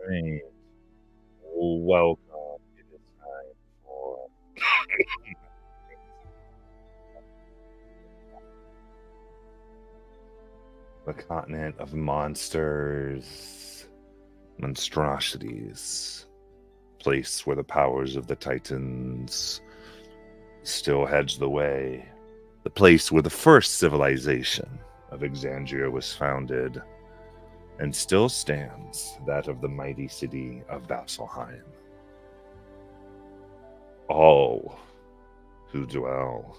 Right. Welcome. It is time for the continent of monsters, monstrosities, place where the powers of the Titans still hedge the way, the place where the first civilization of Exandria was founded and still stands, that of the mighty city of Vasselheim. All who dwell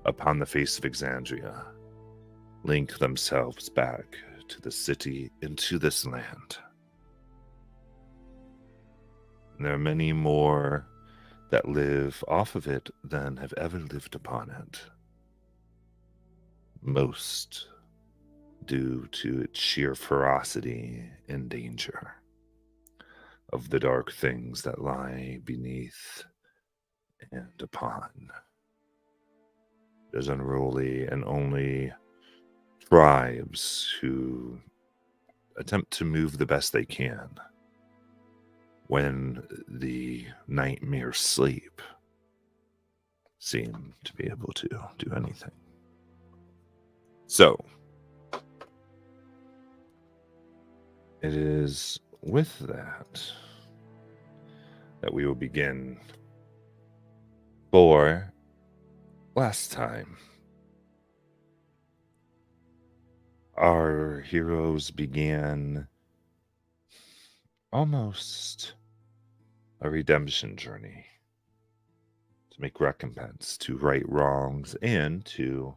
upon the face of Exandria link themselves back to the city and to this land. And there are many more that live off of it than have ever lived upon it. Most due to its sheer ferocity and danger of the dark things that lie beneath and upon. There's unruly and only tribes who attempt to move the best they can when the nightmares sleep, seem to be able to do anything. So, it is with that we will begin. For last time, our heroes began almost a redemption journey to make recompense, to right wrongs, and to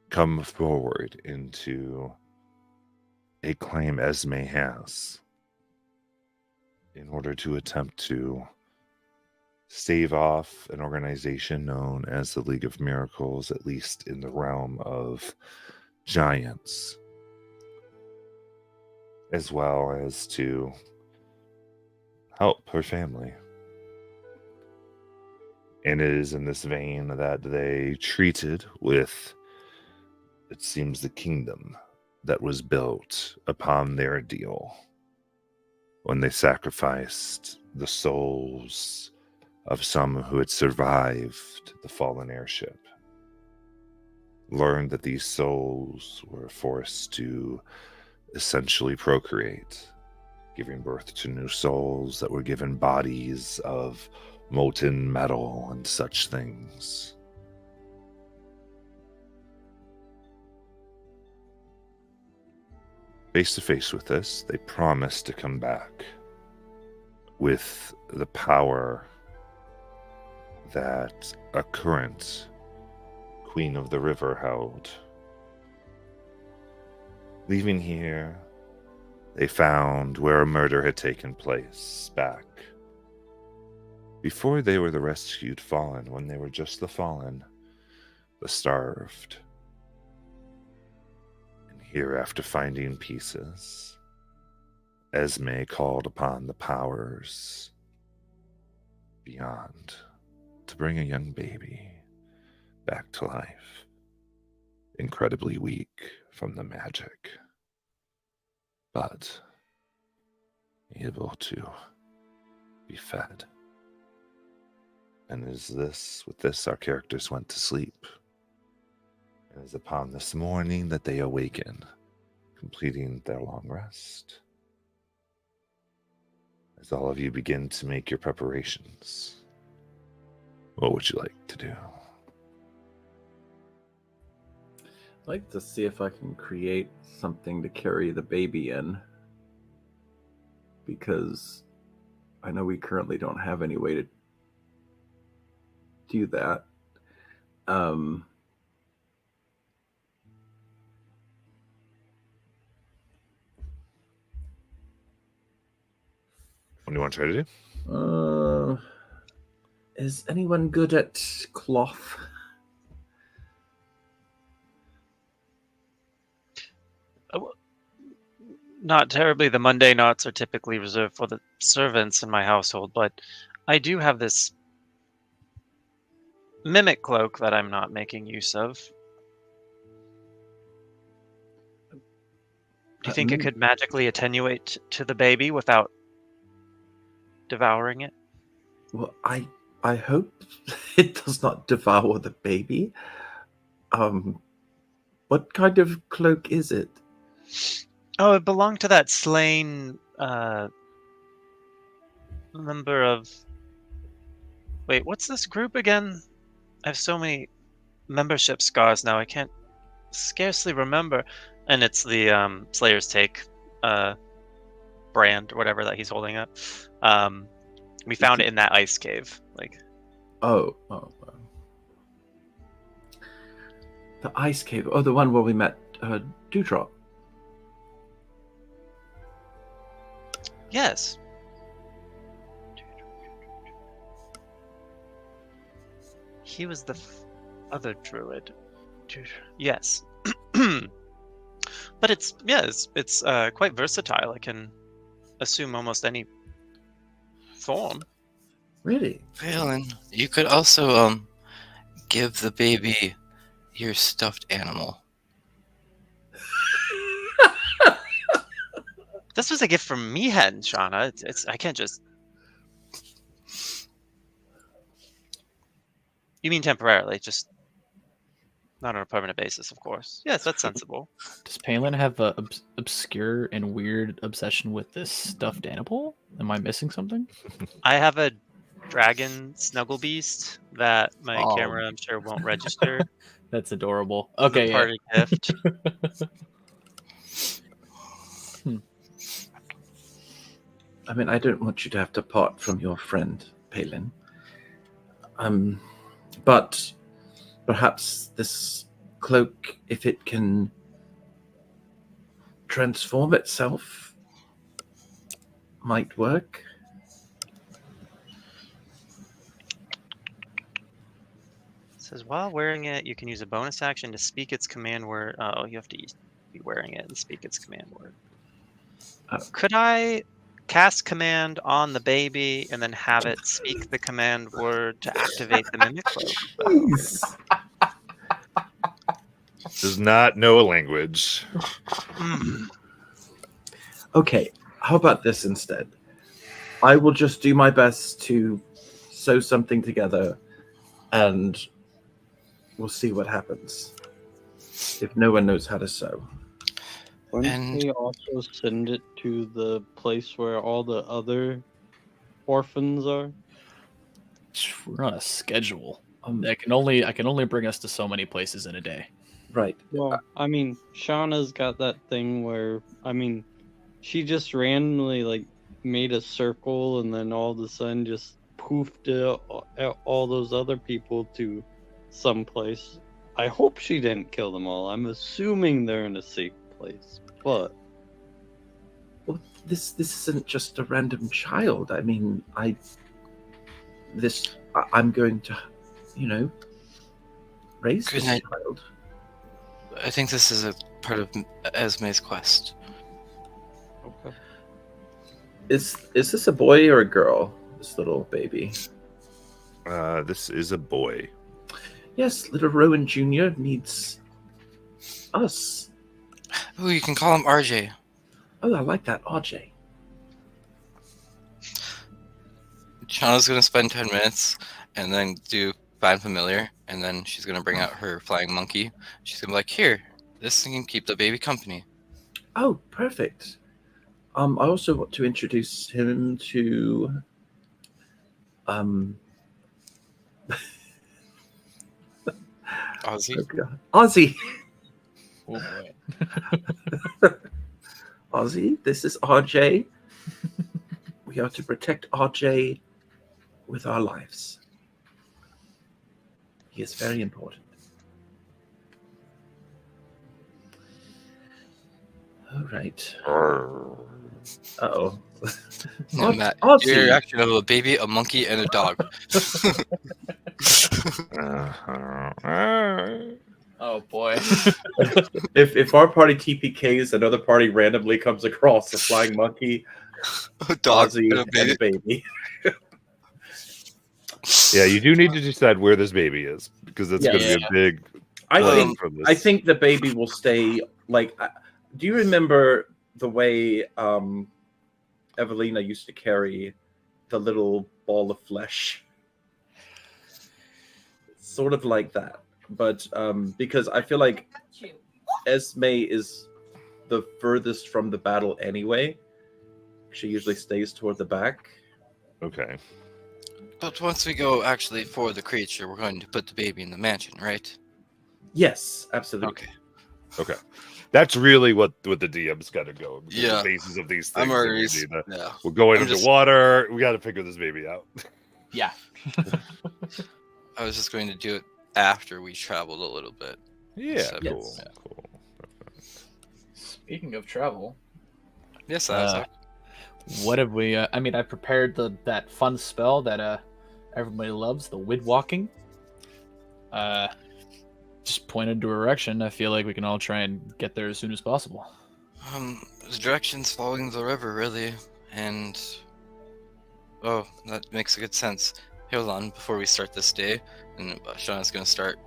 come forward into a claim Esme has in order to attempt to stave off an organization known as the League of Miracles, at least in the realm of giants, as well as to help her family. And it is in this vein that they treated with, it seems, the kingdom that was built upon their deal when they sacrificed the souls of some who had survived the fallen airship. Learned that these souls were forced to essentially procreate, giving birth to new souls that were given bodies of molten metal and such things. Face to face with this, they promised to come back with the power that a current Queen of the River held. Leaving here, they found where a murder had taken place back before they were the rescued fallen, when they were just the fallen, the starved. And here, after finding pieces, Esme called upon the powers beyond to bring a young baby back to life, incredibly weak from the magic, but able to be fed. And with this our characters went to sleep. And it is upon this morning that they awaken, completing their long rest. As all of you begin to make your preparations, what would you like to do? I'd like to see if I can create something to carry the baby in, because I know we currently don't have any way to do that. What do you want to try to do? Is anyone good at cloth? Not terribly. The Monday knots are typically reserved for the servants in my household, but I do have this mimic cloak that I'm not making use of. Do you think it could magically attenuate to the baby without devouring it? Well, I hope it does not devour the baby. What kind of cloak is it? Oh, it belonged to that slain member of. Wait, what's this group again? I have so many membership scars now. I can't scarcely remember. And it's the Slayer's Take brand or whatever that he's holding up. We found it in that ice cave. Like, Oh. The ice cave. Oh, the one where we met Dewdrop. yes. He was the other druid. Yes. But it's quite versatile. I can assume almost any form. Really? Valen, you could also give the baby your stuffed animal. This was a gift from me, Hen, Shauna. It's I can't just. You mean temporarily, just not on a permanent basis, of course. Yes, that's sensible. Does Palin have a obscure and weird obsession with this stuffed animal? Am I missing something? I have a dragon snuggle beast that my Oh. camera, I'm sure, won't register. That's adorable. As a Okay, yeah. party gift. I mean, I don't want you to have to part from your friend, Palin. But perhaps this cloak, if it can transform itself, might work. It says while wearing it, you can use a bonus action to speak its command word. Oh, you have to be wearing it and speak its command word. Could I cast command on the baby and then have it speak the command word to activate the mimic cloak? Please. Does not know a language. Okay, how about this instead? I will just do my best to sew something together and we'll see what happens. If no one knows how to sew. Wouldn't And- we also send it to the place where all the other orphans are? We're on a schedule. Um, I can only bring us to so many places in a day. right. Well, I mean, Shauna's got that thing where, I mean, she just randomly like made a circle and then all of a sudden just poofed all those other people to someplace. I hope she didn't kill them all. I'm assuming they're in a safe place, but Well, this isn't just a random child. I mean, I'm going to, raise Good this night. child. I think this is a part of Esme's quest. okay. Is this a boy or a girl? This little baby. This is a boy. Yes, little Rowan Jr. needs us. Ooh, you can call him RJ. Oh, I like that, RJ. Shauna's gonna spend 10 minutes and then do Find Familiar, and then she's gonna bring out her flying monkey. She's gonna be like, here, this thing can keep the baby company. Oh, perfect. I also want to introduce him to Ozzy. oh God. Ozzy. Oh boy. Ozzy, this is RJ. We are to protect RJ with our lives. He is very important. All right. Uh-oh. No, Matt, Ozzy. your reaction of a baby, a monkey, and a dog. Oh boy. If our party TPKs, another party randomly comes across a flying monkey, A dog Ozzy, and a and baby. a baby. Yeah, you do need to decide where this baby is because that's going to be a big. I play think from this. I think the baby will stay. Like, do you remember the way Evelina used to carry the little ball of flesh. Sort of like that. But because I feel like Esme is the furthest from the battle anyway. She usually stays toward the back. Okay. But once we go actually for the creature, we're going to put the baby in the mansion, right? Yes, absolutely. Okay. That's really what the DM's got to go. Because Yeah. The basis of these things. I'm already. We're going I'm into just- water. We got to figure this baby out. Yeah. I was just going to do it after we traveled a little bit. Yeah. Yes. Cool. Cool. Speaking of travel, Yes, Uh, Isaac. what have we? I mean, I prepared that fun spell that everybody loves, the Wid Walking. Just pointed to a direction. I feel like we can all try and get there as soon as possible. The direction's following the river, really, and oh, that makes a good sense. Hold on, before we start this day, and Shauna's gonna start.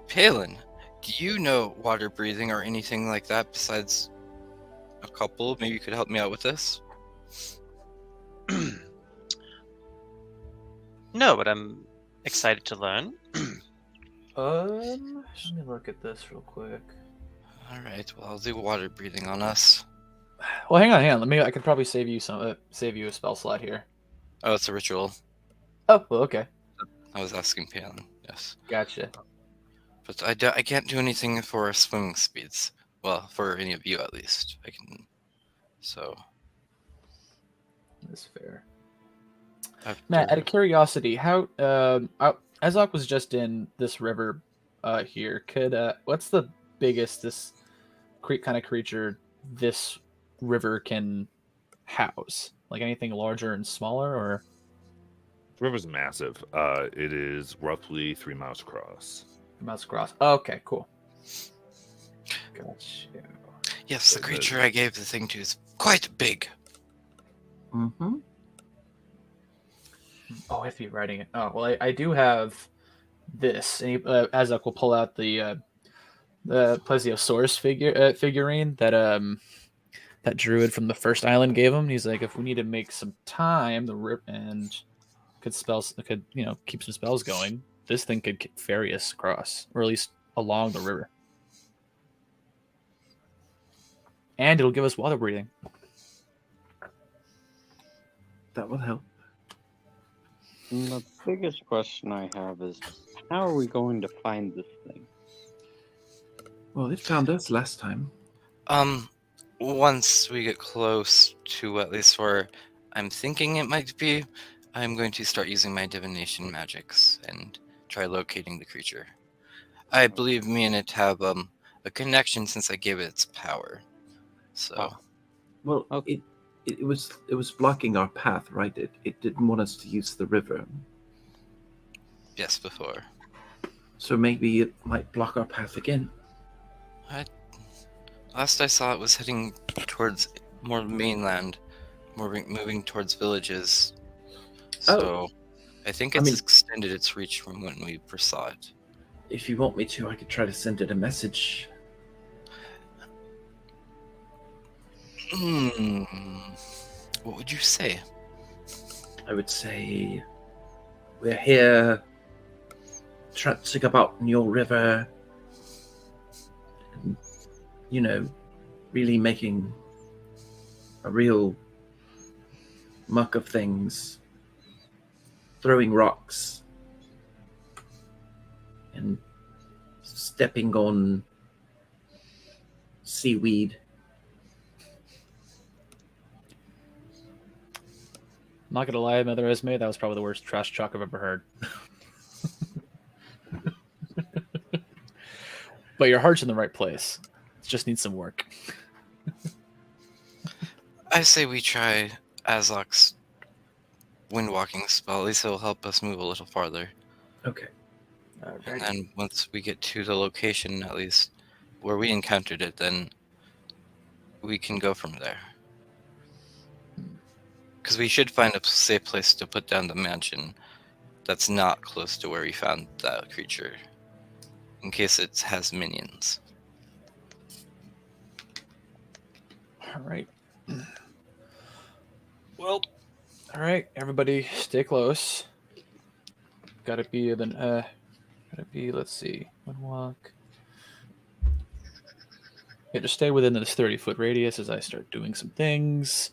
Palin, do you know water breathing or anything like that besides a couple? Maybe you could help me out with this. No, but I'm excited to learn. Let me look at this real quick. All right, well, I'll do water breathing on us. Well, hang on. Let me. I could probably save you a spell slot here. Oh, it's a ritual. Oh, well, okay. I was asking Palin. Yes, Gotcha. but I can't do anything for swimming speeds. Well, for any of you at least, I can. So. That's fair. After... Matt, out of curiosity, how Azok was just in this river here. Could what's the biggest this kind of creature this river can house? Like anything larger and smaller, or The river's massive. It is roughly 3 miles across. mouse cross? Oh, okay, cool. Gotcha. Yes, the creature I gave the thing to is quite big. Mm-hmm. Oh, I have to be writing it. Oh, well, I do have this. And Azok will pull out the Plesiosaurus figurine that druid from the first island gave him. He's like, if we need to make some time, and could keep some spells going, this thing could ferry us across, or at least along the river, and it'll give us water breathing. That will help. And the biggest question I have is, how are we going to find this thing? Well, it found us last time. Once we get close to at least where I'm thinking it might be, I'm going to start using my divination magics and try locating the creature. I believe me and it have a connection since I gave it its power. So Well, Okay. it was blocking our path, right? It didn't want us to use the river. yes, before. So maybe it might block our path again. Last I saw, it was heading towards more mainland, moving towards villages. So I think it's extended its reach from when we first saw it. If you want me to, I could try to send it a message. What would you say? I would say, we're here traipsing about in your river, and, really making a real muck of things, throwing rocks, and stepping on seaweed. I'm not gonna lie, Mother Esme, that was probably the worst trash talk I've ever heard. But your heart's in the right place. It just needs some work. I say we try Azok's windwalking spell. At least it'll help us move a little farther. Okay. And then once we get to the location, at least where we encountered it, then we can go from there. Because we should find a safe place to put down the mansion that's not close to where we found that creature, in case it has minions. All right. Well, all right, everybody, stay close. Gotta be let's see, one walk. Yeah, just stay within this 30-foot radius as I start doing some things.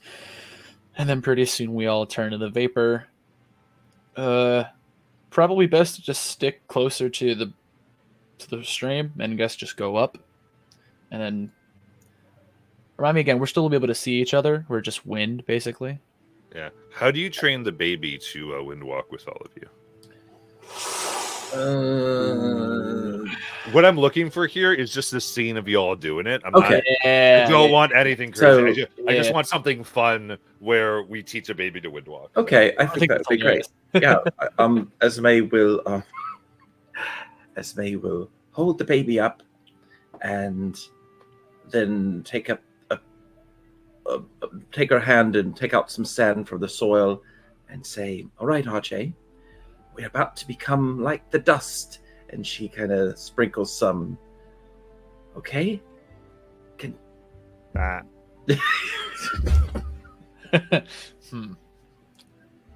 And then pretty soon we all turn to the vapor. Probably best to just stick closer to the stream and guess just go up. And then remind me again, we're still gonna be able to see each other. We're just wind, basically. Yeah. How do you train the baby to wind walk with all of you? What I'm looking for here is just this scene of you all doing it. Okay. Yeah. I don't want anything crazy. So- I just want something fun where we teach a baby to wind walk. Okay, I think that would be great. Yeah. Esme will hold the baby up, and then take her hand and take out some sand from the soil, and say, "All right, Archie, we're about to become like the dust." And she kind of sprinkles some. Okay. Ah,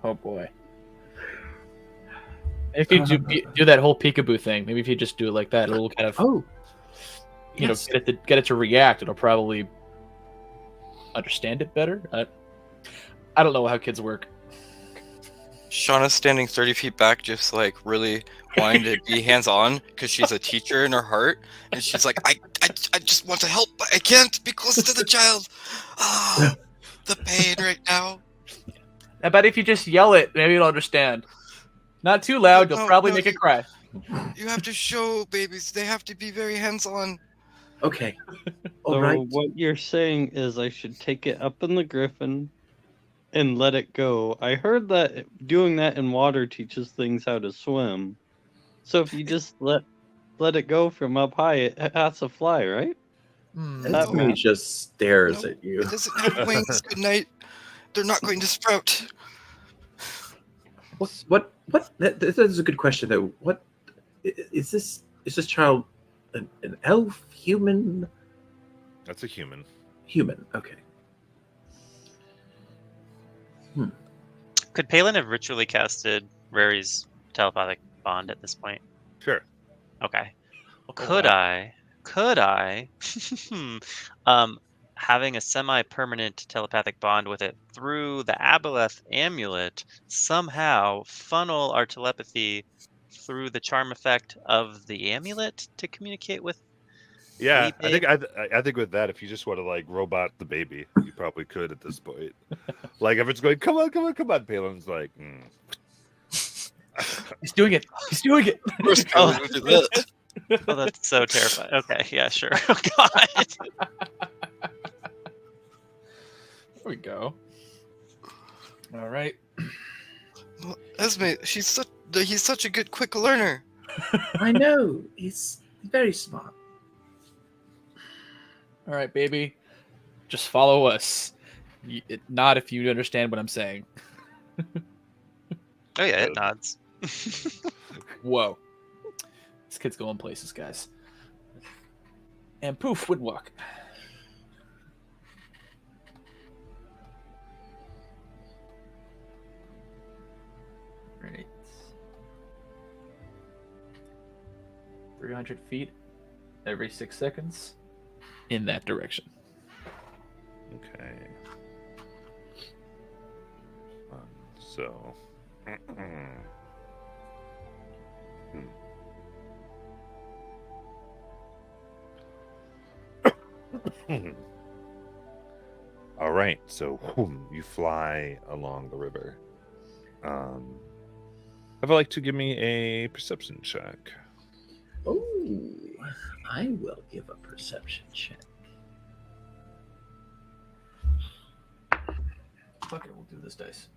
Oh boy. If you do that whole peekaboo thing, maybe if you just do it like that, it'll kind of Yes. get it to react. It'll probably understand it better. I don't know how kids work. Shauna's standing 30 feet back, just like really wanting to be hands on because she's a teacher in her heart. And she's like, I just want to help, but I can't be close to the child. Ah, the pain right now. I bet if you just yell it, maybe it'll understand. Not too loud, you'll probably make it cry. You have to show babies. They have to be very hands on. Okay. All So right. what you're saying is I should take it up in the griffin and let it go. I heard that doing that in water teaches things how to swim. So if you just let it go from up high, it has to fly, right? Esme math. just stares No, at you. It doesn't have wings. Good night. They're not going to sprout. What? That is a good question, though. What is this? Is this child an elf, human? that's a human. Human. Okay. Could Palin have ritually casted Rary's telepathic bond at this point? Sure. Okay. Could I? Having a semi-permanent telepathic bond with it through the Aboleth amulet somehow funnel our telepathy through the charm effect of the amulet to communicate with. Yeah, Baby. I think with that, if you just want to like robot the baby, you probably could at this point. Like if it's going, come on, Palin's like, He's doing it. He's doing it. First, Oh. we'll do this. Oh, that's so terrifying. Okay, yeah, sure. Oh God. There we go. All right. Well, Esme, he's such a good quick learner. I know. He's very smart. All right, baby. Just follow us. Not if you understand what I'm saying. Oh yeah, it nods. Whoa. This kid's going places, guys. And poof, would walk. Right. 300 feet every 6 seconds in that direction. okay. So. All right, so you fly along the river. I would like to give me a perception check. Oh, I will give a perception check. Fuck it, we'll do this dice.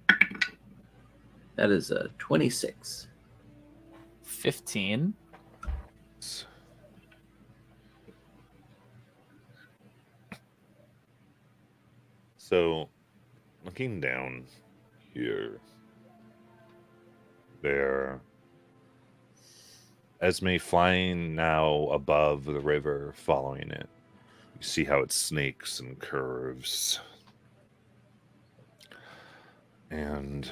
That is a 26. 15. So, looking down here, there, Esme flying now above the river, following it. You see how it snakes and curves. And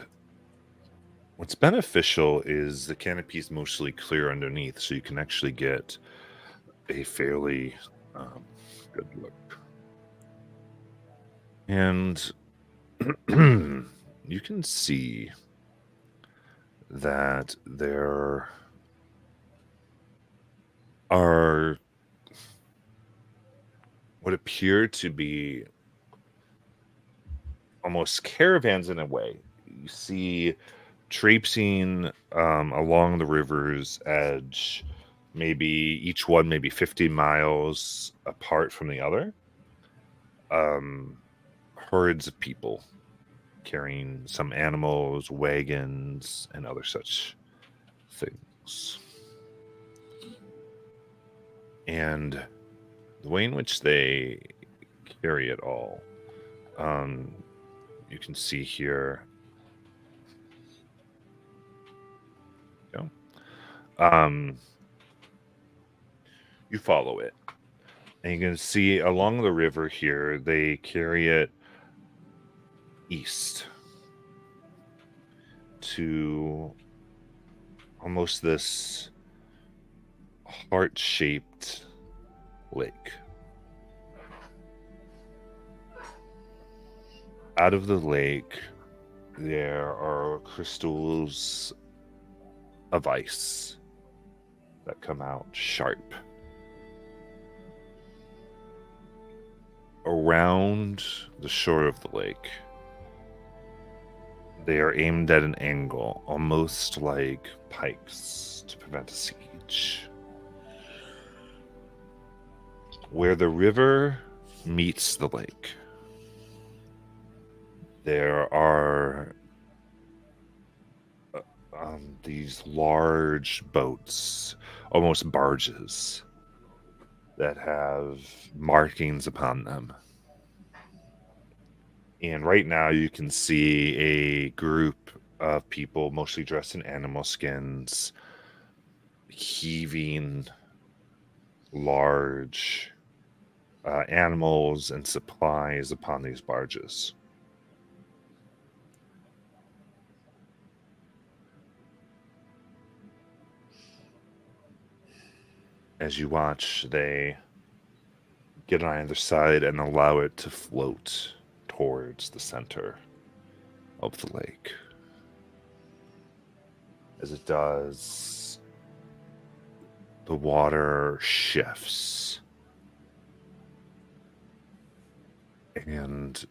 what's beneficial is the canopy is mostly clear underneath, so you can actually get a fairly good look. And you can see that there are what appear to be almost caravans in a way. You see traipsing along the river's edge, maybe each one maybe 50 miles apart from the other. Herds of people carrying some animals, wagons, and other such things. And the way in which they carry it all, you can see here. You follow it, and you can see along the river here, they carry it east to almost this heart-shaped lake. Out of the lake, there are crystals of ice that come out sharp. Around the shore of the lake, they are aimed at an angle, almost like pikes, to prevent a siege. Where the river meets the lake, there are these large boats, almost barges, that have markings upon them. And right now you can see a group of people, mostly dressed in animal skins, heaving large animals and supplies upon these barges. As you watch, they get on either side and allow it to float towards the center of the lake. As it does, the water shifts, and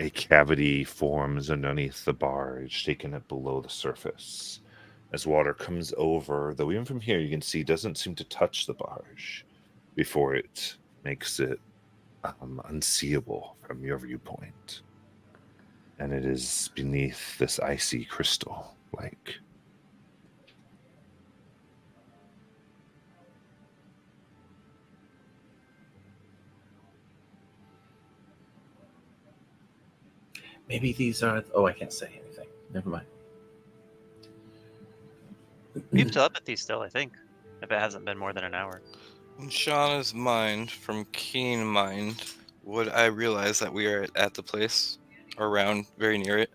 a cavity forms underneath the barge, taking it below the surface. As water comes over, though even from here you can see it doesn't seem to touch the barge before it makes it unseeable from your viewpoint. And it is beneath this icy crystal lake. Maybe these are. Oh, I can't say anything. Never mind. We have telepathy still, I think, if it hasn't been more than an hour. In Shauna's mind, from keen mind, would I realize that we are at the place, or around, very near it?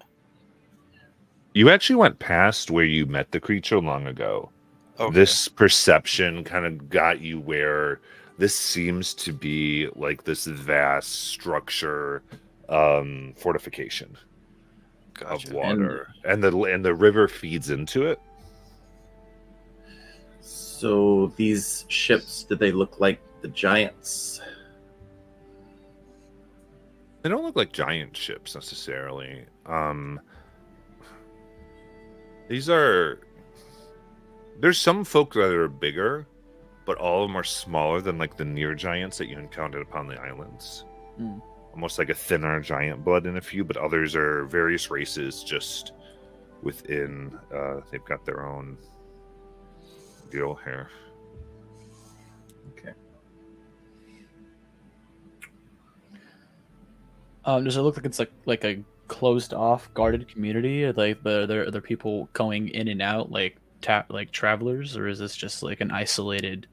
You actually went past where you met the creature long ago. Okay. This perception kind of got you where this seems to be like this vast structure, fortification Gotcha. of water, and the river feeds into it. So these ships, did they look like the giants? They don't look like giant ships necessarily. There's some folk that are bigger, but all of them are smaller than like the near giants that you encountered upon the islands. Mm. Almost like a thinner giant blood in a few, but others are various races just within. They've got their own deal here. Okay. Does it look like it's like a closed off, guarded community? Like are there people going in and out like travelers, or is this just like an isolated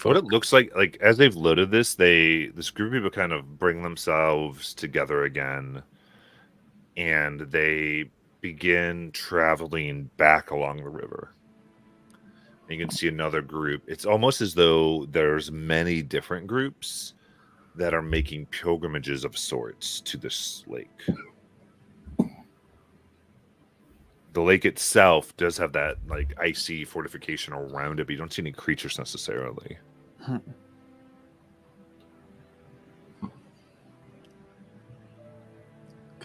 What it folk. looks like as they've loaded this group of people kind of bring themselves together again, and they begin traveling back along the river. And you can see another group. It's almost as though there's many different groups that are making pilgrimages of sorts to this lake. The lake itself does have that like icy fortification around it, but you don't see any creatures necessarily. Kind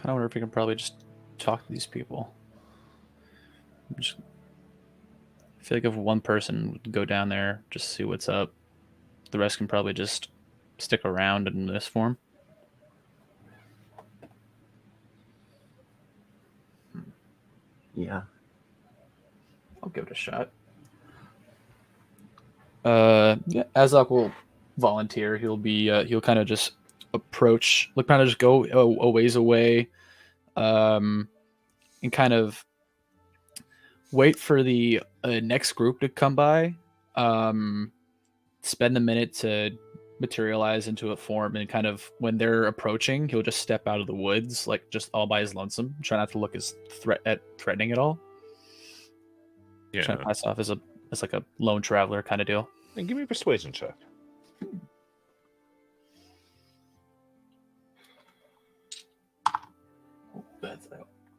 of wonder if we can probably just talk to these people. Just, I feel like if one person would go down there, just see what's up, the rest can probably just stick around in this form. Yeah. I'll give it a shot. Yeah, Azok will volunteer. He'll be he'll kind of just approach, like kind of just go a ways away, and kind of wait for the next group to come by. Spend a minute to materialize into a form, and kind of when they're approaching, he'll just step out of the woods, like just all by his lonesome, try not to look as threatening at all. Trying to pass off as like a lone traveler kind of deal. And give me a persuasion check.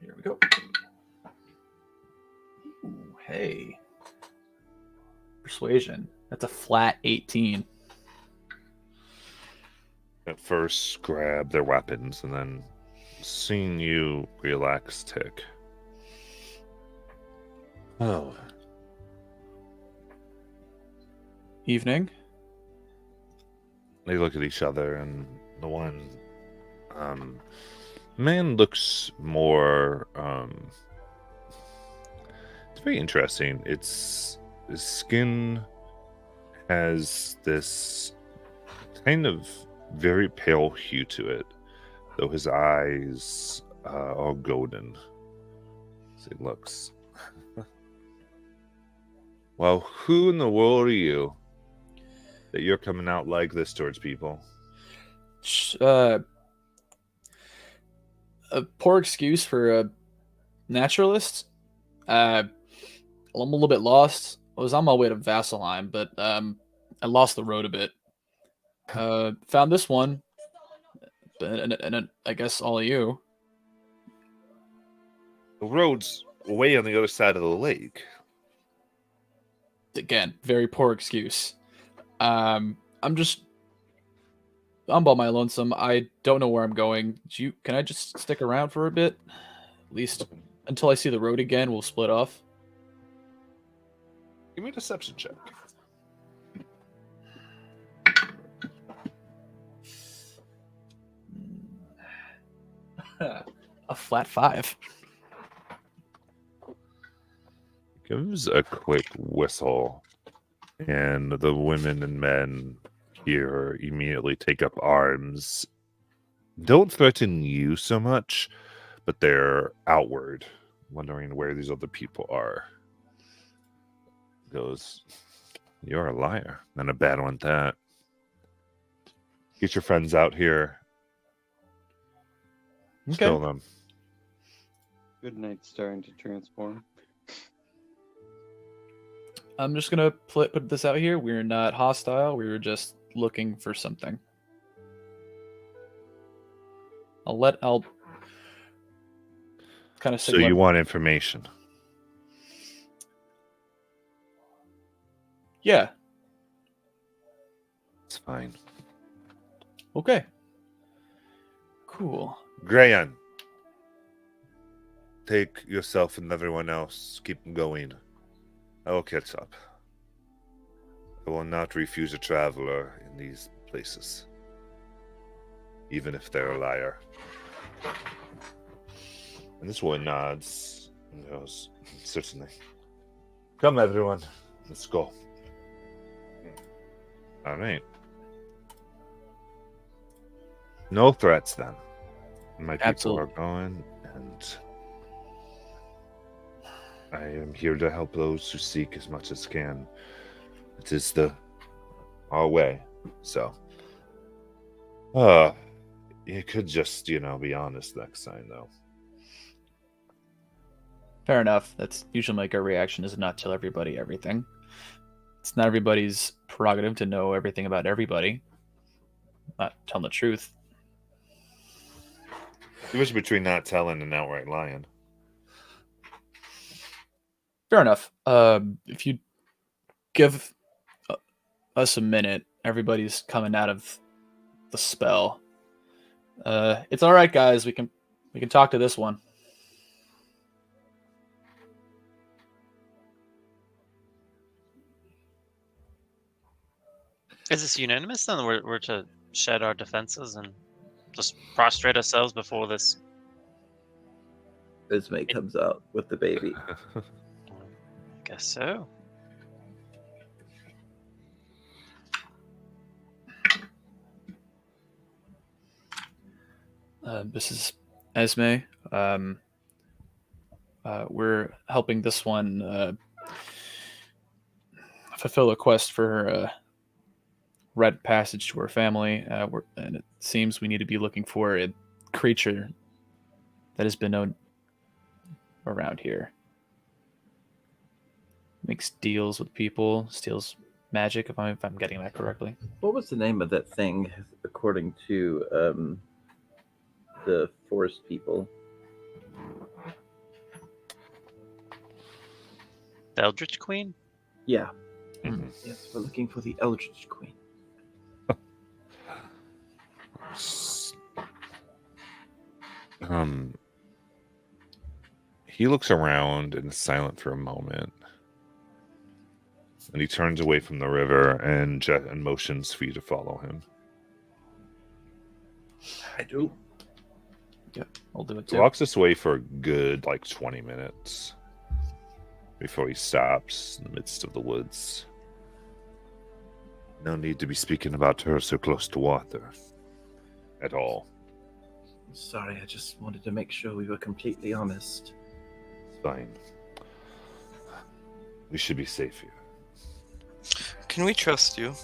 Here we go. Ooh, hey. Persuasion. That's a flat 18. At first, grab their weapons, and then seeing you relax, tick. Oh. Evening. They look at each other, and the one man looks more it's very interesting. His skin has this kind of very pale hue to it, though his eyes are golden as he looks. Well, who in the world are you that you're coming out like this towards people? A poor excuse for a naturalist. I'm a little bit lost. I was on my way to Vasselheim, but I lost the road a bit. Found this one, and I guess all of you. The road's way on the other side of the lake. Again, very poor excuse. I'm by my lonesome. I don't know where I'm going. Can I just stick around for a bit? At least until I see the road again, we'll split off. Give me a deception check. A flat 5. Gives a quick whistle, and the women and men here immediately take up arms. Don't threaten you so much, but they're outward, wondering where these other people are. Goes, you're a liar, and a bad one at that. Get your friends out here. Okay. Kill them. Good night, starting to transform. I'm just gonna put this out here. We're not hostile. We were just looking for something. I'll kind of. So you want information? Yeah. It's fine. Okay. Cool. Grayan, take yourself and everyone else. Keep going. I will catch up. I will not refuse a traveler in these places, even if they're a liar. And this one nods and goes, certainly. Come, everyone. Let's go. All right. No threats, then. My people Absolutely. are going, and I am here to help those who seek as much as can. It is the our way. So, you could just, be honest next time, though. Fair enough. That's usually my gut reaction, is to not tell everybody everything. It's not everybody's prerogative to know everything about everybody. Not telling the truth. The difference between not telling and outright lying. Fair enough. If you give us a minute, everybody's coming out of the spell. It's all right, guys. We can talk to this one. Is this unanimous then? We're to shed our defenses and just prostrate ourselves before this. Esme comes out with the baby. I guess so. This is Esme. We're helping this one fulfill a quest for her red passage to her family, and it seems we need to be looking for a creature that has been known around here. Makes deals with people, steals magic, if I'm getting that correctly. What was the name of that thing, according to the forest people? The Eldritch Queen? Yeah. Mhm. Yes, we're looking for the Eldritch Queen. He looks around and is silent for a moment. And he turns away from the river and motions for you to follow him. I do. I'll do it He too. walks this way for a good 20 minutes before he stops in the midst of the woods. No need to be speaking about her so close to water at all. Sorry, I just wanted to make sure we were completely honest. It's fine. We should be safe here. Can we trust you?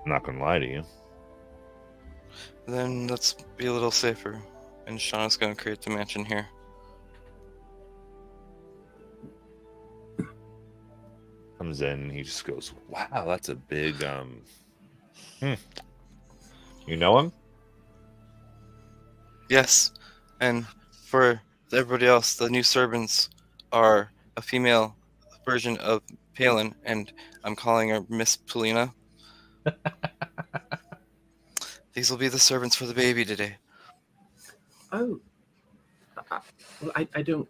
I'm not gonna lie to you. Then let's be a little safer. And Shauna's gonna create the mansion here. Comes in, he just goes, "Wow, that's a big You know him?" Yes, and for everybody else, the new servants are a female version of Palin, and I'm calling her Miss Polina. These will be the servants for the baby today. Oh. Well, I don't...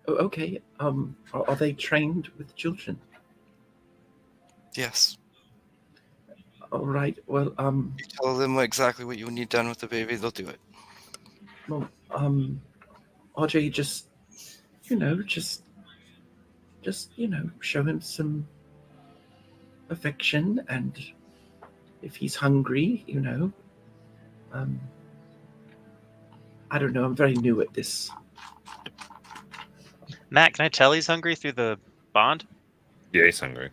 Oh, okay. Are they trained with children? Yes. All right. Well, You tell them exactly what you need done with the baby, they'll do it. well, RJ, just show him some affection, and if he's hungry, I don't know. I'm very new at this. Matt, can I tell he's hungry through the bond? Yeah, he's hungry.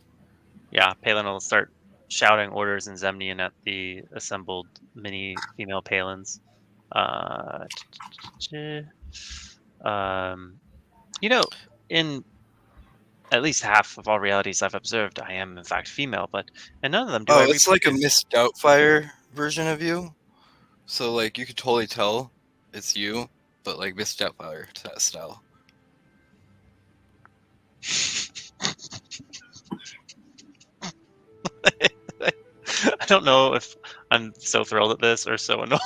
Yeah, Palin will start shouting orders in Zemnian at the assembled mini female Palins. In at least half of all realities I've observed, I am in fact female, but in none of them do I it's like a reproduce. Miss Doubtfire version of you. So you could totally tell it's you, but Miss Doubtfire style. I don't know if I'm so thrilled at this or so annoyed.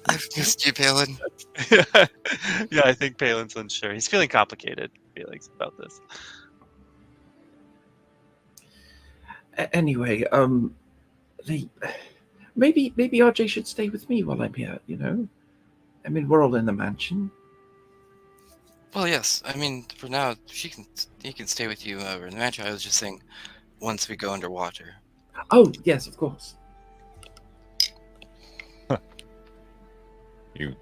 I've missed you, Palin. Yeah, I think Palin's unsure. He's feeling complicated feelings about this. Anyway, maybe RJ should stay with me while I'm here. I mean, we're all in the mansion. Well, yes. I mean, for now, he can stay with you in the mansion. I was just saying, once we go underwater. Oh, yes, of course. You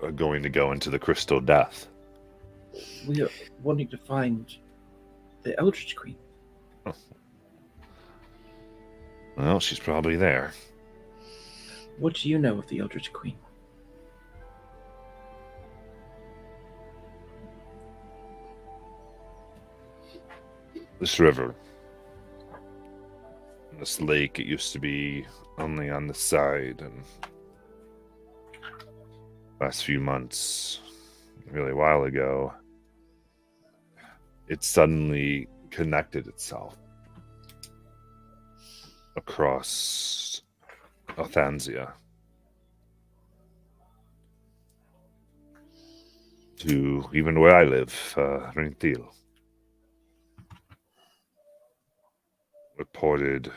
are going to go into the Crystal Death. We are wanting to find The Eldritch Queen. Well, she's probably there. What do you know of the Eldritch Queen? This river. This lake, it used to be only on the side, and last few months, really a while ago, it suddenly connected itself across Othanzia to even where I live, Rintil. Reported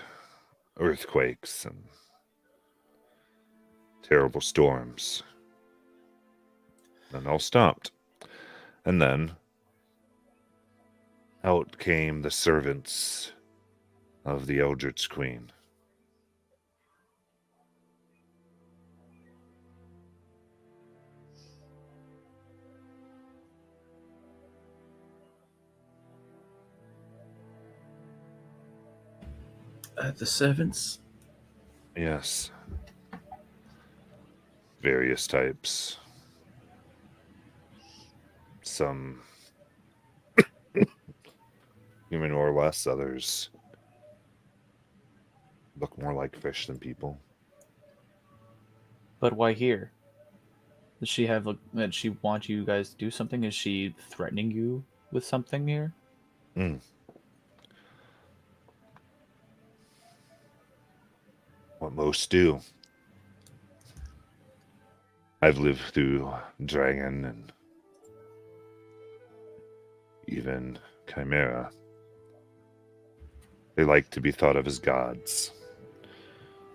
earthquakes and terrible storms. Then all stopped. And then out came the servants of the Eldritch Queen. The servants? Yes. Various types. Some human or less, others look more like fish than people. But why here? Does she have did she want you guys to do something? Is she threatening you with something here? What most do. I've lived through Dragon and even Chimera. They like to be thought of as gods.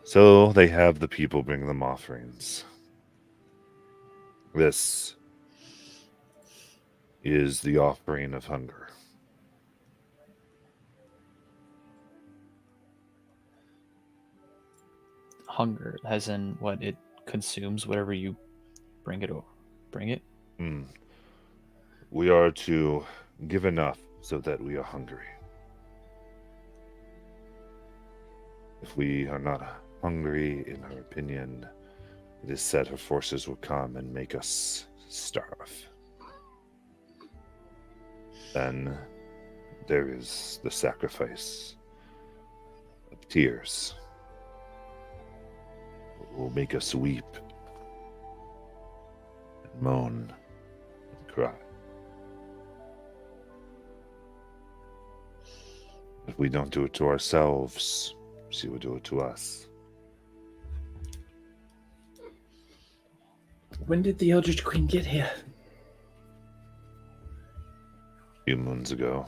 So they have the people bring them offerings. This is the offering of hunger. Hunger, as in what it consumes whatever you bring it over. Bring it? We are to give enough so that we are hungry. If we are not hungry, in her opinion, it is said her forces will come and make us starve. Then there is the sacrifice of tears. It will make us weep and moan and cry. If we don't do it to ourselves, she will do it to us. When did the Eldritch Queen get here? A few moons ago.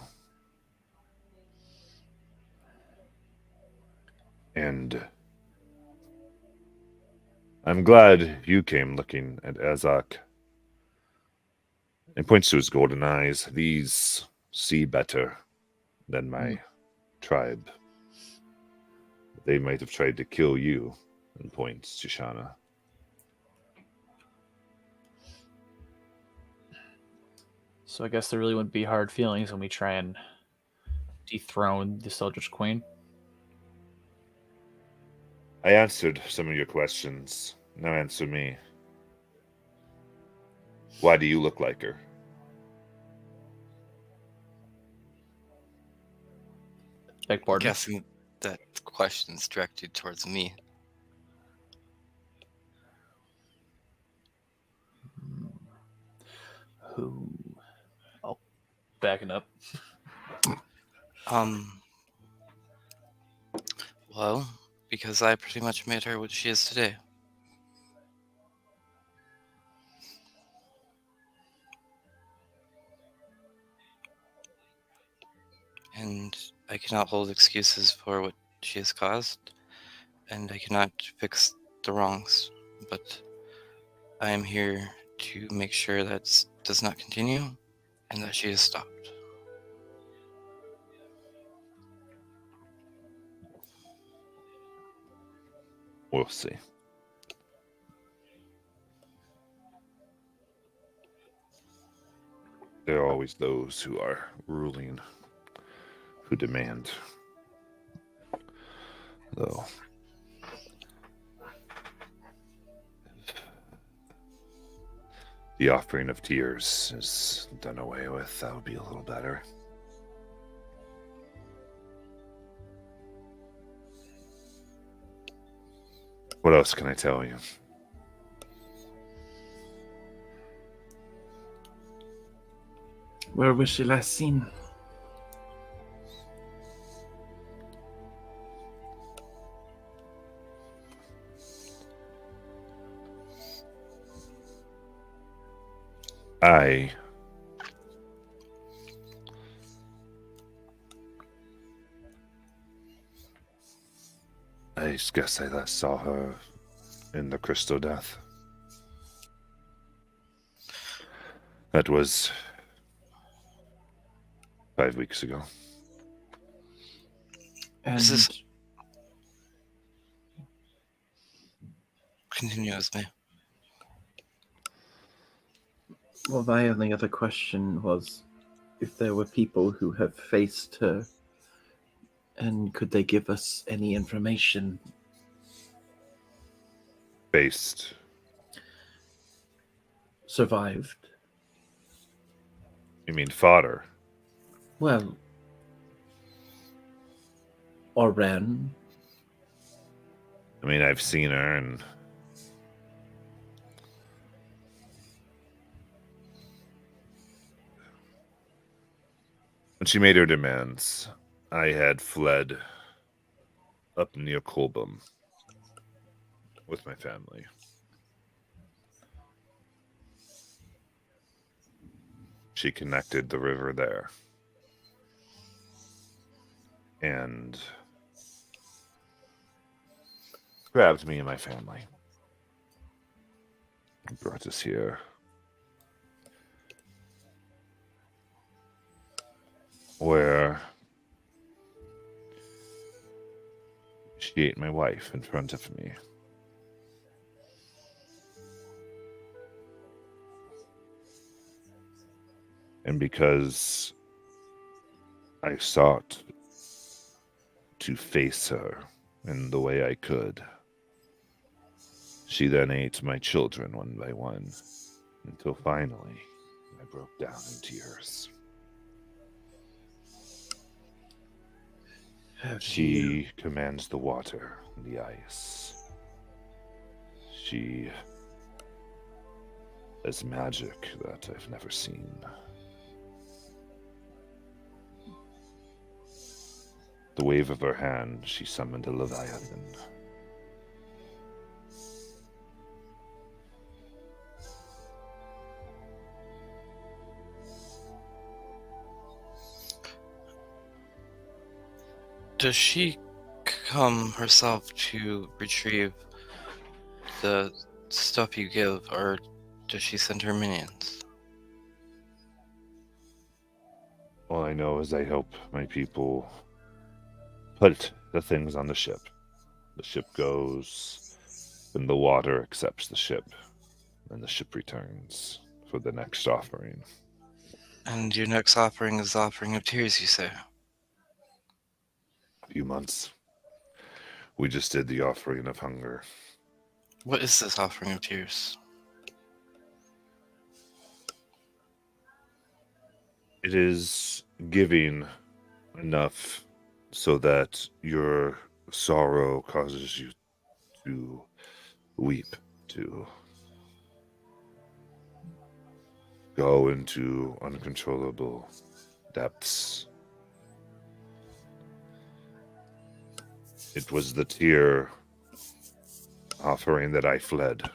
And I'm glad you came looking at Azak. And points to his golden eyes. These see better than my tribe. They might have tried to kill you, and points to Shana. So I guess there really wouldn't be hard feelings when we try and dethrone the Eldritch Queen. I answered some of your questions. Now answer me. Why do you look like her? Beg I'm pardon? guessing that question's directed towards me. Who? Oh, backing up. Well, because I pretty much made her what she is today. And I cannot hold excuses for what she has caused, and I cannot fix the wrongs, but I am here to make sure that does not continue and that she is stopped. We'll see. There are always those who are ruling who demand. Though the offering of tears is done away with, that would be a little better. What else can I tell you? Where was she last seen? I guess I last saw her in the Crystal Death. That was 5 weeks ago. And Is this- Continue with me. well, my only other question was if there were people who have faced her, and could they give us any information? Based. Survived. You mean fodder? Well, or ran. I mean, I've seen her, and when she made her demands, I had fled up near Colbum with my family. She connected the river there and grabbed me and my family and brought us here. Where she ate my wife in front of me. And because I sought to face her in the way I could, she then ate my children one by one, until finally I broke down in tears. She commands the water and the ice. She has magic that I've never seen. The wave of her hand, she summoned a Leviathan. Does she come herself to retrieve the stuff you give, or does she send her minions? All I know is I help my people put the things on the ship. The ship goes, and the water accepts the ship, and the ship returns for the next offering. And your next offering is the offering of tears, you say? Few months. We just did the offering of hunger. What is this offering of tears? It is giving enough so that your sorrow causes you to weep, to go into uncontrollable depths. It was the tear offering that I fled.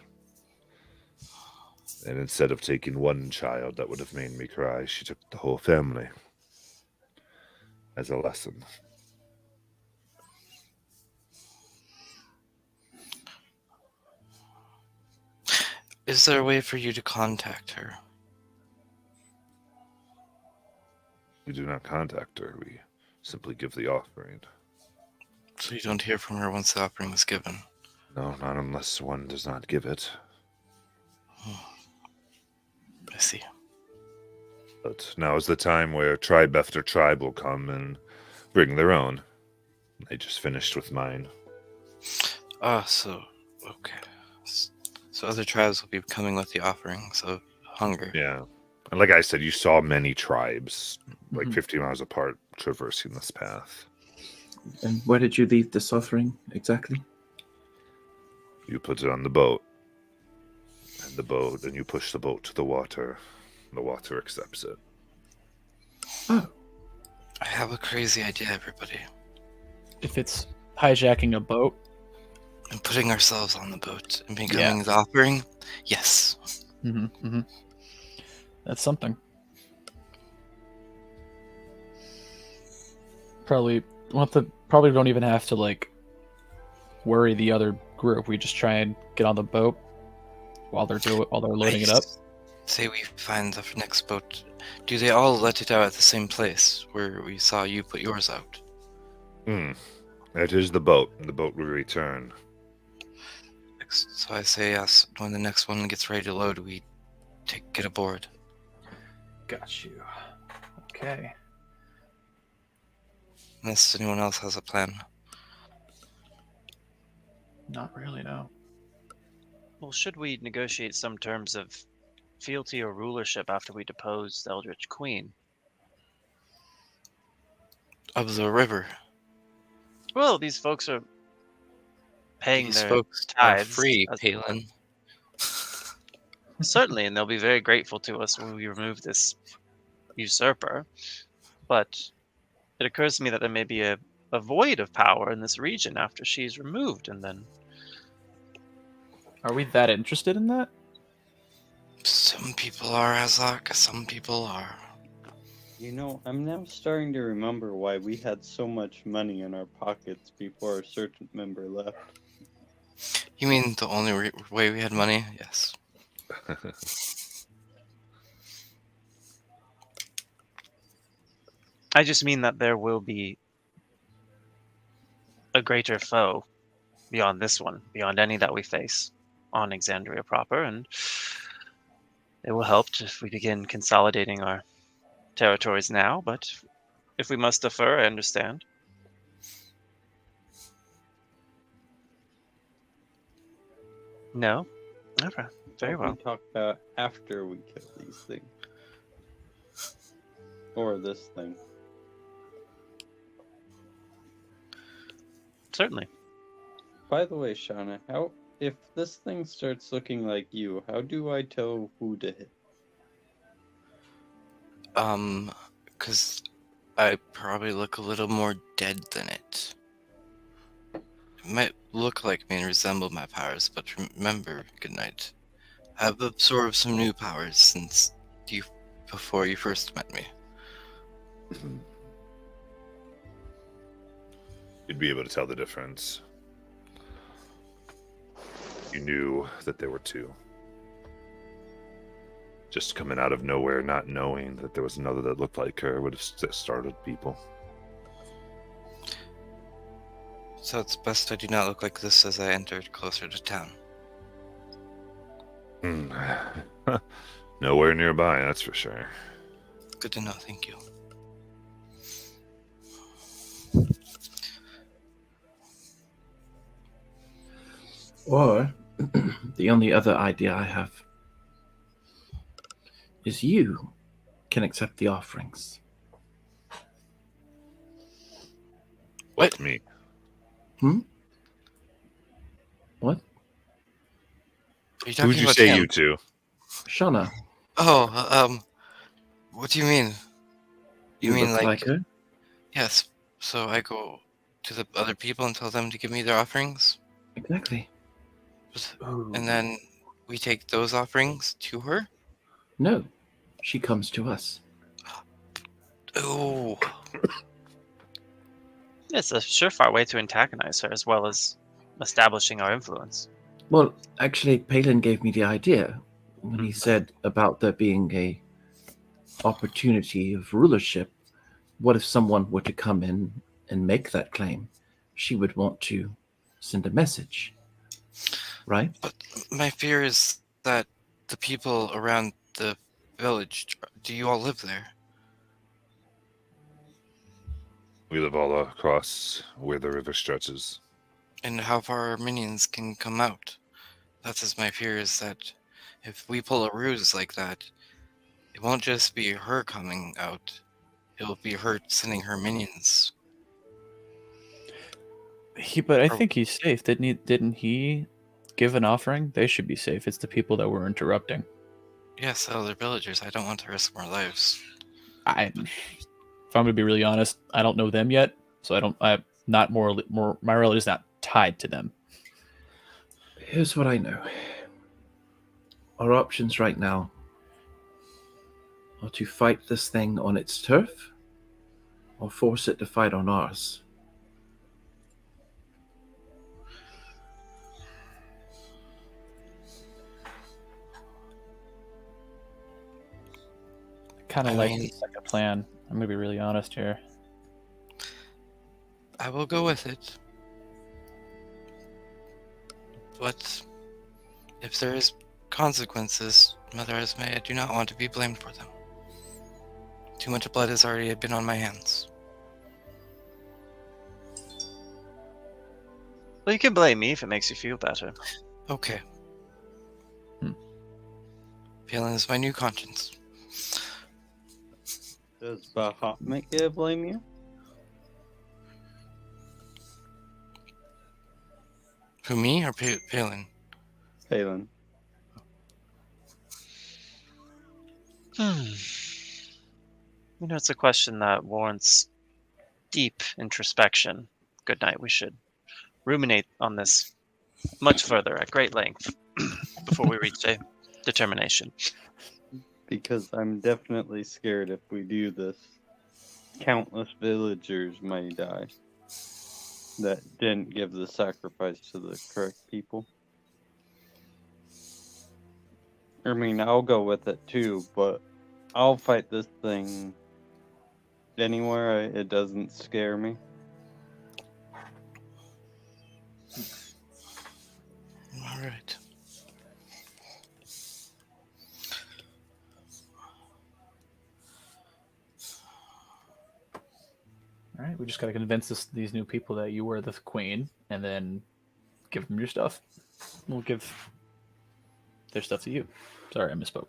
And instead of taking one child that would have made me cry, she took the whole family as a lesson. Is there a way for you to contact her? We do not contact her. We simply give the offering. So you don't hear from her once the offering is given? No, not unless one does not give it. I see. But now is the time where tribe after tribe will come and bring their own. I just finished with mine. Okay. So other tribes will be coming with the offerings of hunger. Yeah. And like I said, you saw many tribes, like Mhm. 50 miles apart, traversing this path. And where did you leave this offering exactly? You put it on the boat. And you push the boat to the water. The water accepts it. Oh, I have a crazy idea, everybody. If it's hijacking a boat, And putting ourselves on the boat and becoming the offering? Yes. that's something. Probably don't even have to like worry the other group. We just try and get on the boat while they're loading it up. Say we find the next boat. Do they all let it out at the same place where we saw you put yours out? That is the boat. The boat will return. So I say yes. When the next one gets ready to load, we get aboard. Got you. Okay. Unless anyone else has a plan. Not really, no. Well, should we negotiate some terms of fealty or rulership after we depose the Eldritch Queen? Of the river. Well, these folks are paying These their folks are tithes free, as- Palin. Certainly, and they'll be very grateful to us when we remove this usurper. But it occurs to me that there may be a void of power in this region after she's removed, and then Are we that interested in that? Some people are, Azak. Some people are. You know, I'm now starting to remember why we had so much money in our pockets before a certain member left. You mean the only way we had money? Yes. I just mean that there will be a greater foe beyond this one, beyond any that we face on Exandria proper, and it will help if we begin consolidating our territories now, but if we must defer, I understand. No? Okay, very What well. We talk about after we kill these things. Or this thing. Certainly. By the way, Shauna, if this thing starts looking like you, how do I tell who to hit? Because I probably look a little more dead than it. It might look like me and resemble my powers, but remember, good night. I've absorbed some new powers since before you first met me. You'd be able to tell the difference. You knew that there were two. Just coming out of nowhere, not knowing that there was another that looked like her, would have startled people. So it's best I do not look like this as I entered closer to town. Nowhere nearby, that's for sure. Good to know, thank you. Or the only other idea I have is you can accept the offerings. What? Me? What? Are you talking Who'd you about say him? you to? Shauna, Oh, what do you mean? You mean look like her? yes? So I go to the other people and tell them to give me their offerings, Exactly. and then we take those offerings to her. No, she comes to us. Oh, It's a surefire way to antagonize her as well as establishing our influence. Well, actually, Palin gave me the idea when he said about there being a opportunity of rulership. What if someone were to come in and make that claim? She would want to send a message, right? but my fear is that the people around the village. Do you all live there? We live all across where the river stretches. And how far our minions can come out. That's just my fear, is that if we pull a ruse like that, it won't just be her coming out. It'll be her sending her minions. But I Oh. think he's safe. Didn't he give an offering? They should be safe. It's the people that we're interrupting. Yes, other villagers. I don't want to risk more lives. If I'm gonna be really honest, I don't know them yet, so I'm not my reality is not tied to them. Here's what I know. Our options right now are to fight this thing on its turf or force it to fight on ours. Kind of I like mean- the second plan. I'm gonna be really honest here. I will go with it. But if there is consequences, Mother Esme, I do not want to be blamed for them. Too much blood has already been on my hands. Well, you can blame me if it makes you feel better. Okay. Hmm. Palin is my new conscience. Does Bahamut blame you? Who, me or Palin? Palin. You know, it's a question that warrants deep introspection. Good night. We should ruminate on this much further at great length before we reach a determination. Because I'm definitely scared if we do this, countless villagers may die that didn't give the sacrifice to the correct people. I mean, I'll go with it too, but I'll fight this thing anywhere it doesn't scare me. All right. All right, we just gotta convince these new people that you were the queen, and then give them your stuff. We'll give their stuff to you. Sorry, I misspoke.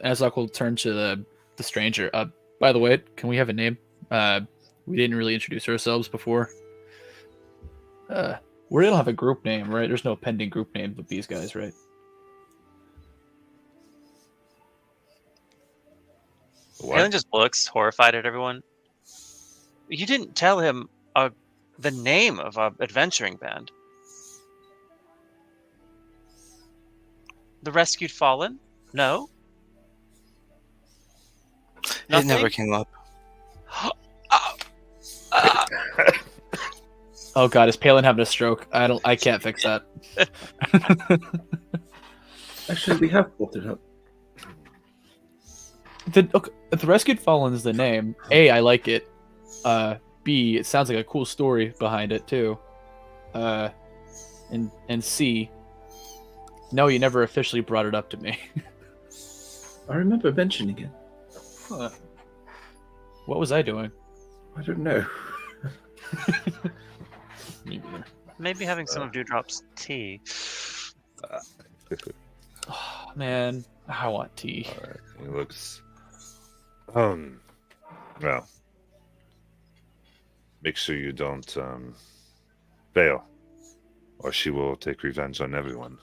Azok will turn to the stranger. By the way, can we have a name? We didn't really introduce ourselves before. We don't have a group name, right? There's no pending group name with these guys, right? Palin just looks horrified at everyone. You didn't tell him the name of our adventuring band. The Rescued Fallen? No? It never came up. Oh god, is Palin having a stroke? I can't fix that. Actually, we have pulled it up. The Rescued Fallen is the name. A, I like it. B, it sounds like a cool story behind it too. And C, no, you never officially brought it up to me. I remember mentioning it. Huh. What was I doing? I don't know. Me neither. Maybe having some of Dewdrop's tea. Oh, man, I want tea. All right. He looks. Well. Make sure you don't fail, or she will take revenge on everyone.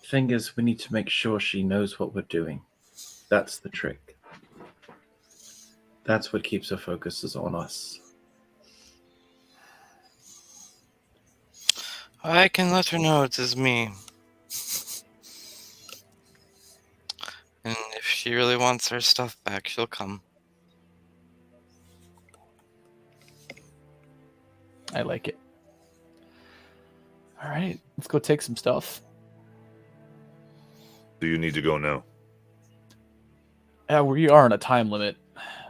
Thing is, we need to make sure she knows what we're doing. That's the trick. That's what keeps her focus on us. I can let her know it is me. And if she really wants her stuff back, she'll come. I like it. All right, let's go take some stuff. Do you need to go now? Yeah, we are on a time limit.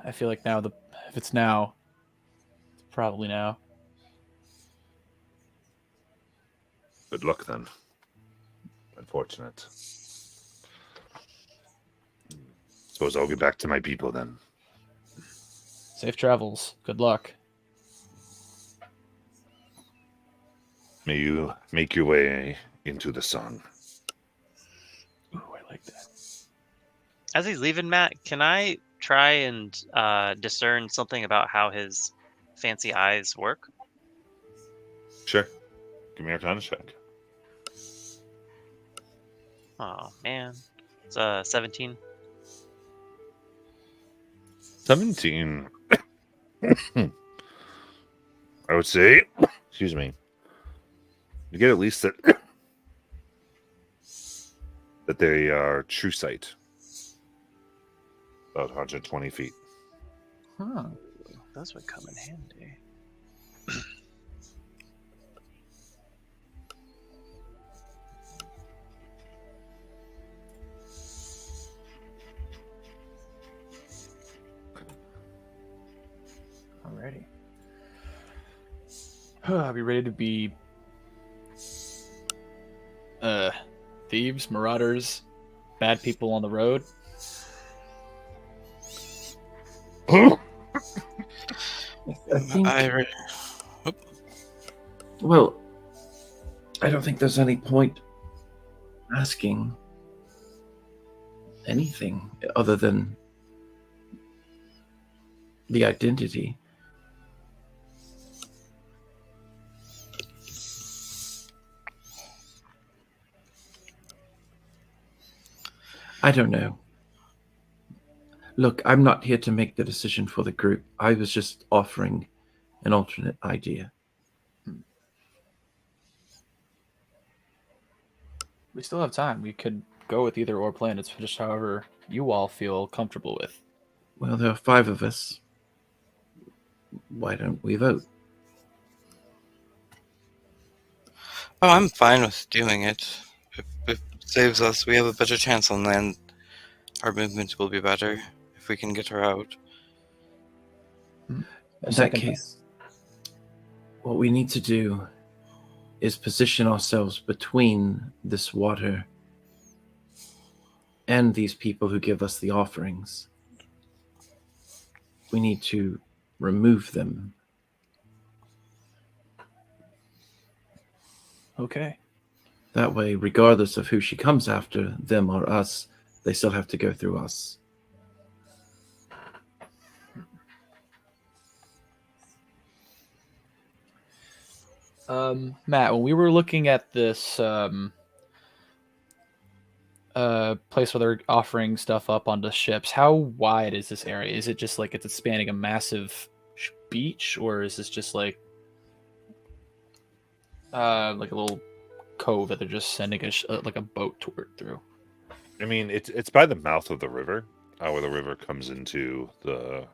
I feel like now if it's now, it's probably now. Good luck then. Unfortunate. Suppose I'll get back to my people then. Safe travels. Good luck. May you make your way into the sun. Ooh, I like that. As he's leaving, Matt, can I try and discern something about how his fancy eyes work? Sure. Give me a Arcana check. Oh man, it's 17. 17. I would say, excuse me, you get at least that they are true sight. About 120 feet. Huh. Those would come in handy. Alrighty. Are we ready to be thieves, marauders, bad people on the road? I think, Oop. well, I don't think there's any point asking anything other than the identity. I don't know. Look, I'm not here to make the decision for the group. I was just offering an alternate idea. We still have time. We could go with either or plan. It's just however you all feel comfortable with. Well, there are 5 of us. Why don't we vote? Oh, I'm fine with doing it. If it saves us, we have a better chance on land. Our movement will be better if we can get her out. In that case, what we need to do is position ourselves between this water and these people who give us the offerings. We need to remove them. Okay. That way, regardless of who she comes after, them or us, they still have to go through us. Matt, when we were looking at this place where they're offering stuff up onto ships, how wide is this area? Is it just like it's spanning a massive beach, or is this just like a little cove that they're just sending like a boat through? I mean, it's by the mouth of the river, where the river comes into the.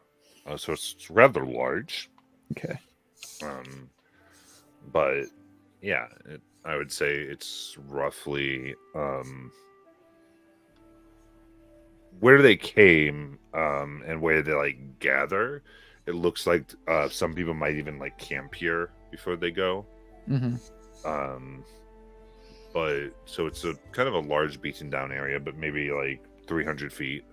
So it's rather large. Okay. But yeah, I would say it's roughly where they came and where they like gather. It looks like some people might even like camp here before they go. Mm-hmm. But so it's a kind of a large beaten down area, but maybe like 300 feet.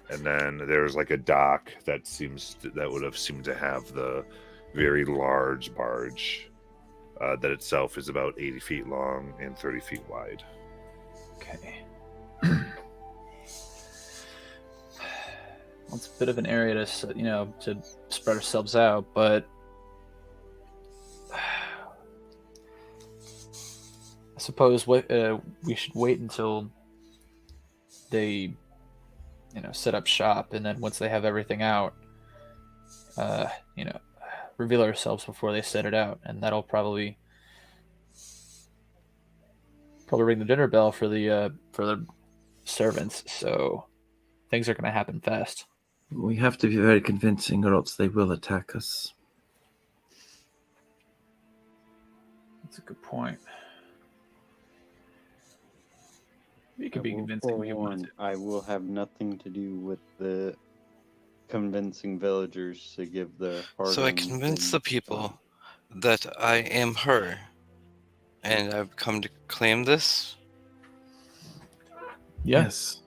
And then there's like a dock that would have seemed to have the very large barge that itself is about 80 feet long and 30 feet wide. Okay. Well, it's a bit of an area to spread ourselves out, but I suppose we should wait until they, set up shop, and then once they have everything out, reveal ourselves before they set it out, and that'll probably ring the dinner bell for the servants. So things are going to happen fast. We have to be very convincing, or else they will attack us. That's a good point. You can I be will convincing when you want forewarn, to. I will have nothing to do with the convincing villagers to give their hard. So I convinced the people that I am her, and I've come to claim this. Yeah. Yes.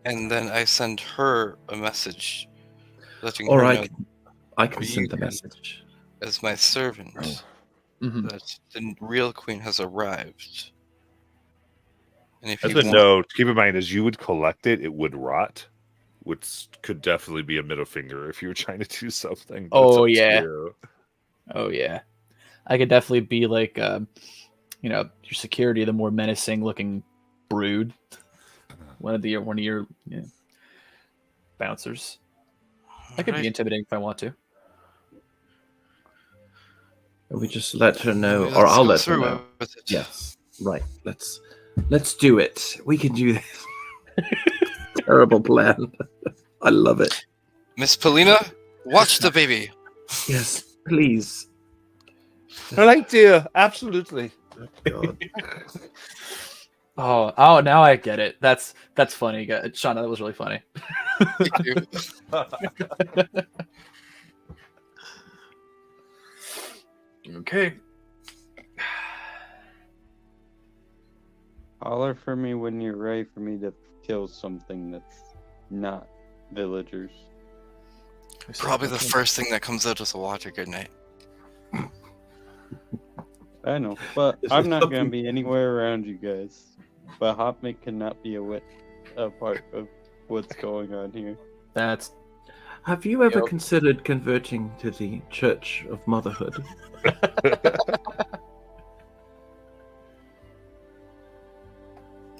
And then I send her a message, letting Or her I know can, I can Or send you the can. message. as my servant Mhm. that the real queen has arrived. And if As you a want, note, keep in mind, as you would collect it, it would rot, which could definitely be a middle finger if you were trying to do something. But it's Oh, up to yeah. you. Oh yeah, I could definitely be like, your security, the more menacing looking brood, one of your bouncers. I could be Alright, intimidating if I want to. We just let her know, let's or I'll go let her through know. with it. Yes. Right. Let's do it. We can do this. Terrible plan. I love it. Miss Polina, watch the baby. Yes, please. I like dear, absolutely. God. Oh, now I get it. That's funny, Shauna. That was really funny. Thank you. Okay. Holler for me when you're ready for me to kill something that's not villagers. Probably the first thing that comes out is a water. Good night. I know, but Is I'm it not going to something- be anywhere around you guys. But Hopmate cannot be a part of what's going on here. That's Have you ever Yep. considered converting to the Church of Motherhood?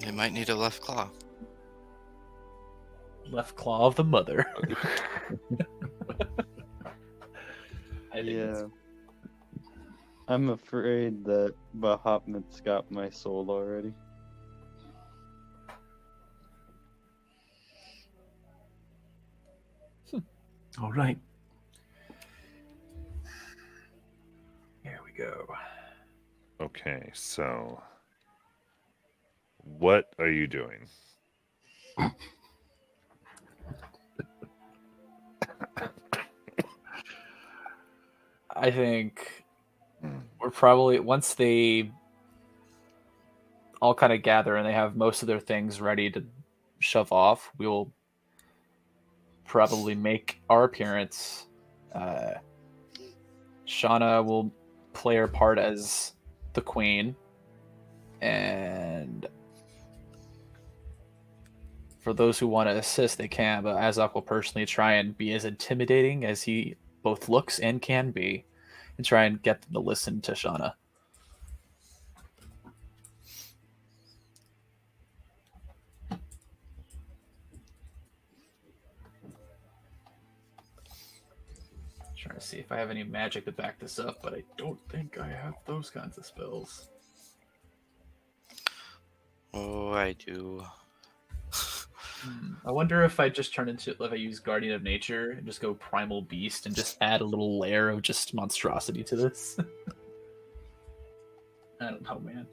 You might need a left claw. left claw of the mother. I think Yeah. that's- I'm afraid that Bahamut's got my soul already. All right. Here we go. Okay, so what are you doing? I think we're probably, once they all kind of gather and they have most of their things ready to shove off, we will probably make our appearance. Shauna will play her part as the queen, and for those who want to assist, they can. But Azok will personally try and be as intimidating as he both looks and can be, and try and get them to listen to Shauna. Trying to see if I have any magic to back this up, but I don't think I have those kinds of spells. Oh, I do. I wonder if I just turn into, if I use Guardian of Nature and just go Primal Beast and just add a little layer of just monstrosity to this. I don't know, man.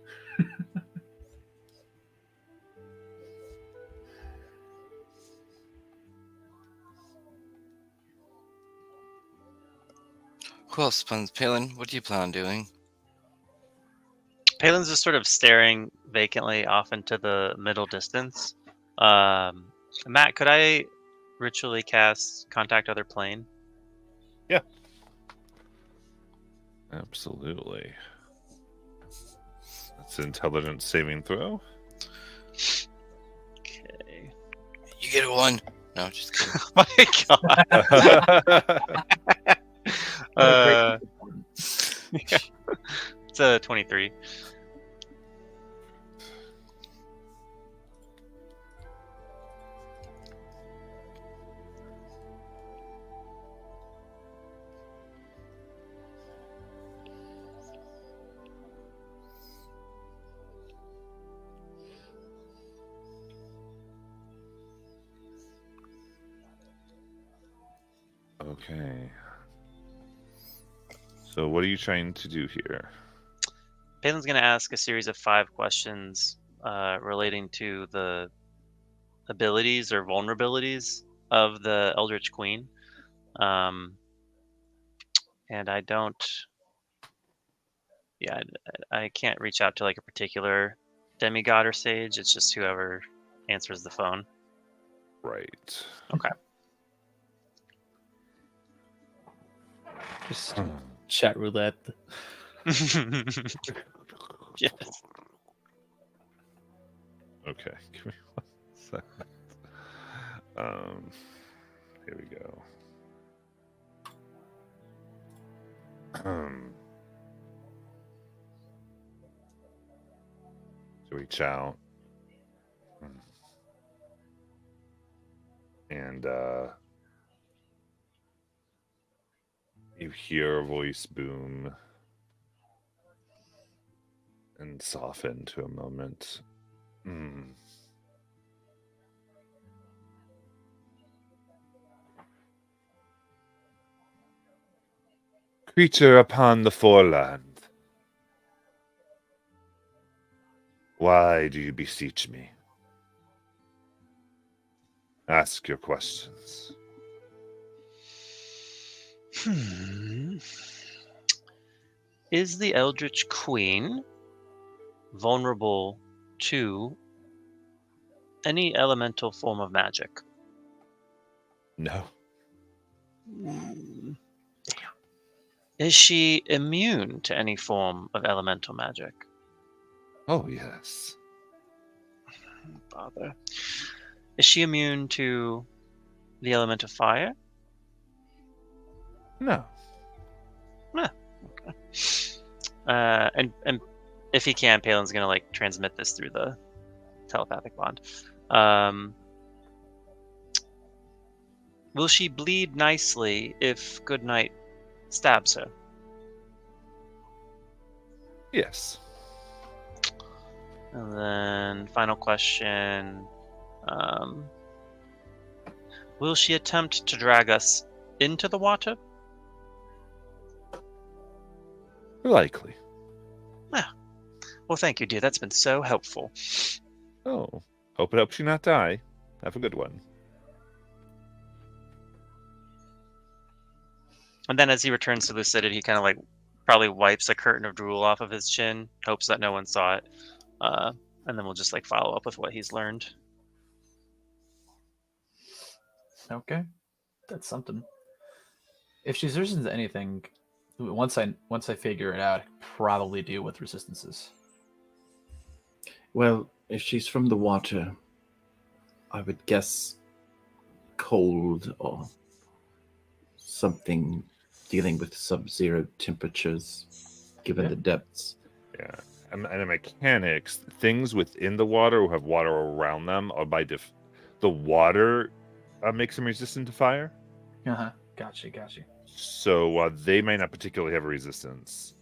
Who else plans? Palin, what do you plan on doing? Palin's just sort of staring vacantly off into the middle distance. Matt, could I ritually cast Contact Other Plane? Absolutely. That's intelligence saving throw. Okay. You get a 1. No, just kidding. Oh my god. Yeah. It's a 23. Okay. So what are you trying to do here? Palin's going to ask a series of 5 questions relating to the abilities or vulnerabilities of the Eldritch Queen. And I don't. Yeah, I can't reach out to like a particular demigod or sage. It's just whoever answers the phone. Right. Okay. Just chat roulette. Yes. Okay. Give me 1 second. Here we go. So reach out. And you hear a voice boom and soften to a moment. Creature upon the foreland, why do you beseech me? Ask your questions. Is the Eldritch Queen vulnerable to any elemental form of magic? No. Is she immune to any form of elemental magic? Oh, yes. Bother. Is she immune to the element of fire? No. Okay. And if he can, Palin's gonna like transmit this through the telepathic bond. Will she bleed nicely if Goodnight stabs her? Yes. And then final question. Will she attempt to drag us into the water? Likely. Well, thank you, dear. That's been so helpful. Oh. Hope it helps you not die. Have a good one. And then as he returns to lucidity, he kind of like probably wipes a curtain of drool off of his chin, hopes that no one saw it. And then we'll just like follow up with what he's learned. Okay, that's something. If she's resistant to anything, once I figure it out, I could probably deal with resistances. Well, if she's from the water, I would guess cold or something dealing with sub-zero temperatures, given the depths. Yeah. And the mechanics, things within the water who have water around them are by the water makes them resistant to fire. Uh-huh. Gotcha. So while they might not particularly have a resistance,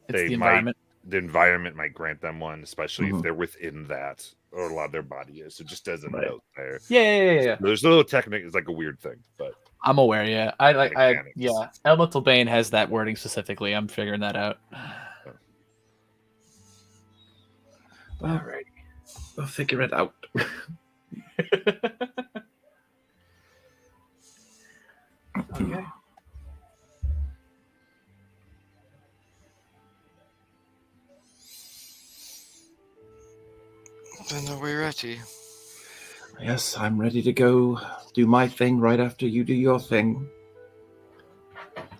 It's they the environment. the environment might grant them one, especially if Mhm. they're within that, or a lot of their body is. So just as a Right. note there. Yeah. There's a little technique, it's like a weird thing, but I'm aware, yeah. Mechanics. Yeah. Elemental Bane has that wording specifically. I'm figuring that out. Well, Alright. we'll figure it out. Okay. Then are we ready? Yes, I'm ready to go do my thing right after you do your thing.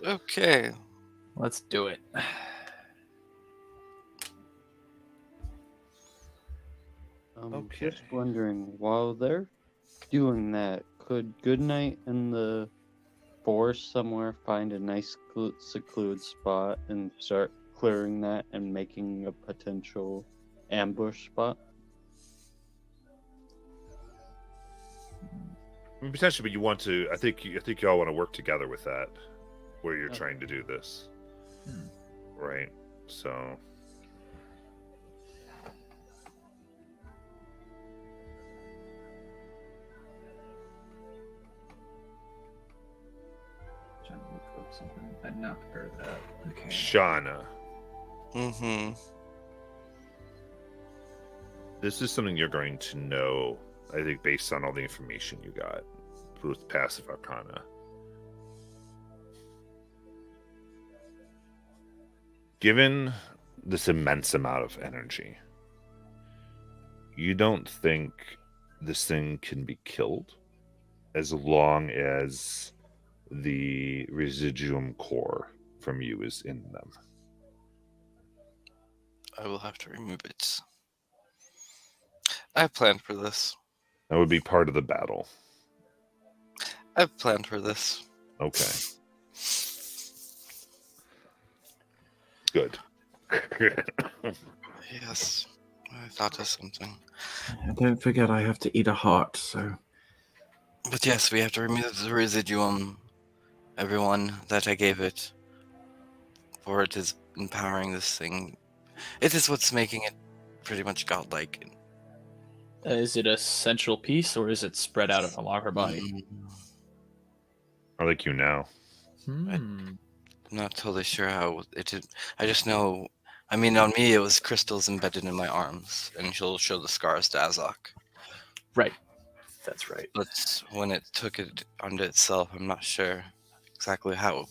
Okay. Let's do it. Okay. Just wondering, while they're doing that, could Goodnight and the forest somewhere find a nice secluded spot and start clearing that and making a potential ambush spot? I mean, potentially, but you want to. I think you all want to work together with that, where you're Okay. trying to do this, right? So, Trying to look up something. I did not prepare that. Okay. Shauna, Mm-hmm. This is something you're going to know, I think, based on all the information you got with passive arcana. Given this immense amount of energy, you don't think this thing can be killed as long as the residuum core from you is in them. I will have to remove it. I planned for this. That would be part of the battle. I've planned for this. Okay. Good. Yes. I thought of something. And don't forget, I have to eat a heart, so. But yes, we have to remove the residuum, everyone, that I gave it. For it is empowering this thing. It is what's making it pretty much godlike. Is it a central piece or is it spread out along her body? I like you now. I'm not totally sure how it did. I just know, I mean, on me it was crystals embedded in my arms, and she'll show the scars to Azok. Right. That's right. But when it took it onto itself, I'm not sure exactly how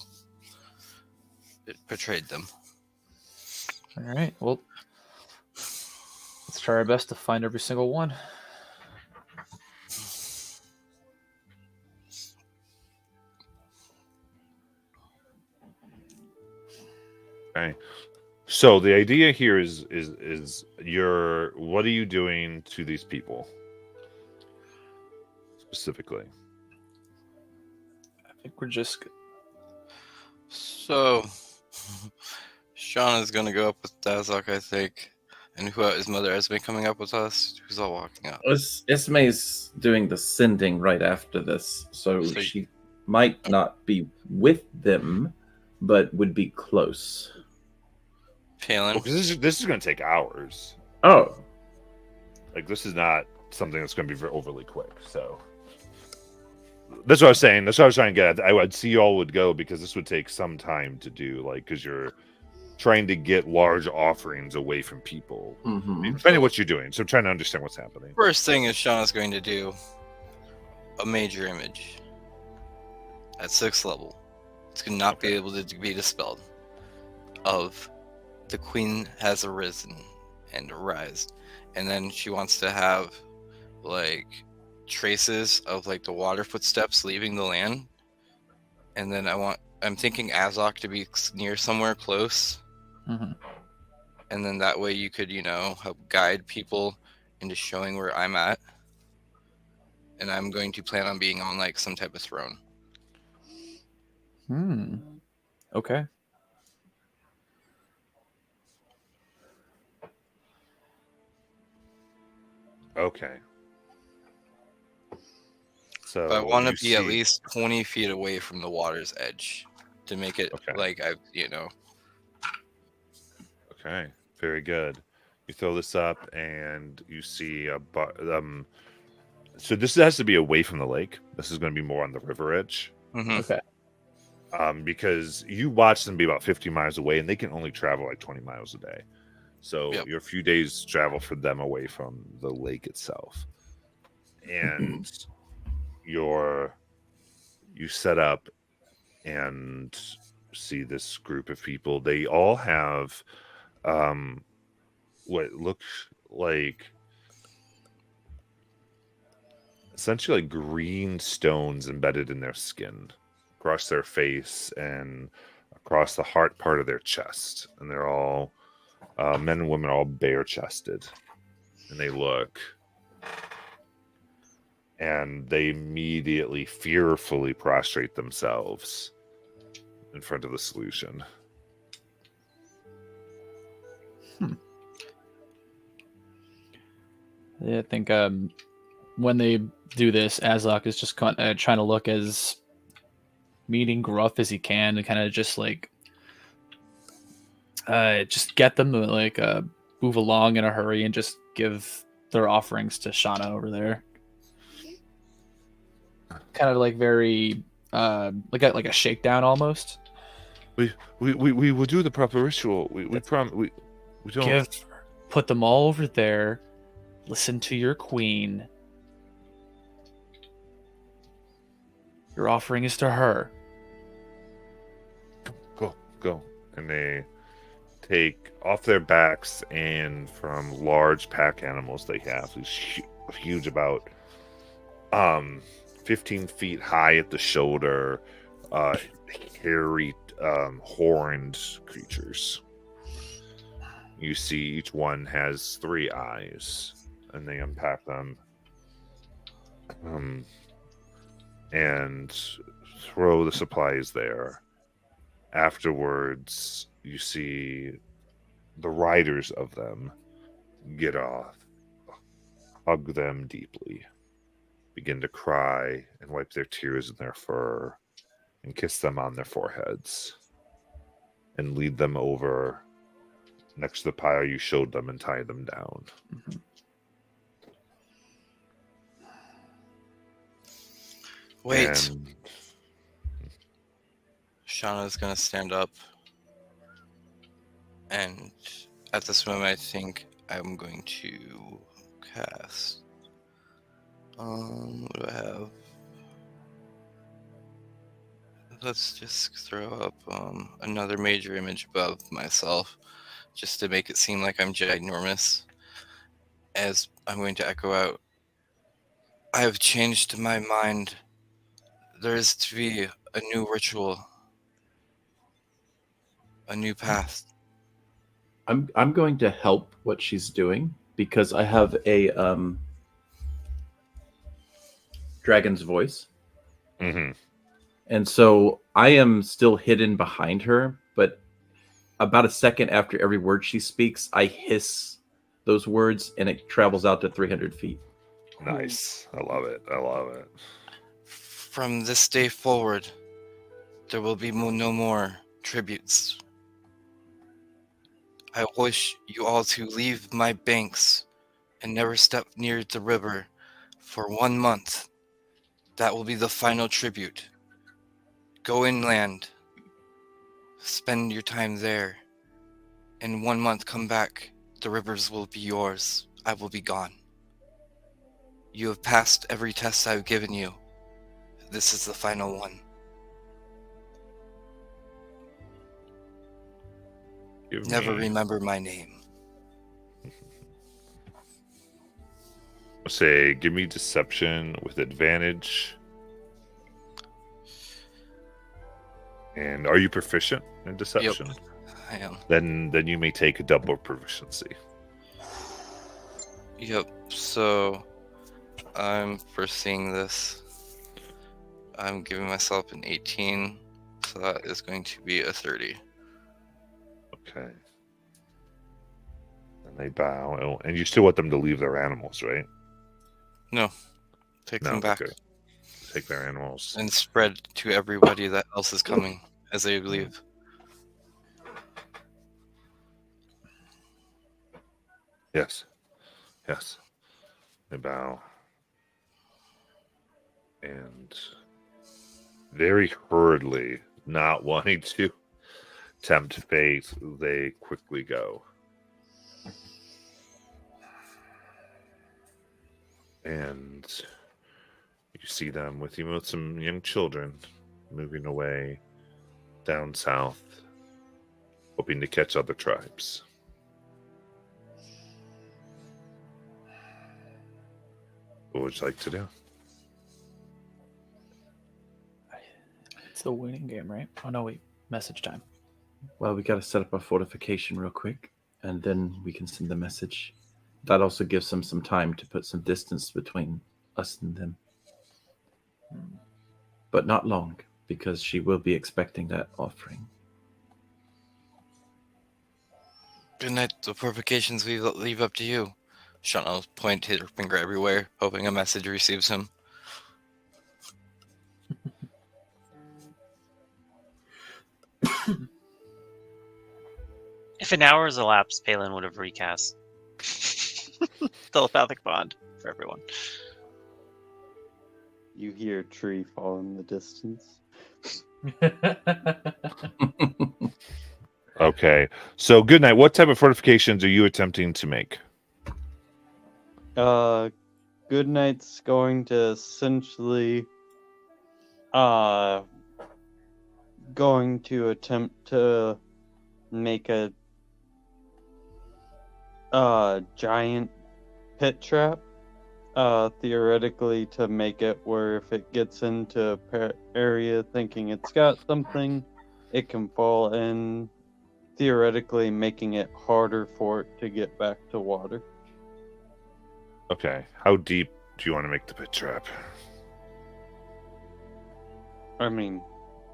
it portrayed them. All right. Well, let's try our best to find every single one. Okay. So the idea here is you're what are you doing to these people specifically? I think we're just So, Sean is going to go up with Dazok, I think. And who his mother Esme coming up with us? Who's all walking up? Esme's doing the sending right after this, so So- she might not be with them, but would be close. Palin. Because this is going to take hours. Oh, Like this is not something that's going to be very overly quick. So that's what I was saying. That's what I was trying to get at. I would see you all would go because this would take some time to do. Like because you're trying to get large offerings away from people. mhm. Depending on what you're doing. So I'm trying to understand what's happening. First thing is Sean is going to do a major image at 6th level. It's going to not be able to be dispelled. Of the queen has arisen and arised. And then she wants to have like traces of like the water footsteps leaving the land. And then I'm thinking Azok to be near somewhere close. Mhm. And then that way you could, help guide people into showing where I'm at. And I'm going to plan on being on like some type of throne. Okay. Okay. So But I want to you be at see- least 20 feet away from the water's edge to make it Okay. like Okay, very good. You throw this up, and you see a so this has to be away from the lake. This is going to be more on the river edge, Okay. because you watch them be about 50 miles away, and they can only travel like 20 miles a day. So Yep. you're a few days travel for them away from the lake itself, and you set up and see this group of people. They all have what looks like essentially like green stones embedded in their skin across their face and across the heart part of their chest, and they're all men and women, all bare chested, and they look and they immediately fearfully prostrate themselves in front of the solution. Yeah, I think when they do this, Azok is just trying to look as mean and gruff as he can, and kind of just like just get them to like move along in a hurry and just give their offerings to Shauna over there. Kind of like very like a shakedown almost. We will do the proper ritual. We promise. We don't. Put them all over there, Listen to your queen. Your offering is to her. Go. And they take off their backs, and from large pack animals they have, these huge, about 15 feet high at the shoulder, hairy, horned creatures. You see each one has 3 eyes, and they unpack them and throw the supplies there. Afterwards, you see the riders of them get off, hug them deeply, begin to cry and wipe their tears in their fur, and kiss them on their foreheads, and lead them over next to the pile you showed them and tie them down. Mhm. Wait. And Shauna's gonna stand up, and at this moment, I think I'm going to cast. What do I have? Let's just throw up another major image above myself, just to make it seem like I'm ginormous. As I'm going to echo out, I have changed my mind. There is to be a new ritual. A new path. I'm going to help what she's doing because I have a dragon's voice. mhm. And so I am still hidden behind her, but about a second after every word she speaks, I hiss those words and it travels out to 300 feet. Nice. I love it. I love it. From this day forward, there will be no more tributes. I wish you all to leave my banks and never step near the river for 1 month. That will be the final tribute. Go inland. Spend your time there. In 1 month, come back. The rivers will be yours. I will be gone. You have passed every test I've given you. This is the final one. Never remember my name. Say, give me deception with advantage. And are you proficient in deception? Yep, I am. Then you may take a double proficiency. Yep, so I'm foreseeing this. I'm giving myself an 18, so that is going to be a 30. Okay. And they bow. Oh, and you still want them to leave their animals, right? No, take them back okay. Take their animals. and spread to everybody that else is coming as they leave. Yes. Yes. They bow. And very hurriedly, not wanting to tempt fate, they quickly go. And you see them with some young children moving away down south, hoping to catch other tribes. What would you like to do? It's the winning game, right? Oh no, wait. Message time. Well, we got to set up a fortification real quick, and then we can send the message. That also gives them some time to put some distance between us and them. But not long, because she will be expecting that offering. Good night. The fortifications we leave up to you. Shauna will point her finger everywhere, hoping a message receives him. If an hour has elapsed, Palin would have recast telepathic bond for everyone. You hear a tree fall in the distance. Okay. So, good night. What type of fortifications are you attempting to make? Goodnight's going to essentially going to attempt to make a giant pit trap, theoretically, to make it where if it gets into a area thinking it's got something, it can fall in, theoretically making it harder for it to get back to water. Okay. How deep do you want to make the pit trap? I mean,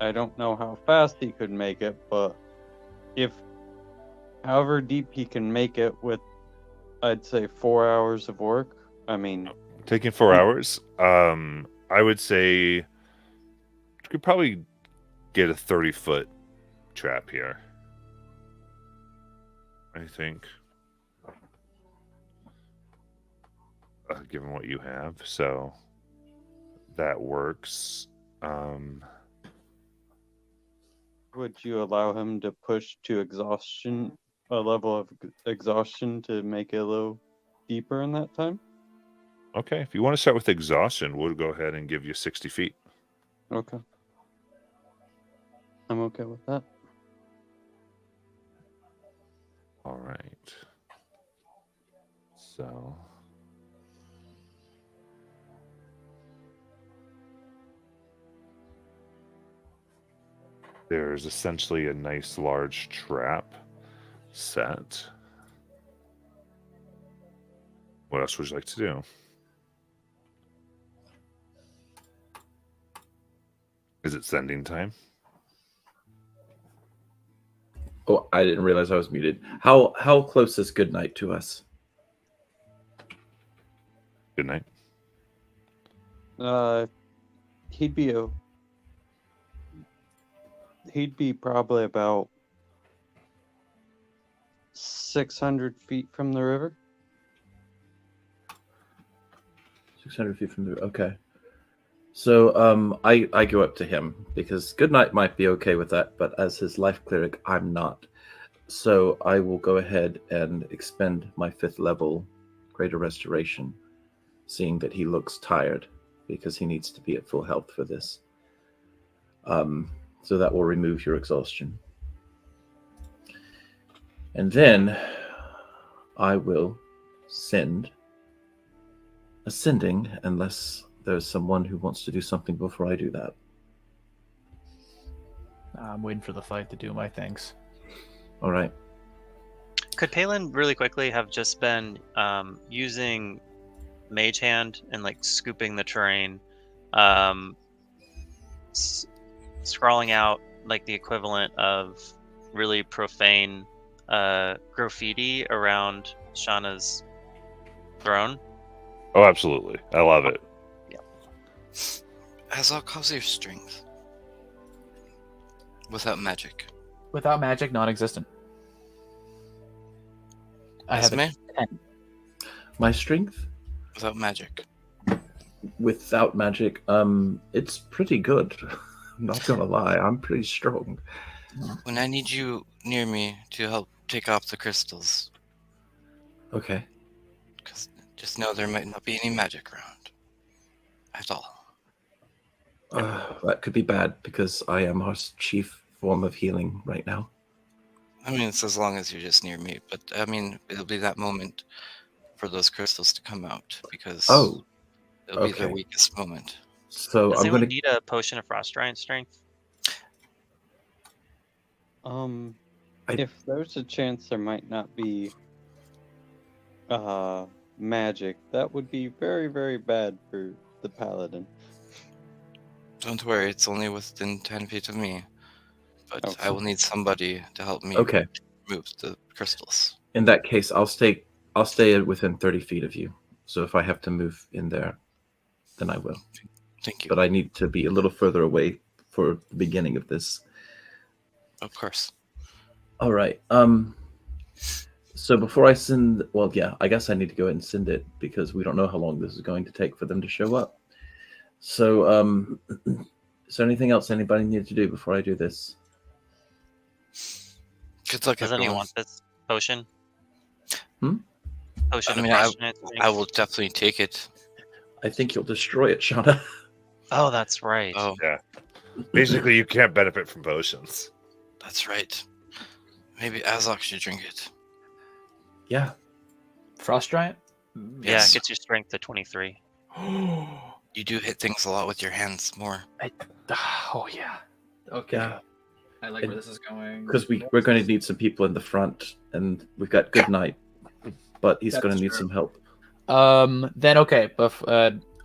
I don't know how fast he could make it, but if however deep he can make it with, I'd say 4 hours of work. I mean, Taking 4 hours? I would say you could probably get a 30-foot trap here. I think. Given what you have, so that works. would you allow him to push to exhaustion, a level of exhaustion, to make it a little deeper in that time? Okay, if you want to start with exhaustion, we'll go ahead and give you 60 feet. Okay. I'm okay with that. All right. So there's essentially a nice large trap set. What else would you like to do? Is it sending time? Oh, I didn't realize I was muted. How close is Goodnight to us? Good night. He'd be probably about 600 feet from the river. 600 feet from the okay. So I go up to him because Goodnight might be okay with that, but as his life cleric, I'm not. So I will go ahead and expend my 5th level Greater Restoration, seeing that he looks tired because he needs to be at full health for this. So that will remove your exhaustion. And then I will send Ascending, unless there's someone who wants to do something before I do that. I'm waiting for the fight to do my things. All right. Could Palin really quickly have just been using Mage Hand and like scooping the terrain, scrawling out like the equivalent of really profane graffiti around Shauna's throne? Oh, absolutely. I love it. Azal, how's your strength? Without magic. Without magic, non-existent. I have Esme? a 10. My strength Without magic. without magic, it's pretty good. I'm not gonna lie, I'm pretty strong. When I need you near me to help take off the crystals, Okay. because just know there might not be any magic around. At all. That could be bad because I am our chief form of healing right now. I mean, it's as long as you're just near me, but I mean, it'll be that moment for those crystals to come out because Oh, it'll be their okay. weakest moment. So Does I'm anyone gonna. need a potion of Frost Giant strength? If there's a chance there might not be magic, that would be very, very bad for the paladin. Don't worry, it's only within 10 feet of me. But Okay. I will need somebody to help me Okay. remove the crystals. In that case, I'll stay within 30 feet of you. So if I have to move in there, then I will. Thank you. But I need to be a little further away for the beginning of this. Of course. All right. So before I send, well, yeah, I guess I need to go ahead and send it because we don't know how long this is going to take for them to show up. So, is there anything else anybody needs to do before I do this? Good luck, Does anyone everyone. want this potion? Potion I of mean, Frostgiant strength. I will definitely take it. I think you'll destroy it, Shauna. Oh, that's right. Oh, Basically, you can't benefit from potions. that's right. Maybe Azok should drink it. Yeah. Frost Giant? Yeah, Yes. it gets your strength to 23. You do hit things a lot with your hands more. Oh, yeah. Okay. Yeah. I like where this is going. Because we're going to need some people in the front, and we've got Good Night, but he's That's going to need true. some help. Then okay, but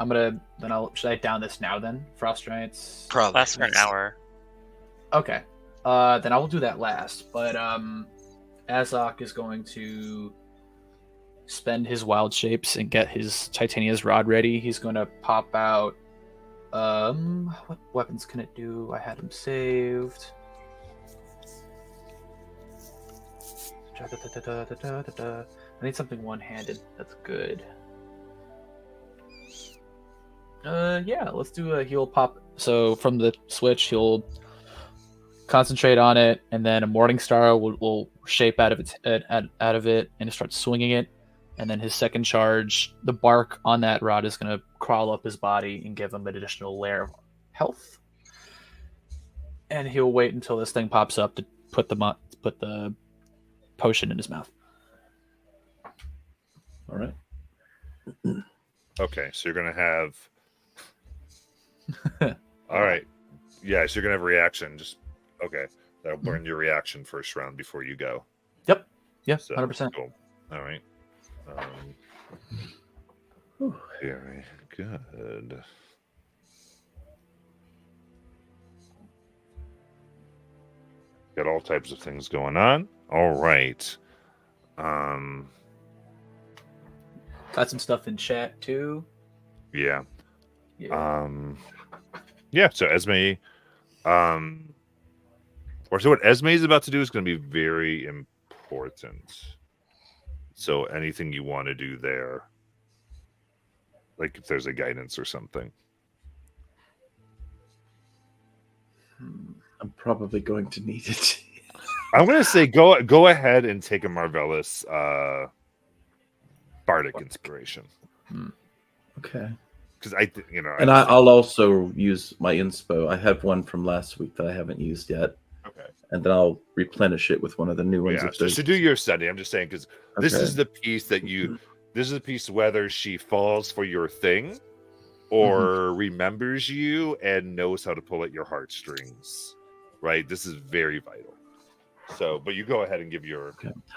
I'm gonna should I down this now then? Frost Giants. Probably. Lasts for an hour. Okay. Then I will do that last. But Azok is going to spend his wild shapes and get his Titania's rod ready. He's going to pop out. What weapons can it do? I had him saved. I need something one-handed. That's good. Yeah, let's do a he'll pop. So from the switch, he'll concentrate on it, and then a Morning Star will shape out of it and start swinging it. And then his second charge, the bark on that rod is going to crawl up his body and give him an additional layer of health. And he'll wait until this thing pops up to put the potion in his mouth. All right. Okay, so you're gonna have. All right. Yeah, so you're gonna have a reaction. Just okay. That'll burn your reaction first round before you go. Yep. Yeah, So 100%. cool. All right. Very good. Got all types of things going on. All right. Got some stuff in chat too. Yeah. Yeah. Yeah, so Esme or so what Esme is about to do is going to be very important. So anything you want to do there, like if there's a guidance or something. I'm probably going to need it. I'm going to say go ahead and take a Marvelous bardic inspiration. Okay. Because And I'll also use my inspo. I have one from last week that I haven't used yet. okay. And then I'll replenish it with one of the new ones. Yeah, if so there's- to do your study, I'm just saying because this Okay. is the piece that this is the piece whether she falls for your thing or remembers you and knows how to pull at your heartstrings, right? This is very vital. So, but you go ahead and give your.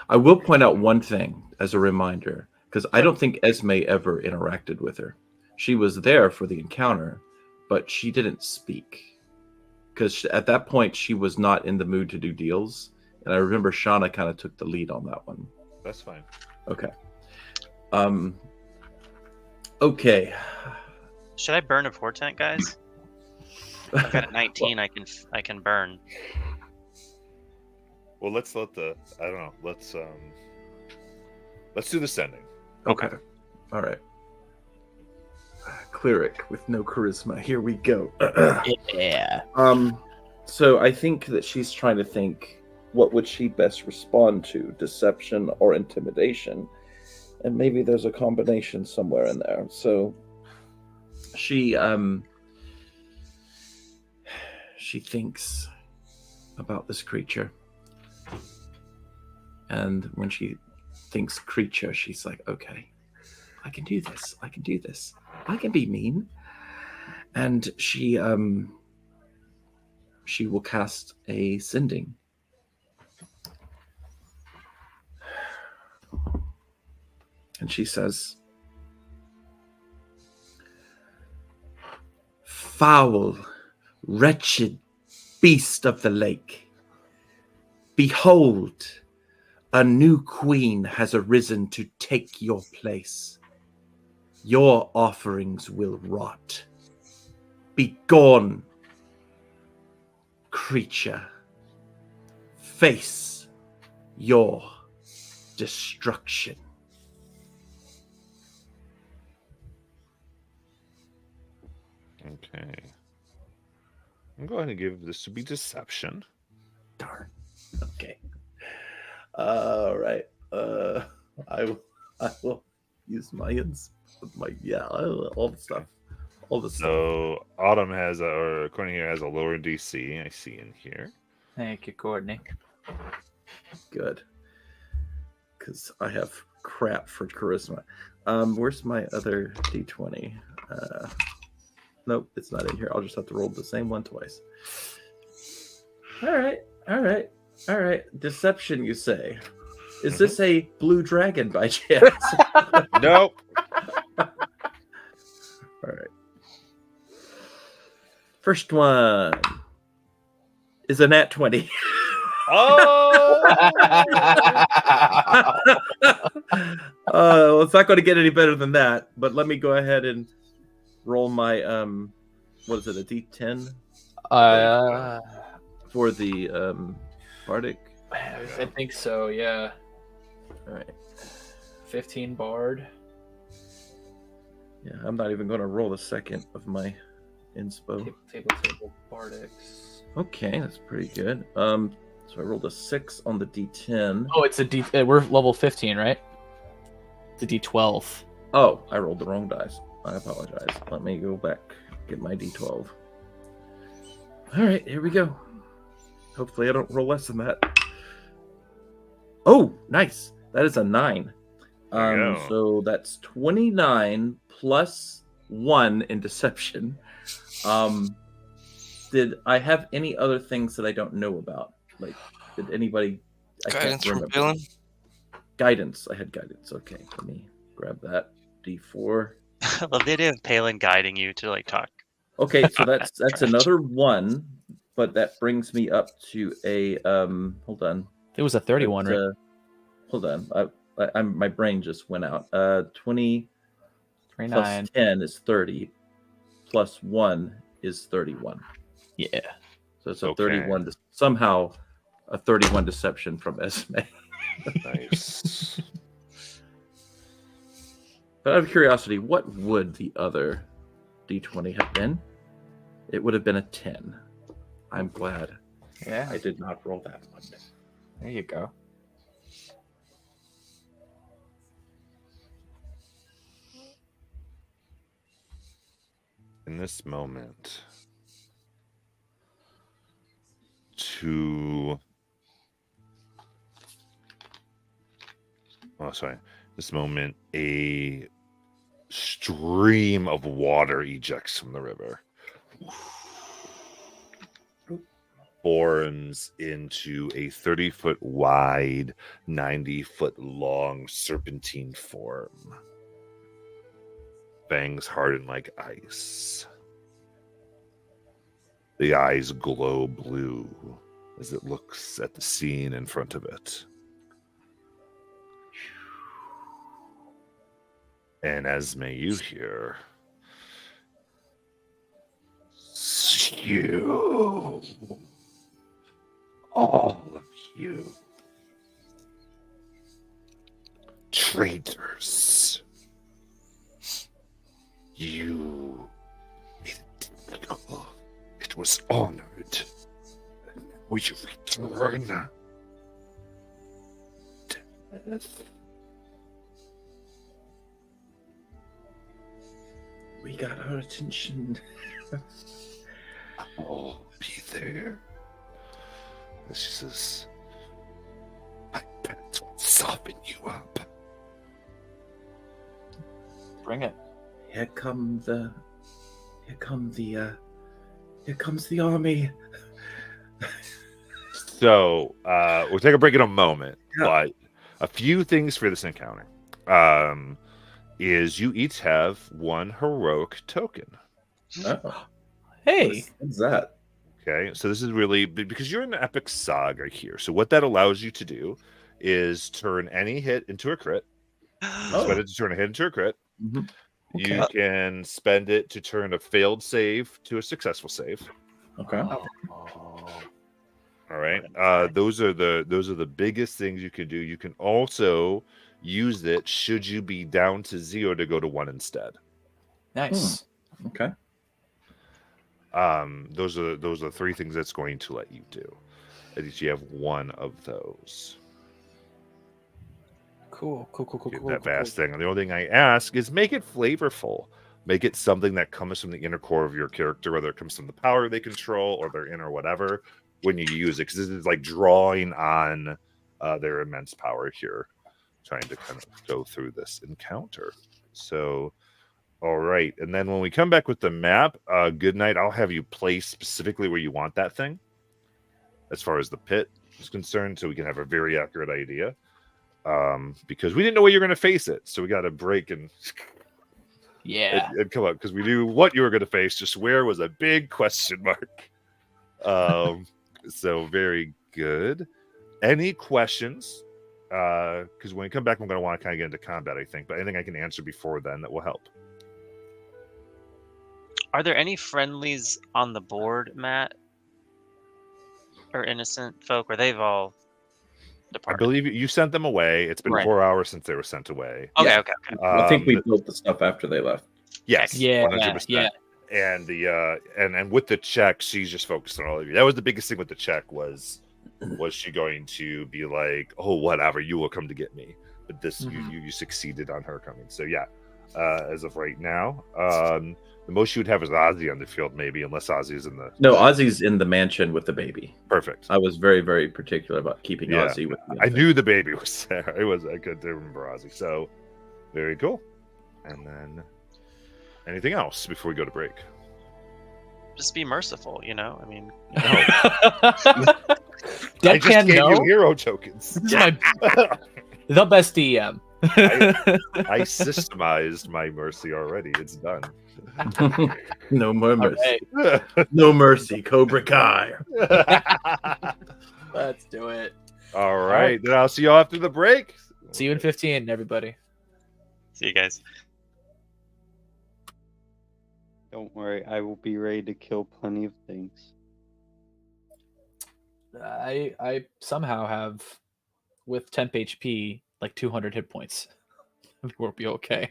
I will point out one thing as a reminder, because I don't think Esme ever interacted with her. She was there for the encounter, but she didn't speak. Because at that point, she was not in the mood to do deals. And I remember Shauna kind of took the lead on that one. That's fine. Okay. Okay. Should I burn a portent, guys? I've got a 19. I can burn. Well, let's let the. I don't know. Let's do the sending. Okay. All right. Cleric with no charisma. Here we go. Yeah. So I think that she's trying to think what would she best respond to, deception or intimidation? And maybe there's a combination somewhere in there. So she thinks about this creature. And when she thinks creature, she's like, okay, I can do this. I can do this. I can be mean. And she will cast a sending. And she says, foul, wretched beast of the lake, behold, a new queen has arisen to take your place. Your offerings will rot. Begone, creature. Face your destruction. Okay. I'm going to give this to be deception. Darn. Okay. All right. I will use my all the stuff. All the stuff. So Autumn has or Courtney here has a lower DC. I see in here. Thank you, Courtney. Good. Because I have crap for charisma. Where's my other D20? Nope, it's not in here. I'll just have to roll the same one twice. All right. Deception, you say? Is this a blue dragon by chance? Nope. All right. First one is a nat 20. Oh! Well, it's not going to get any better than that. But let me go ahead and roll my what is it? A D10 for the bardic. I think so. Yeah. All right. 15 bard. Yeah, I'm not even going to roll the second of my inspo. Table bardics. Okay, that's pretty good. So I rolled a 6 on the D10. Oh, it's a D. We're level 15, right? It's a D12. Oh, I rolled the wrong dice. I apologize. Let me go back, get my D12. All right, here we go. Hopefully I don't roll less than that. Oh, nice. That is a 9. There you go. So that's 29 plus 1 in deception. Did I have any other things that I don't know about? Like, did anybody... Guidance from Balin? Guidance. I had guidance. Okay, let me grab that. D4. I love the idea of Palin guiding you to like talk. Okay, so that's another 1, but that brings me up to a hold on. It was a 31, That's, right? Hold on. I'm my brain just went out. 20 39. plus 10 is 30. Plus 1 is 31. Yeah. So it's a Okay. 31. Somehow a 31 deception from Esme. Nice. But out of curiosity, what would the other D20 have been? It would have been a 10. I'm glad Yeah. I did not roll that one. There you go. In this moment, to this moment, a stream of water ejects from the river, forms into a 30-foot wide, 90-foot long serpentine form. Fangs harden like ice. The eyes glow blue as it looks at the scene in front of it. And Esme, you hear, you, all of you, traitors, you, it was honored. Will you return? Death. We got our attention. I'll be there. And she says, my pets will soften you up. Bring it. Here comes the army. So, we'll take a break in a moment, Yeah. but a few things for this encounter. Is you each have one heroic token. Oh, Hey. what's that? Okay, so this is really because you're in the epic saga here. So what that allows you to do is turn any hit into a crit. Oh. Spend it to turn a hit into a crit. Mhm. You can spend it to turn a failed save to a successful save. Okay. All right. Those are the biggest things you can do. You can also use it should you be down to 0 to go to 1 instead. Nice. Okay. Those are 3 things that's going to let you do. At least you have one of those. Cool. Get that vast thing. And the only thing I ask is make it flavorful. Make it something that comes from the inner core of your character, whether it comes from the power they control or their inner whatever, when you use it. Because this is like drawing on their immense power here, trying to kind of go through this encounter. So, all right. And then when we come back with the map, good night, I'll have you place specifically where you want that thing as far as the pit is concerned, so we can have a very accurate idea. Because we didn't know where you're going to face it. So we got to break and come up, because we knew what you were going to face. Just where was a big question mark. So very good. Any questions? Because when we come back, I'm going to want to kind of get into combat, I think. But anything I can answer before then that will help. Are there any friendlies on the board, Matt? Or innocent folk? Or they've all I departed? believe you sent them away. It's been Right. 4 hours since they were sent away. Okay, Yeah. okay. I think we built the stuff after they left. Yes, Yeah, 100%. yeah. And the and with the check, she's just focused on all of you. That was the biggest thing with the check was she going to be like, oh, whatever, you will come to get me. But this you succeeded on her coming. So yeah, as of right now, the most you would have is Ozzy on the field, maybe, unless Ozzy's in the No, Ozzy's in the mansion with the baby. perfect. I was very, very particular about keeping Yeah. Ozzy with me. I knew the baby was there. I couldn't remember Ozzy. So very cool. And then anything else before we go to break? Just be merciful, you know? I mean, I just Deadpan gave no. you hero tokens. This is the best DM. I systemized my mercy already. It's done. No more All mercy. right, No mercy, Cobra Kai. let's do it. All right. Then I'll see you after the break. See you in 15, everybody. see you guys. Don't worry, I will be ready to kill plenty of things. I somehow have, with temp HP, like 200 hit points. I think we'll be okay.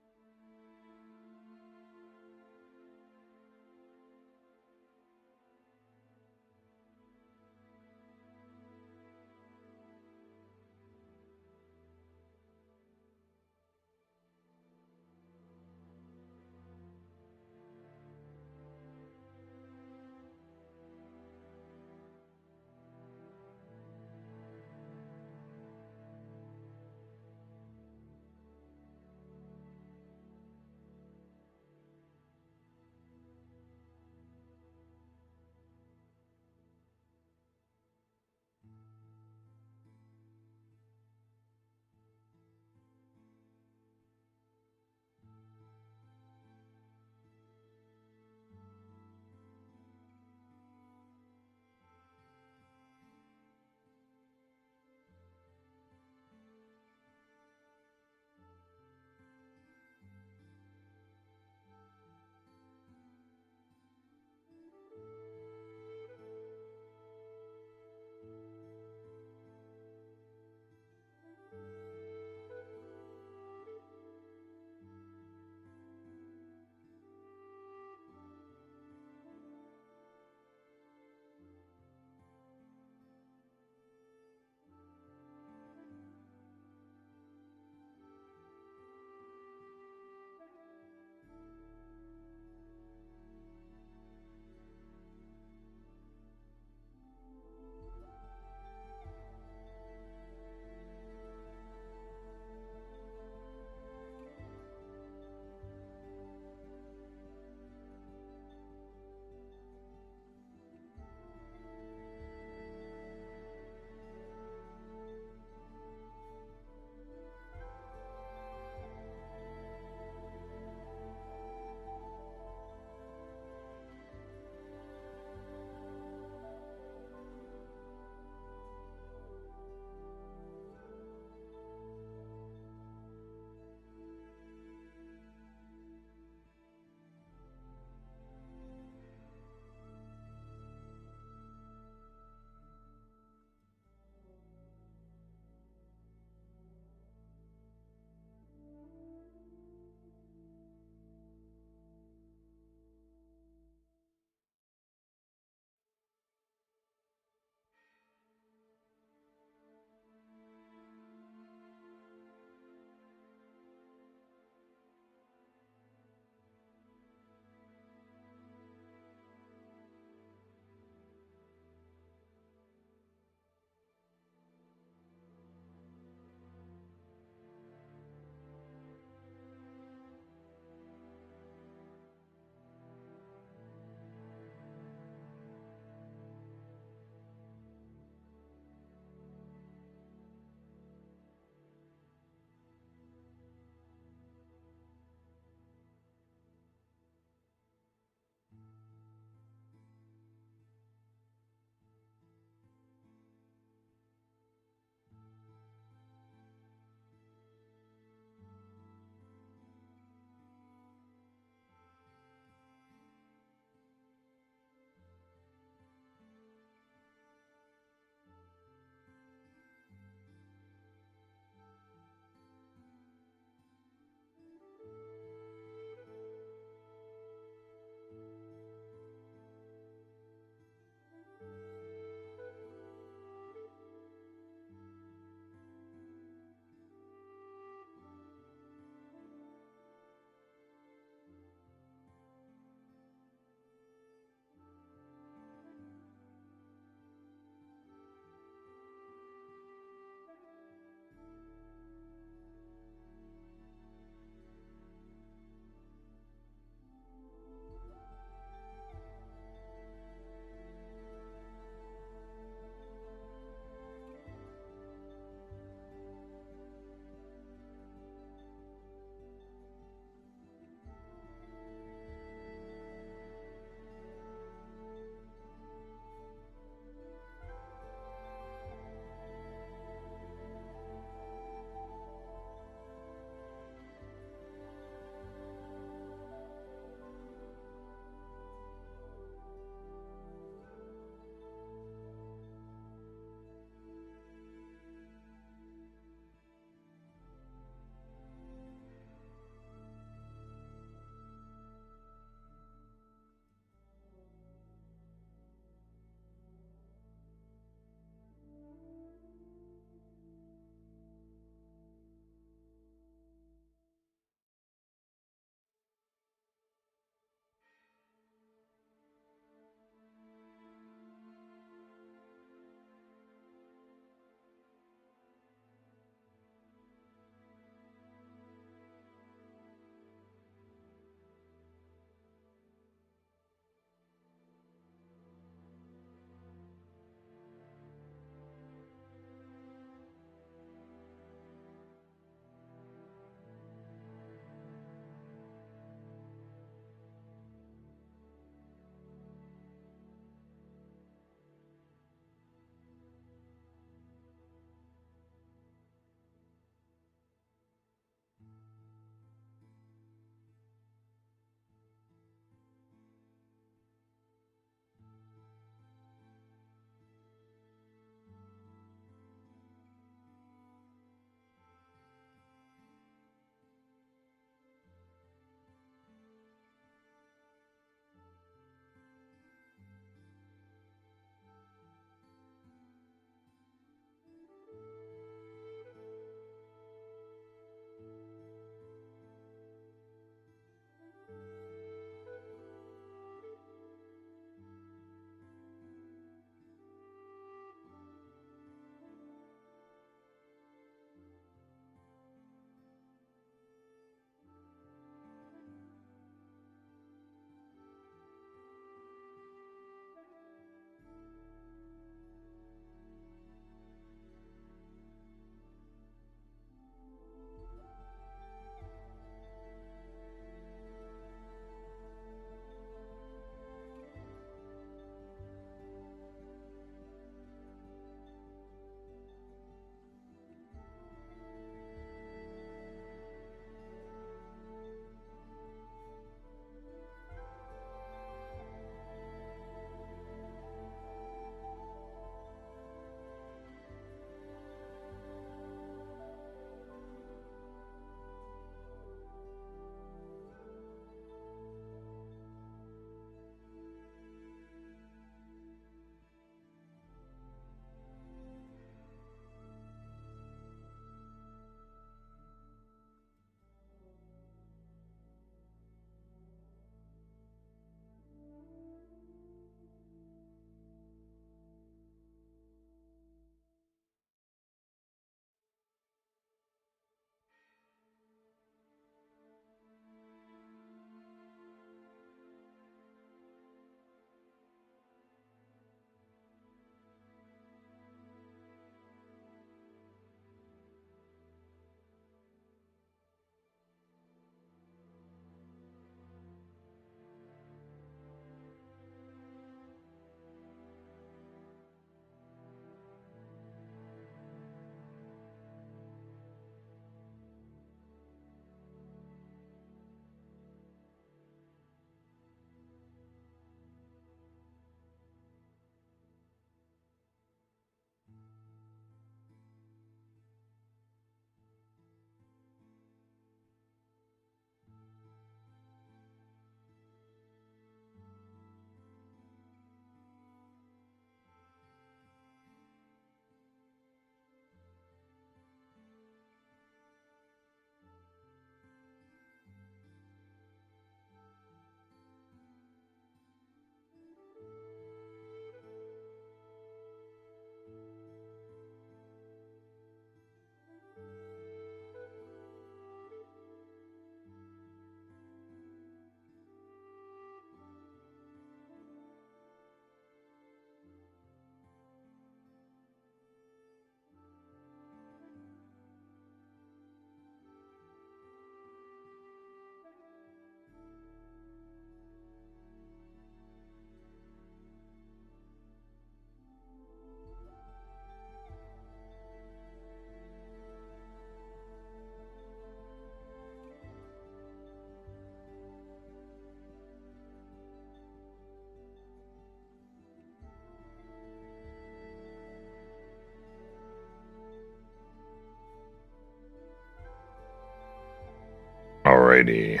Alrighty.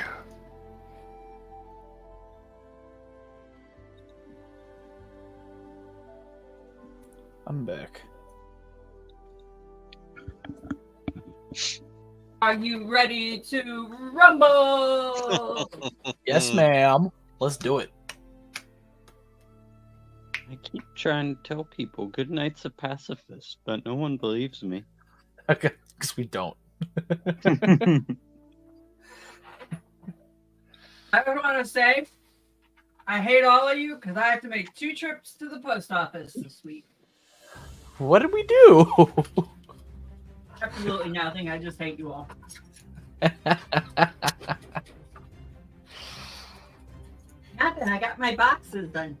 I'm back. Are you ready to rumble? Yes, ma'am. Let's do it. I keep trying to tell people good night's a pacifist, but no one believes me. Okay, because we don't. I just want to say, I hate all of you because I have to make 2 trips to the post office this week. What did we do? Absolutely nothing. I just hate you all. Nothing. I got my boxes done.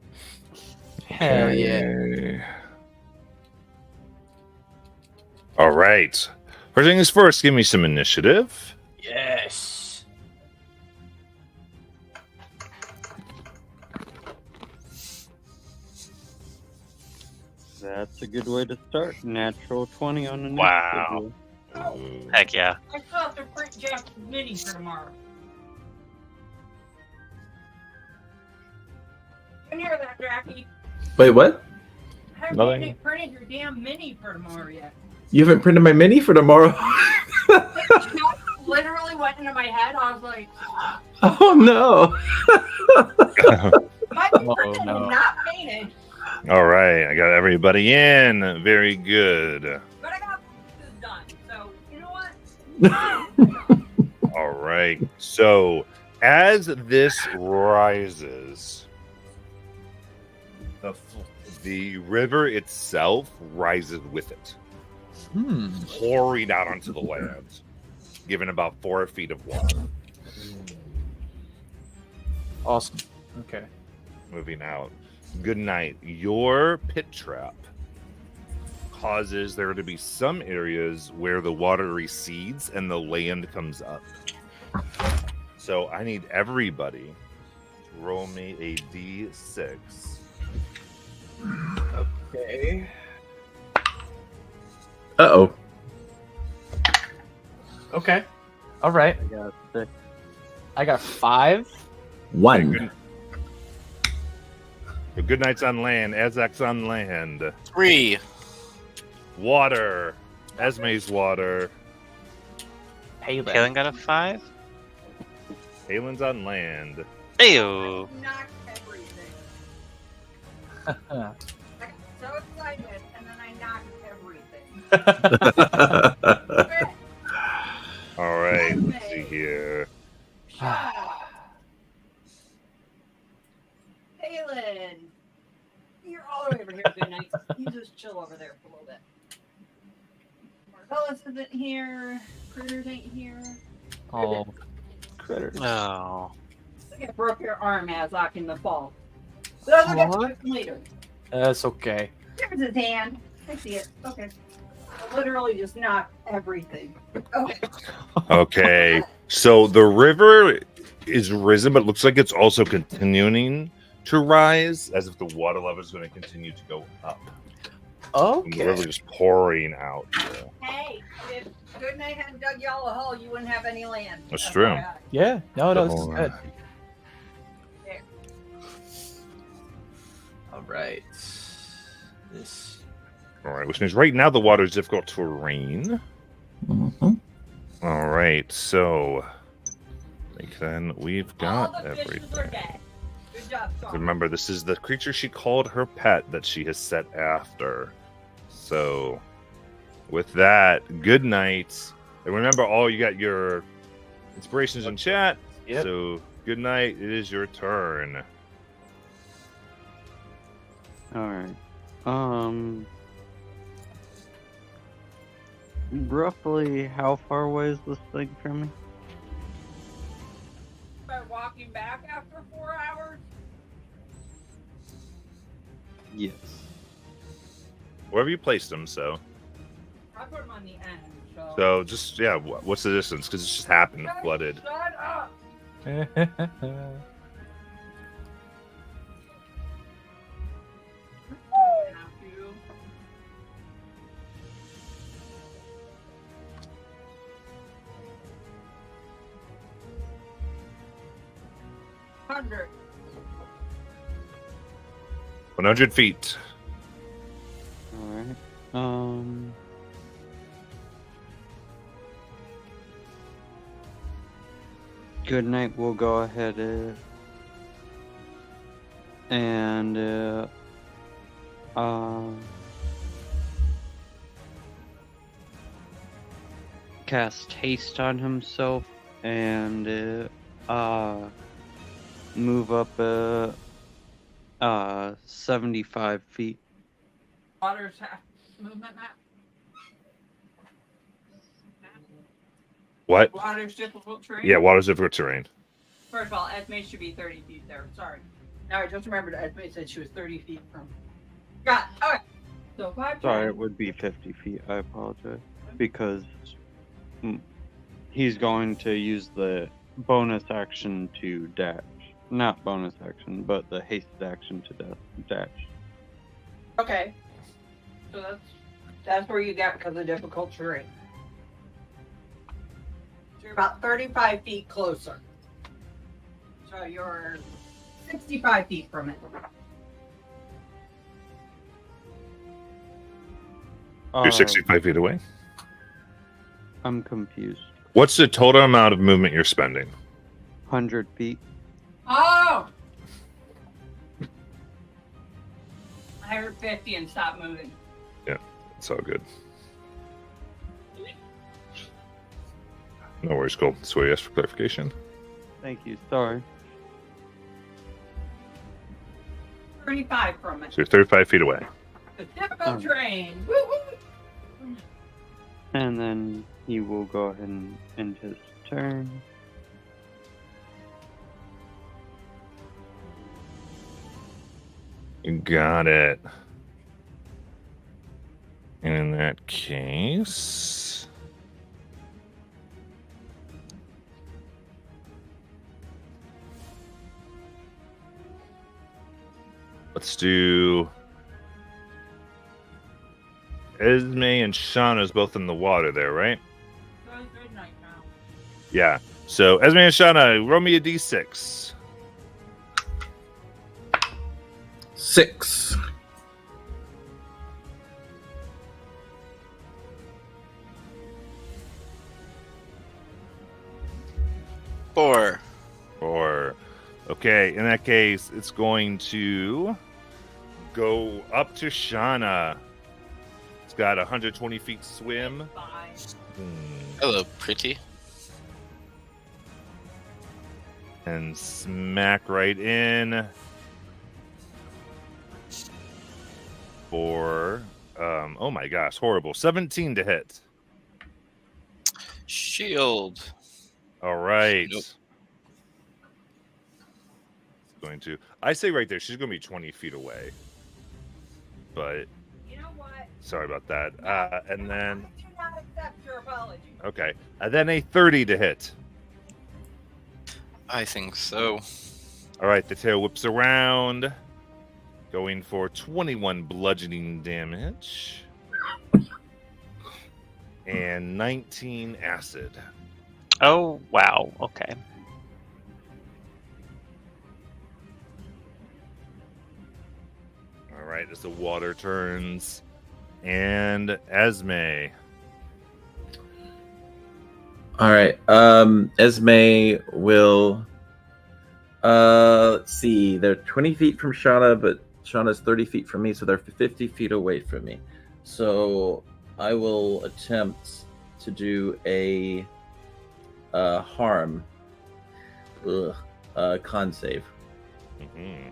Hell yeah. Yay. All right. First things first, give me some initiative. Yes. That's a good way to start. Natural 20 on an Wow. Heck yeah. I still have to print Jack's mini for tomorrow. You hear that, Jackie? Wait, what? I haven't Nothing. printed your damn mini for tomorrow yet. You haven't printed my mini for tomorrow? Literally went into my head. I was like, Oh no. might be Oh, printed no. and not painted, All right, I got everybody in. Very good. but I got this done. So, you know what? All right. So, as this rises, the river itself rises with it, pouring out onto the land, giving about 4 feet of water. Awesome. Okay. Moving out. Good night. Your pit trap causes there to be some areas where the water recedes and the land comes up. So I need everybody to roll me a d6. Okay. Uh-oh. Okay. All right. I got 6. I got 5. 1. So good night's on land. Azak's on land. 3. Water. Esme's water. Palin. Kaylin got a 5. Palin's on land. Ew. Knocked everything. I got so excited, and then I knocked everything. All right. Let's see here. Kaylin, you're all the way over here. Good night. You just chill over there for a little bit. Marcellus isn't here. Critters ain't here. Oh, critters. No. I think I broke your arm, Azok, in the fall. But I'll look at it later. That's okay. There's his hand. I see it. Okay. I literally just knocked everything. Okay. Okay. So the river is risen, but it looks like it's also continuing to rise as if the water level is going to continue to go up. And the river Okay. just pouring out. Hey, if Goodnight hadn't dug y'all a hole, you wouldn't have any land. That's true. FYI. Yeah. No, this is good. All right. This. All right, which means right now the water is difficult terrain. Mhm. All right, so then we've got All the fishes are everything. dead. Good job, Sean. Remember, this is the creature she called her pet that she has set after. So, with that, good night. And remember, all you got your inspirations in chat. Yep. So, good night. It is your turn. Alright. Roughly how far away is this thing from me? Start walking back after 4 hours. Yes. Wherever you placed them, so. I put them on the end. So. So, just, yeah, what's the distance? Because it's just happened, Shut flooded. up. 100. 100 feet. All right. Good night. We'll go ahead and cast haste on himself and move up 75 feet. Water's half movement map. What? Water's difficult terrain. Yeah, water's difficult terrain. First of all, Esme should be 30 feet there. Sorry. Now I just remembered Esme said she was 30 feet from. Got it. Okay. So 5. Sorry, it would be 50 feet. I apologize. Because he's going to use the bonus action to dash. Not bonus action, but the hasted action to dash. Okay. So that's where you got because of difficult terrain. So you're about 35 feet closer. So you're 65 feet from it. You're 65 feet away. I'm confused. What's the total amount of movement you're spending? 100 feet. Oh! 150 and stop moving. It's all good. No worries, Cole. So you asked for clarification. Thank you. Sorry. 35 from it. So you're 35 feet away. The difficult terrain. Woo woo! And then he will go ahead and end his turn. You got it. And in that case, let's do Esme and Shauna's both in the water there, right? Good night now. Yeah. So Esme and Shauna, roll me a d6. 6. Four. Okay, in that case, it's going to go up to Shauna. It's got 120 feet swim. Bye. Hello, pretty. And smack right in for oh my gosh, horrible. 17 to hit. Shield. All right. Nope. It's going to, I say right there, she's going to be 20 feet away. But You know what? sorry about that. And then, I do not accept your apology. okay. And then a 30 to hit. I think so. All right, the tail whips around, going for 21 bludgeoning damage and 19 acid. Oh, wow. Okay. All right, as the water turns, and Esme. All right. Esme will. Let's see. They're 20 feet from Shauna, but Shauna's 30 feet from me, so they're 50 feet away from me. So I will attempt to do a harm. Con save. Mm-hmm.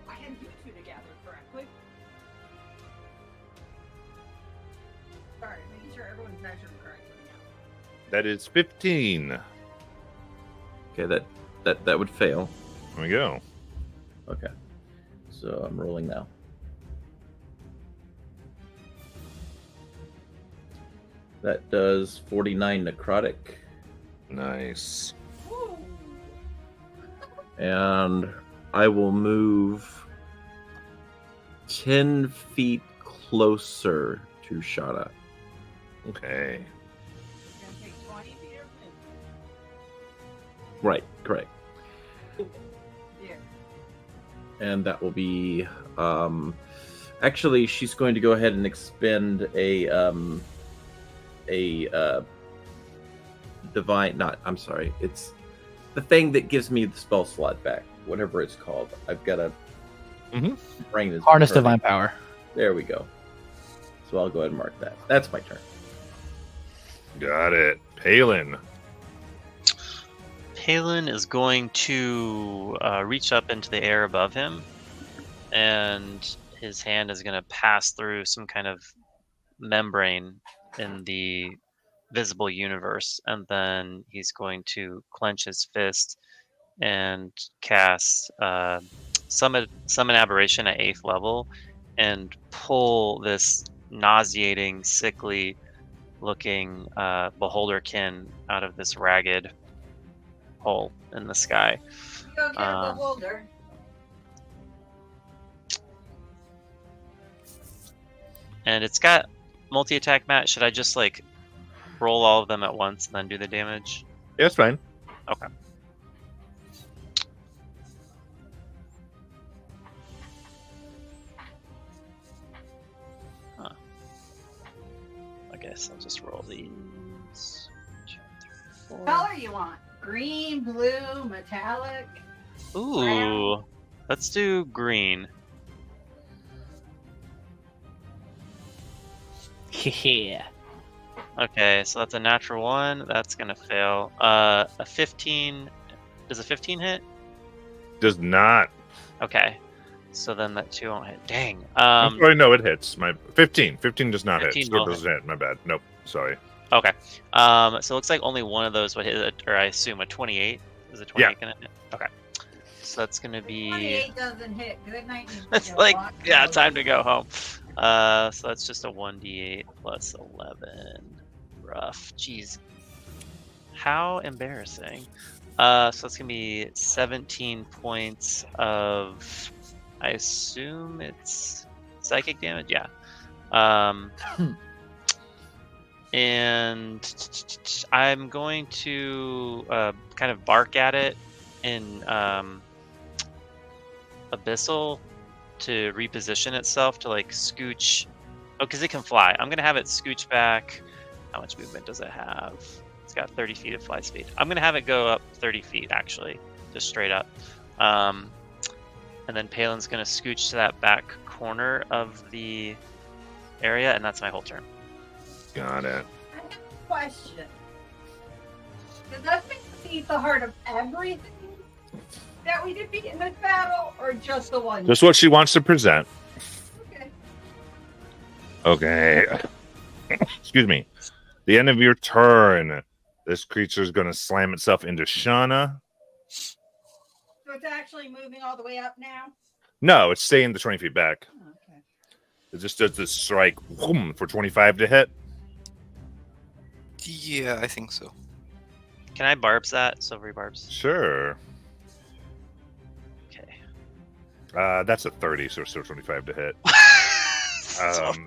I didn't put you together correctly. Sorry, making sure everyone's measured correctly now. That is 15. Okay, that would fail. There we go. Okay. So I'm rolling now. That does 49 necrotic. Nice. Woo! And I will move 10 feet closer to Shauna. Okay. Right, correct. Yeah. And that will be actually she's going to go ahead and expend a divine it's the thing that gives me the spell slot back, whatever it's called. I've got a brain is Harness burning. divine power. There we go. So I'll go ahead and mark that. That's my turn. Got it. Palin. Palin is going to reach up into the air above him, and his hand is going to pass through some kind of membrane in the visible universe, and then he's going to clench his fist and cast summon aberration at 8th level and pull this nauseating, sickly looking beholderkin out of this ragged hole in the sky. You go get a beholder. And it's got multi-attack, Matt. Should I just like roll all of them at once and then do the damage? Yeah, it's fine. Okay. Huh. I guess I'll just roll these. 2, 3, 4. Color you want? Green, blue, metallic. Ooh, brown. let's do green. Yeah. Okay, so that's a natural 1. That's gonna fail. A 15. Does a 15 hit? Does not. Okay, so then that 2 won't hit. Dang. I'm sorry, no, it hits. My 15. 15 does not hit. 15 So it will doesn't hit. My bad. Nope. Sorry. Okay. So it looks like only one of those would hit, or I assume a 28. Is a 28 gonna hit? Okay. So that's gonna be. 28 doesn't hit. Good night. It's like, yeah, time to go home. So that's just a 1d8 plus 11. Rough. Jeez. How embarrassing. So that's gonna be 17 points of, I assume it's psychic damage. Yeah. And I'm going to kind of bark at it in Abyssal to reposition itself to like scooch. Oh, because it can fly. I'm going to have it scooch back. How much movement does it have? It's got 30 feet of fly speed. I'm going to have it go up 30 feet, actually, just straight up. And then Palin's going to scooch to that back corner of the area, and that's my whole turn. Got it. I have a question. Does that make us eat the heart of everything that we defeat in this battle, or just the one? Just what she wants to present. Okay. Okay. Excuse me. The end of your turn. This creature is going to slam itself into Shauna. So it's actually moving all the way up now? No, it's staying the 20 feet back. Oh, okay. It just does this strike whoom, for 25 to hit. Yeah, I think so. Can I barbs that? Silvery barbs. Sure. Okay. That's a 30, so still 25 to hit.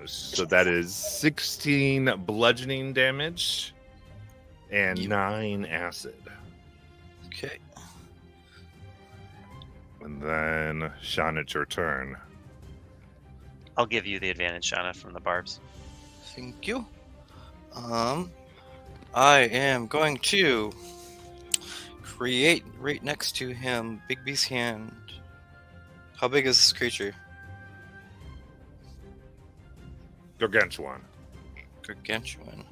So that is 16 bludgeoning damage and 9 acid. Okay. And then, Shauna, it's your turn. I'll give you the advantage, Shauna, from the barbs. Thank you. I am going to create right next to him Bigby's hand. How big is this creature? Gargantuan. Gargantuan.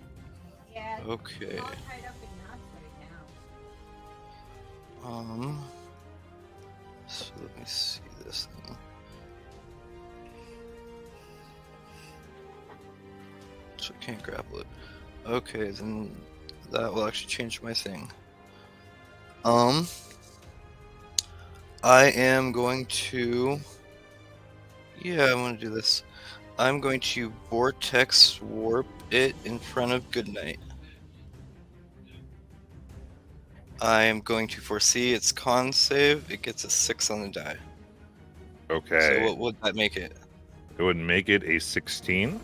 Yeah. it's Okay. all tied up in knots right now. So let me see this thing. So I can't grapple it. Okay, then that will actually change my thing. I am going to. Yeah, I'm gonna do this. I'm going to vortex warp it in front of Goodnight. I am going to foresee its con save. It gets a 6 on the die. Okay. So what would that make it? It would make it a 16.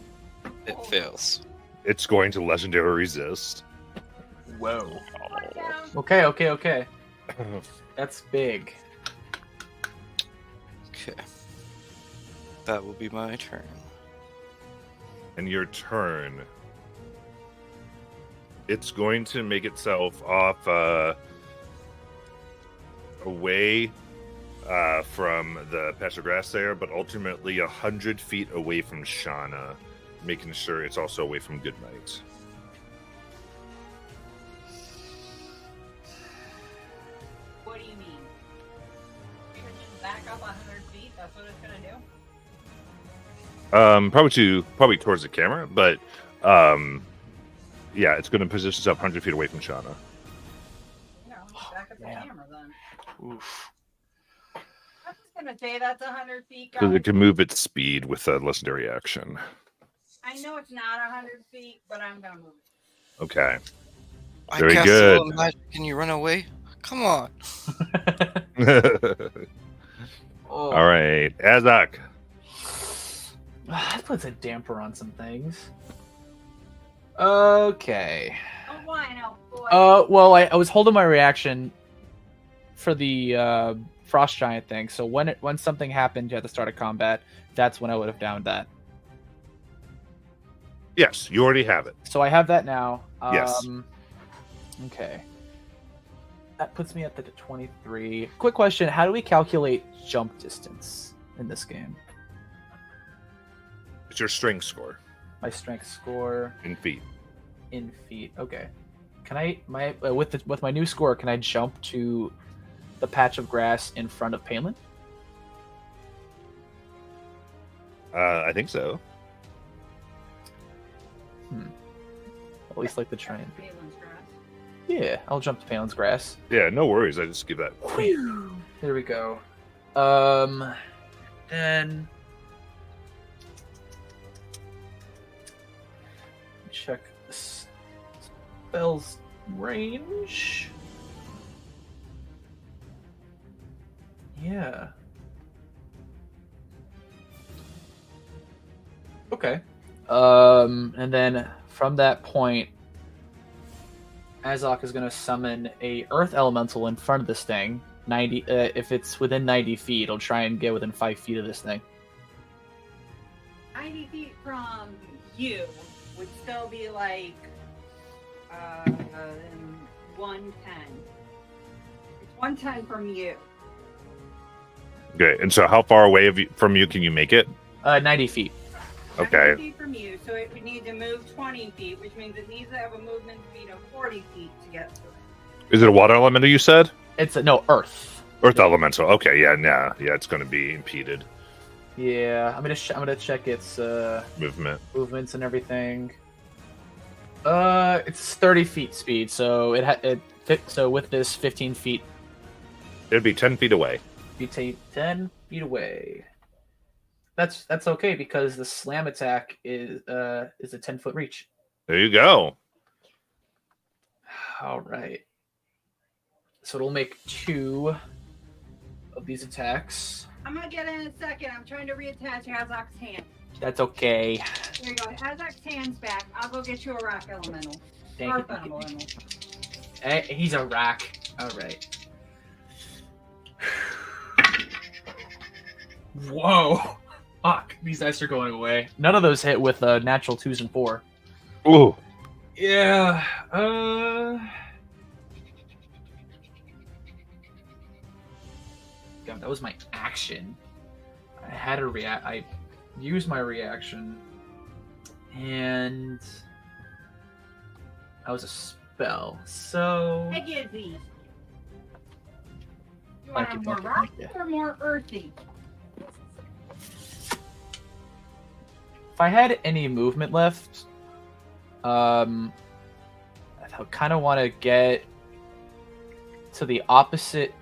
It fails. It's going to legendary resist. Whoa. Down. Okay. That's big. Okay. That will be my turn. And your turn, it's going to make itself off away from the patch of grass there, but ultimately 100 feet away from Shauna, making sure it's also away from Goodnight. What do you mean? You're gonna just back up 100 feet? That's what it's gonna do? Probably towards the camera, but yeah, it's going to position itself 100 feet away from Shauna. Yeah, I'll just back up the man. camera then. Oof. I'm just gonna say that's 100 feet, So guys. it can move its speed with a legendary action. I know it's not 100 feet, but I'm gonna move it. Okay. I Very cast good. a little magic. Can you run away? Come on. Oh. All right, Azak. That puts a damper on some things. Okay. Oh, why no, boy? Well, I was holding my reaction for the frost giant thing. So when something happened at the start of combat, that's when I would have downed that. Yes, you already have it. So I have that now. Yes. Okay. That puts me at the 23. Quick question: how do we calculate jump distance in this game? It's your strength score My strength score in feet. in feet. Okay. Can I with my new score? Can I jump to the patch of grass in front of Palin? I think so. At least like the train. Palin's grass. Yeah, I'll jump to Palin's grass. Yeah, no worries. I just give that. There we go. Then check the spell's range. Yeah. Okay. And then from that point, Azok is going to summon a Earth Elemental in front of this thing. 90. If it's within 90 feet, it'll try and get within 5 feet of this thing. 90 feet from you would still be like 110. It's 110 from you. Okay, and so how far away from you can you make it? 90 feet. 90 Okay. feet from you, so it would need to move 20 feet, which means it needs to have a movement speed of 40 feet to get to it. Is it a water elemental you said? It's no Earth. Earth elemental. Okay, yeah, it's going to be impeded Yeah, I'm gonna check its movement. movements and everything. It's 30 feet speed, so so with this 15 feet, It'd be 10 feet away. you take 10 feet away. That's okay because the slam attack is a 10-foot reach. There you go. All right. So it'll make 2 of these attacks. I'm gonna get in a second. I'm trying to reattach Azok's hand. That's okay. There you go. Azok's hand's back. I'll go get you a rock elemental. Thank Earth you. elemental. He's a rack. All right. Whoa. Fuck. These dice are going away. None of those hit with natural 2s and 4. Ooh. Yeah. God, that was my action. I had a react. I used my reaction, and that was a spell. So Hey, Gizzy. You want Thank more you. rocky or more earthy? if I had any movement left, I kind of want to get to the opposite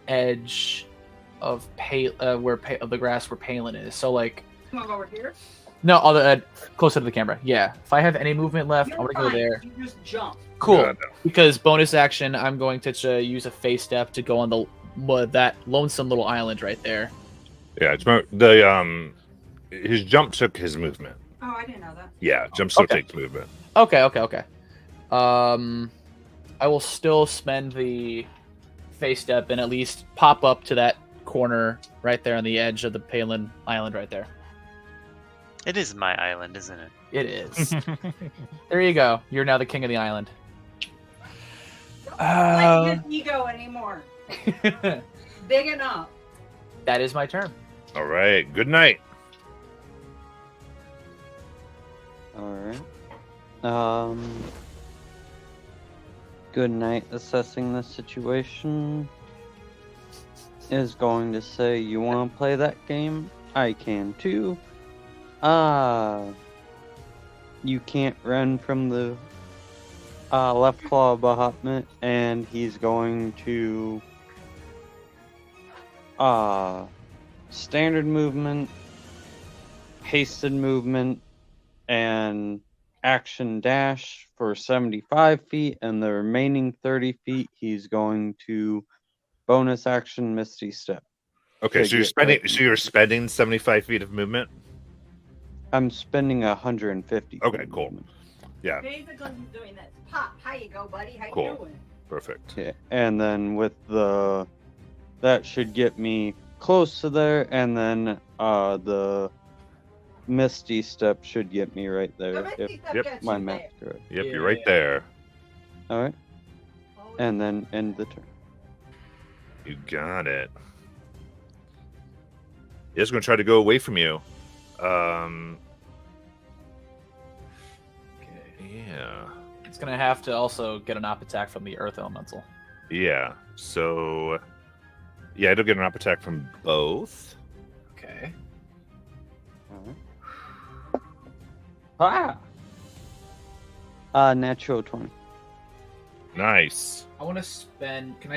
edge of of the grass where Palin is. So like, You want to go over here? no, closer to the camera. Yeah. If I have any movement left, I You're want to go fine. there. You just jump. Cool. Yeah, no. Because bonus action, I'm going to use a phase step to go on that lonesome little island right there. Yeah, it's his jump took his movement. Oh, I didn't know that. Yeah, jump still Okay. takes movement. Okay. I will still spend the phase step and at least pop up to that corner right there on the edge of the Palin Island right there. It is my island, isn't it? It is. There you go. You're now the king of the island. Don't let his ego anymore. Big enough. That is my turn. All right. Good night. Alright. Good night assessing the situation is going to say, you want to play that game? I can too. You can't run from the left claw of Bahamut, and he's going to standard movement, hasted movement, and action dash for 75 feet, and the remaining 30 feet he's going to bonus action Misty Step. Okay, to so you're get spending. right So you're spending 75 feet of movement. I'm spending 150. Okay, feet of cool. movement. Yeah, Basically, he's doing this. Pop, how you go, buddy? How Cool. you doing? perfect. Yeah, and then with the that should get me close to there, and then the Misty Step should get me right The there Misty if Step Yep. gets my you math's there. correct. Yep, you're right there. All right, Oh, and then end the turn. You got it. It's going to try to go away from you. Yeah. It's gonna have to also get an op attack from the Earth Elemental. Yeah. So, yeah, it'll get an up attack from both. Okay. Ah. Natural 20. Nice. I want to spend. Can I?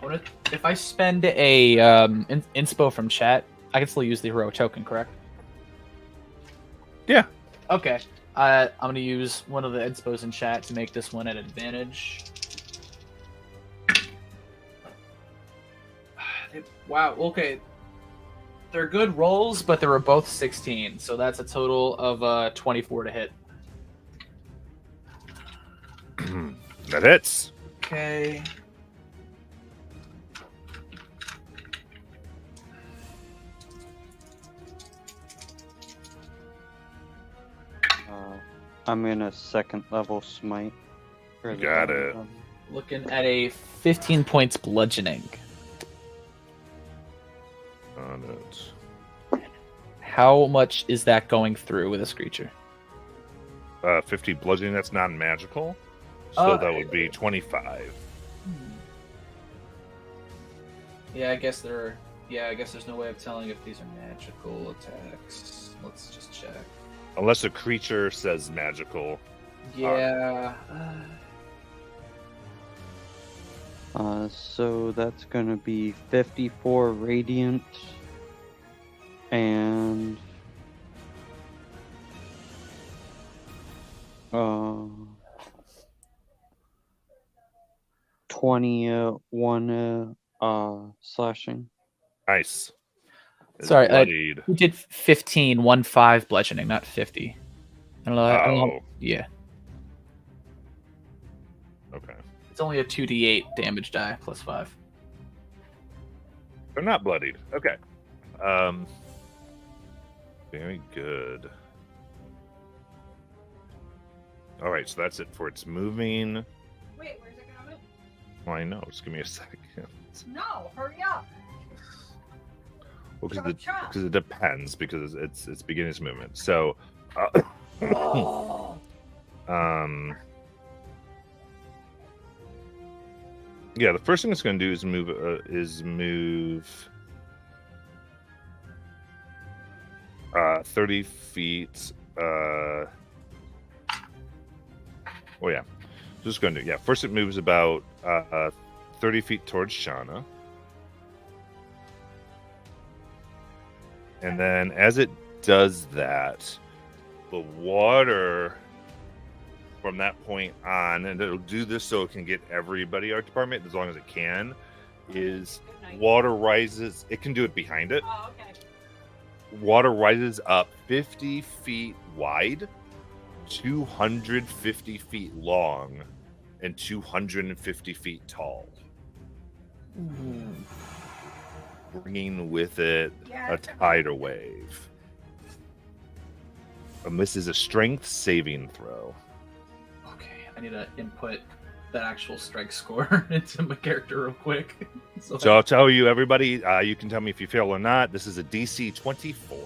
I want to. If I spend a inspo from chat, I can still use the heroic token, correct? Yeah. Okay. I'm gonna use one of the inspos in chat to make this one an advantage. Wow. Okay. They're good rolls, but they were both 16, so that's a total of 24 to hit. That hits. Okay. I'm in a second level smite. for the Got damage it. on- Looking at a 15 points bludgeoning. On it. How much is that going through with this creature? 50 bludgeoning, that's non-magical. So Uh, that would be 25. Yeah, I guess there's no way of telling if these are magical attacks. Let's just check. Unless a creature says magical. Yeah. So that's gonna be 54 radiant and 21 slashing. Nice. It's Sorry, bloodied. we did 15 bludgeoning, not 50. I don't know. I don't know. Oh. Yeah, Okay. it's only a 2d8 damage die plus 5. They're not bloodied. Okay. Very good. All right, so that's it for its moving. Wait, where's it going? Well, I know. Just give me a second. No, hurry up. Well, Chop, chop. because it depends because it's beginning its movement. So, yeah, the first thing it's going to do is move 30 feet. Oh yeah, just going to first it moves about 30 feet towards Shauna. And then as it does that, the water from that point on, and it'll do this so it can get everybody our department as long as it can, is Good night. water rises. It can do it behind it. Oh, okay. Water rises up 50 feet wide, 250 feet long, and 250 feet tall, bringing with it Yeah. a tidal wave. And this is a strength saving throw. Okay, I need to input the actual strike score into my character real quick. So I'll tell you, everybody, you can tell me if you fail or not. This is a DC 24.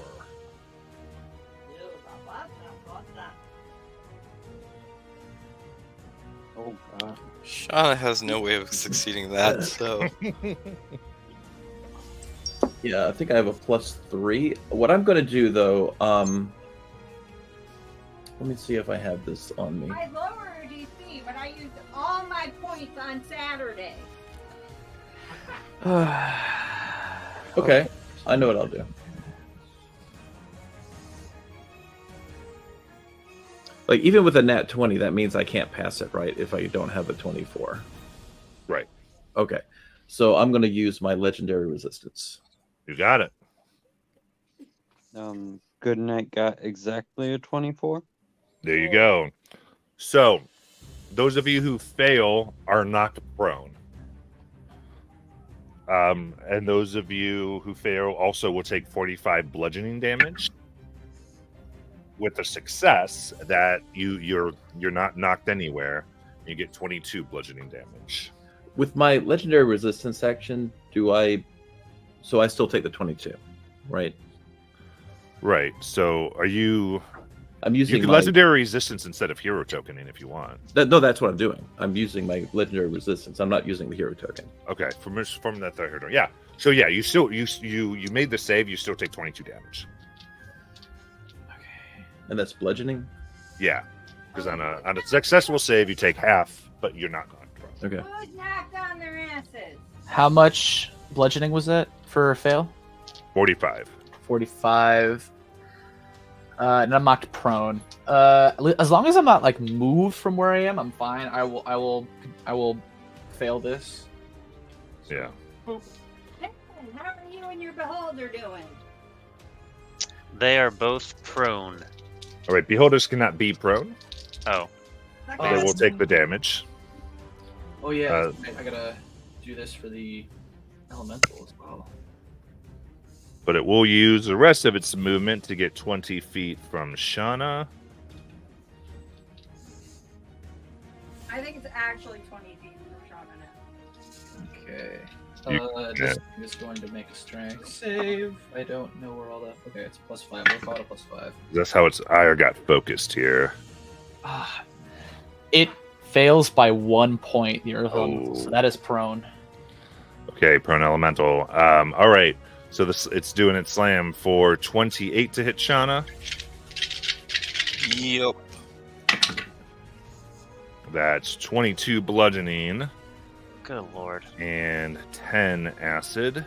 Oh god. Shauna has no way of succeeding that, so Yeah, I think I have a +3. What I'm going to do, though, let me see if I have this on me. I lowered DC, but I used all my points on Saturday. Okay, I know what I'll do. Like, even with a nat 20, that means I can't pass it, right? If I don't have a 24. Right. Okay, so I'm going to use my legendary resistance. You got it. Good Night got exactly a 24. There you go. So, those of you who fail are knocked prone. And those of you who fail also will take 45 bludgeoning damage. With a success, that you're not knocked anywhere, you get 22 bludgeoning damage. With my legendary resistance action, so I still take the 22, right? Right. So, are you? I'm You using can my... legendary resistance instead of hero tokening if you want. No, that's what I'm doing. I'm using my legendary resistance. I'm not using the hero token. Okay, from that third hurdle. Yeah. So yeah, you still you made the save. You still take 22 damage. And that's bludgeoning? Yeah, because on a successful save, you take half, but you're not knocked prone. Okay. Who's knocked on their asses? How much bludgeoning was that for a fail? 45. 45. And I'm knocked prone. As long as I'm not like moved from where I am, I'm fine. I will fail this. Yeah. Hey, how are you and your beholder doing? They are both prone. All right. Beholders cannot be prone. Oh, They will take the damage. Oh yeah, I gotta do this for the elemental as well. But it will use the rest of its movement to get 20 feet from Shauna. I think it's actually 20 feet from Shauna now. Okay. You- This is going to make a strength save. I don't know where all that. Okay, it's +5. We'll call it a +5. That's how its ire got focused here. It fails by 1 point. The earth elemental, so Oh. that is prone. Okay, prone elemental. All right. So it's doing its slam for 28 to hit Shauna. yep. That's 22 bludgeoning good lord. and 10 acid.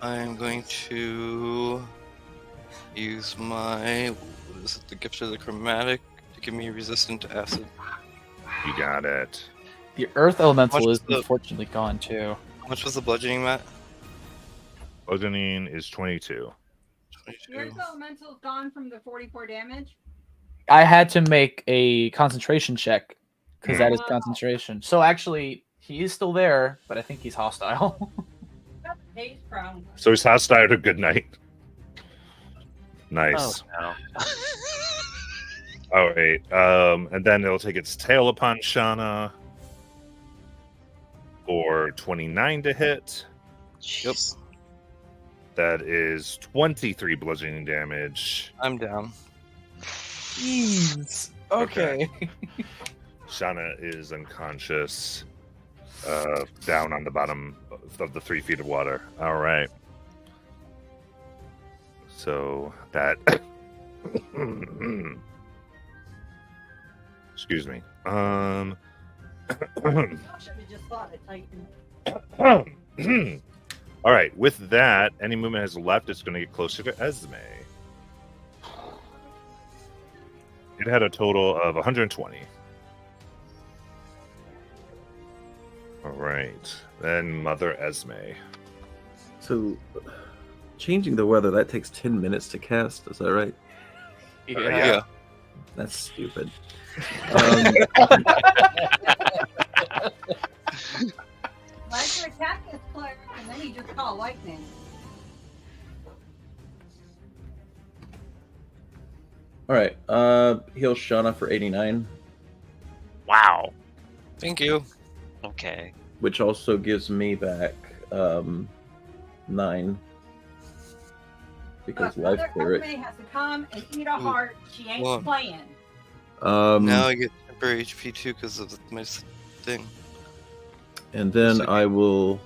I'm going to use my what is it, the gift of the chromatic to give me resistant to acid. You got it. The earth elemental What's is the- unfortunately gone too. How much was the bludgeoning, Matt? Bludgeoning is 22. 22. Yours elemental's gone from the 44 damage. I had to make a concentration check because that is Wow. concentration. So actually, he is still there, but I think he's hostile. He's prone. So he's hostile to good night. Nice. Oh no. All right. And then it'll take its tail upon Shauna for 29 to hit. Jeez. That is 23 bludgeoning damage. I'm down. Jeez. Okay. Shauna is unconscious, down on the bottom of the 3 feet of water. All right. So that. Excuse me. I should have just thought of Titan. All right. With that, any movement has left. It's going to get closer to Esme. It had a total of 120. All right. Then Mother Esme. So, changing the weather, that takes 10 minutes to cast. Is that right? Yeah. That's stupid. attack this cleric, and then you just call lightning. All right. Heal Shauna for 89, Wow. Thank you. Okay. which also gives me back 9 because life Mother clear it. Esme has to come and eat a heart. She ain't Whoa. playing. Now I get temporary HP too because of my thing. And then So- I will.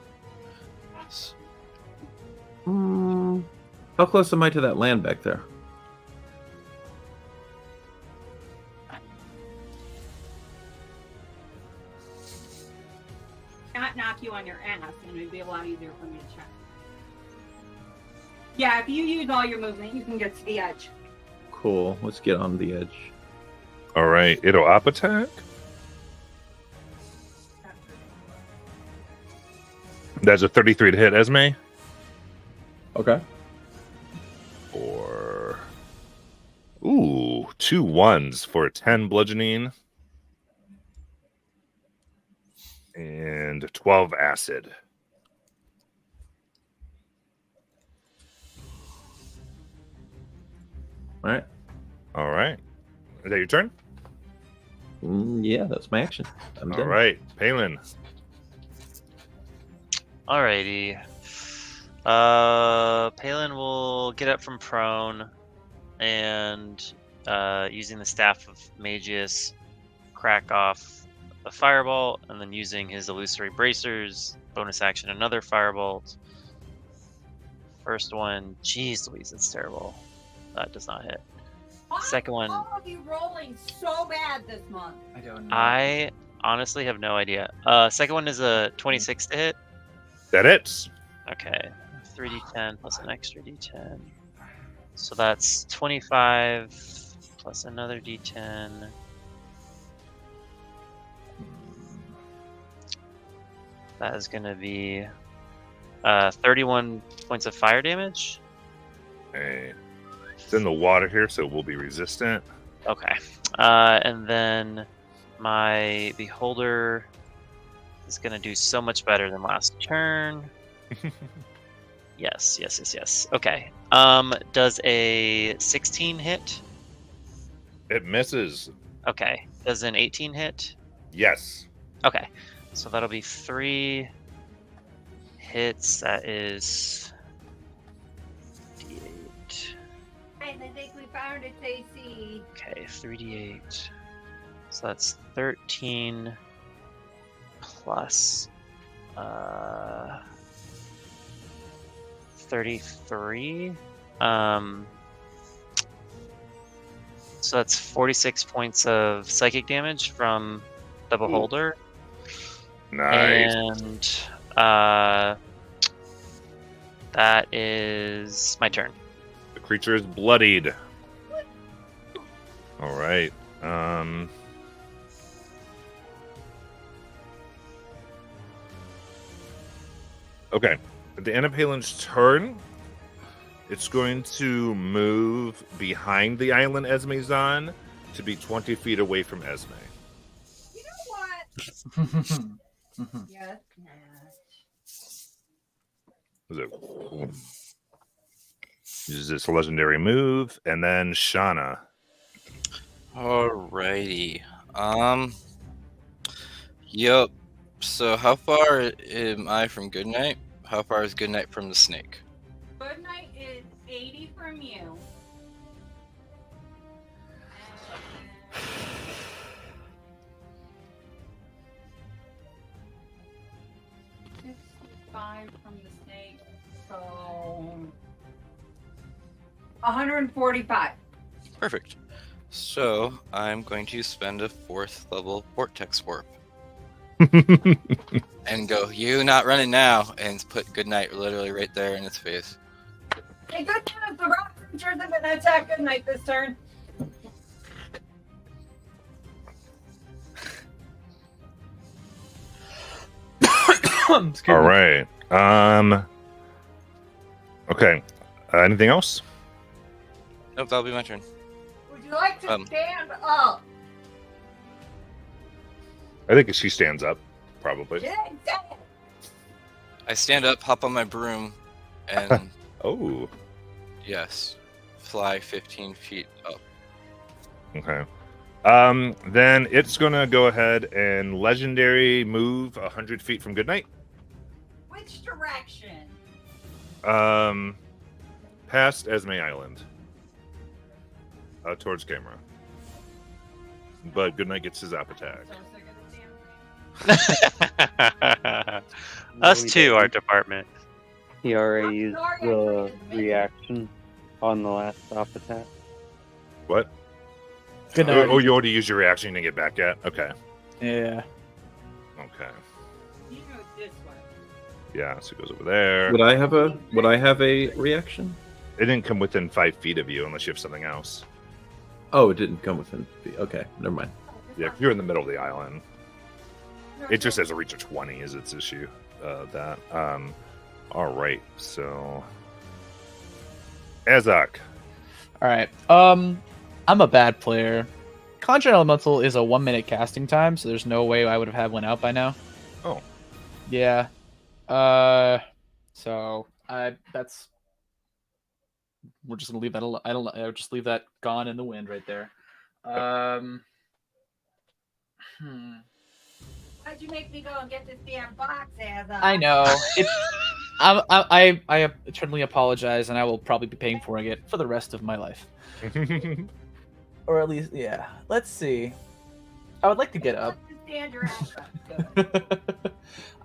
How close am I to that land back there? Not knock you on your ass, and it'd be a lot easier for me to check. Yeah, if you use all your movement, you can get to the edge. Cool. Let's get on the edge. All right, it'll up attack. That's a 33 to hit, Esme. Okay. Or 2 1s for 10 bludgeoning and 12 acid. All right. All right, is that your turn? Yeah, that's my action. I'm All done. right, Palin. Alrighty. Palin will get up from prone and using the staff of Magius, crack off a firebolt, and then using his illusory bracers, bonus action another firebolt. First one, jeez Louise, it's terrible. That does not hit. Second one, All of you rolling so bad this month. I don't know. I honestly have no idea. Second one is a 26 to hit. That hits. Okay, 3d10 plus an extra d10. So that's 25 plus another d10. That is going to be 31 points of fire damage. Hey, it's in the water here, so it will be resistant. Okay. And then my Beholder is going to do so much better than last turn. Yes. Okay. Does a 16 hit? It misses. Okay. Does an 18 hit? Yes. Okay. So that'll be 3 hits. That is d8. I think we found it, Stacy. Okay, 3d8. So that's 13 plus 33. So that's 46 points of psychic damage from the Beholder. Nice. And that is my turn. The creature is bloodied. All right. Okay. At the end of Palin's turn, it's going to move behind the island Esme's on to be 20 feet away from Esme. You know what? Yes. Is it? Uses this legendary move, and then Shauna. Alrighty. Yep. So how far am I from Goodnight? How far is Goodnight from the snake? Good night is 80 from you. 65 from the snake, so 145. Perfect. So I'm going to spend a 4th level Vortex Warp and go, "You not running now," and put Goodnight literally right there in its face. Hey, good news, the rock creatures have been attacked good night this turn. Excuse All me. right. Okay. Anything else? Nope, that'll be my turn. Would you like to Um, stand up? I think she stands up, probably. Yeah, I stand up, hop on my broom, and Oh, yes, fly 15 feet up. okay. Then it's gonna go ahead and legendary move 100 feet from Goodnight. Which direction? Past Esme Island. Towards camera. But Goodnight gets his app attack. So sick of the damn Us No, he too, doesn't. art department. He already I'm used sorry, I the forget his name. reaction on the last stop attack. What? Good Oh, night. you already used your reaction to get back at? Okay. Yeah. Okay. You go this way. Yeah, so it goes over there. Would I have a reaction? It didn't come within 5 feet of you unless you have something else. Oh, it didn't come within. Okay, never mind. Yeah, you're in the middle of the island. It just has a reach of 20 is its issue. All right, so Azak. All right. I'm a bad player. Conjure Elemental is a 1-minute casting time, so there's no way I would have had one out by now. Oh. Yeah. So that's. We're just gonna leave that. I'll just leave that gone in the wind right there. Why'd you make me go and get this damn box, Azza? I know. I eternally apologize, and I will probably be paying for it for the rest of my life. Or at least, yeah. Let's see. I would like to get up. Just stand your ass up. Good.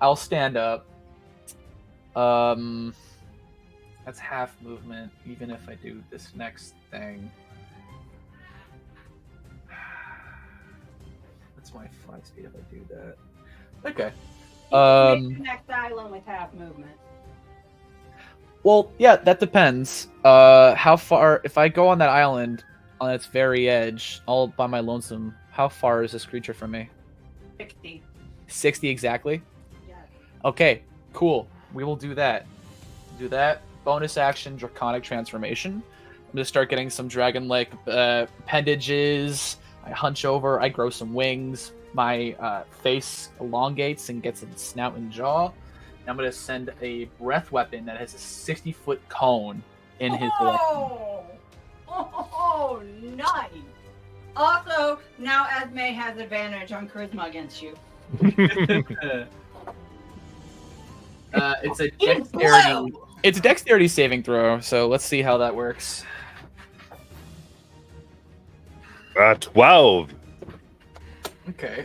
I'll stand up. That's half movement, even if I do this next thing. That's my fly speed if I do that. Okay. You can make the Um. next island with half movement. Well, yeah, that depends. How far? If I go on that island on its very edge, all by my lonesome, how far is this creature from me? 60. 60 exactly. Yes. Okay, cool. We will do that. Do that. Bonus action, Draconic Transformation. I'm gonna start getting some dragon-like appendages. I hunch over. I grow some wings. My face elongates and gets a snout and jaw. And I'm gonna send a breath weapon that has a 60-foot cone in his weapon. Oh, nice. Also, now Esme has advantage on charisma against you. It's a In dexterity. blue. It's a dexterity saving throw. So let's see how that works. 12. Okay.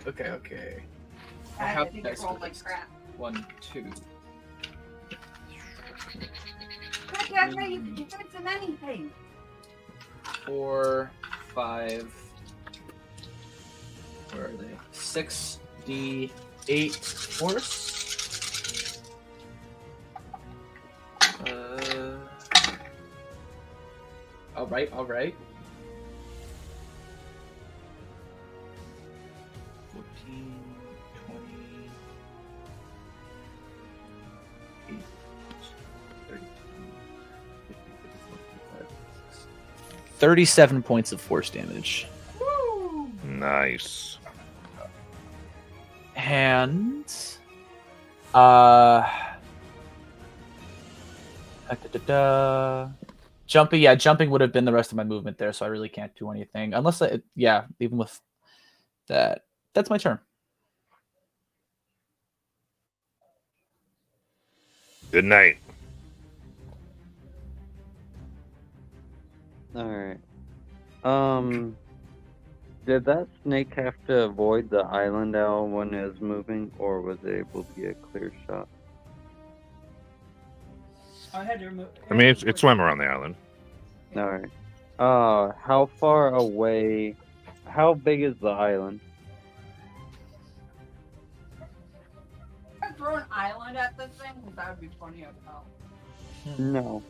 I I have think dice it rolled for like this. crap. 1, 2. Quick, Esme, you can do it in anything. 4, 5. Where are they? 6d8 force. All right. 14, 20, 8, 32, 37 points of force damage. Woo! Nice. And jumping would have been the rest of my movement there, so I really can't do anything unless even with that. That's my turn. Good night. Alright. Did that snake have to avoid the island owl when it was moving, or was it able to get a clear shot? I had to remove. I mean, it swam around the island. Alright. How far away? How big is the island? I throw an island at this thing. That would be funny as hell. No.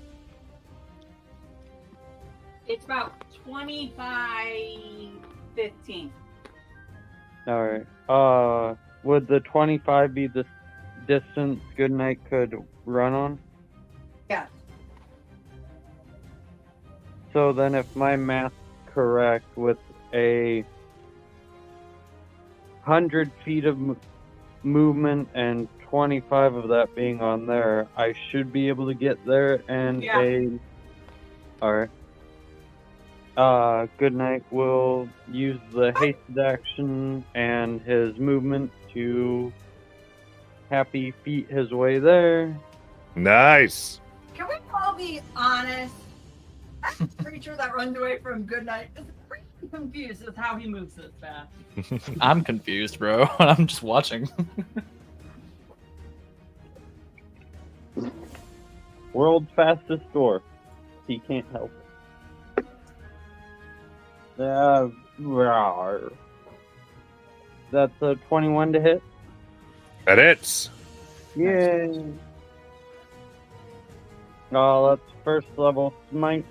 It's about 20 by 15. Alright. Would the 25 be the distance Goodnight could run on? Yes. So then, if my math's correct, with a 100 feet of movement and 25 of that being on there, I should be able to get there and Yeah. Alright. Goodnight will use the hasted action and his movement to happy feet his way there. Nice. Can we all be honest? That creature that runs away from Goodnight is pretty confused with how he moves this fast. I'm confused, bro. I'm just watching. World's fastest dwarf. He can't help it. That's a 21 to hit. That hits. Yay! Oh, that's first level smite.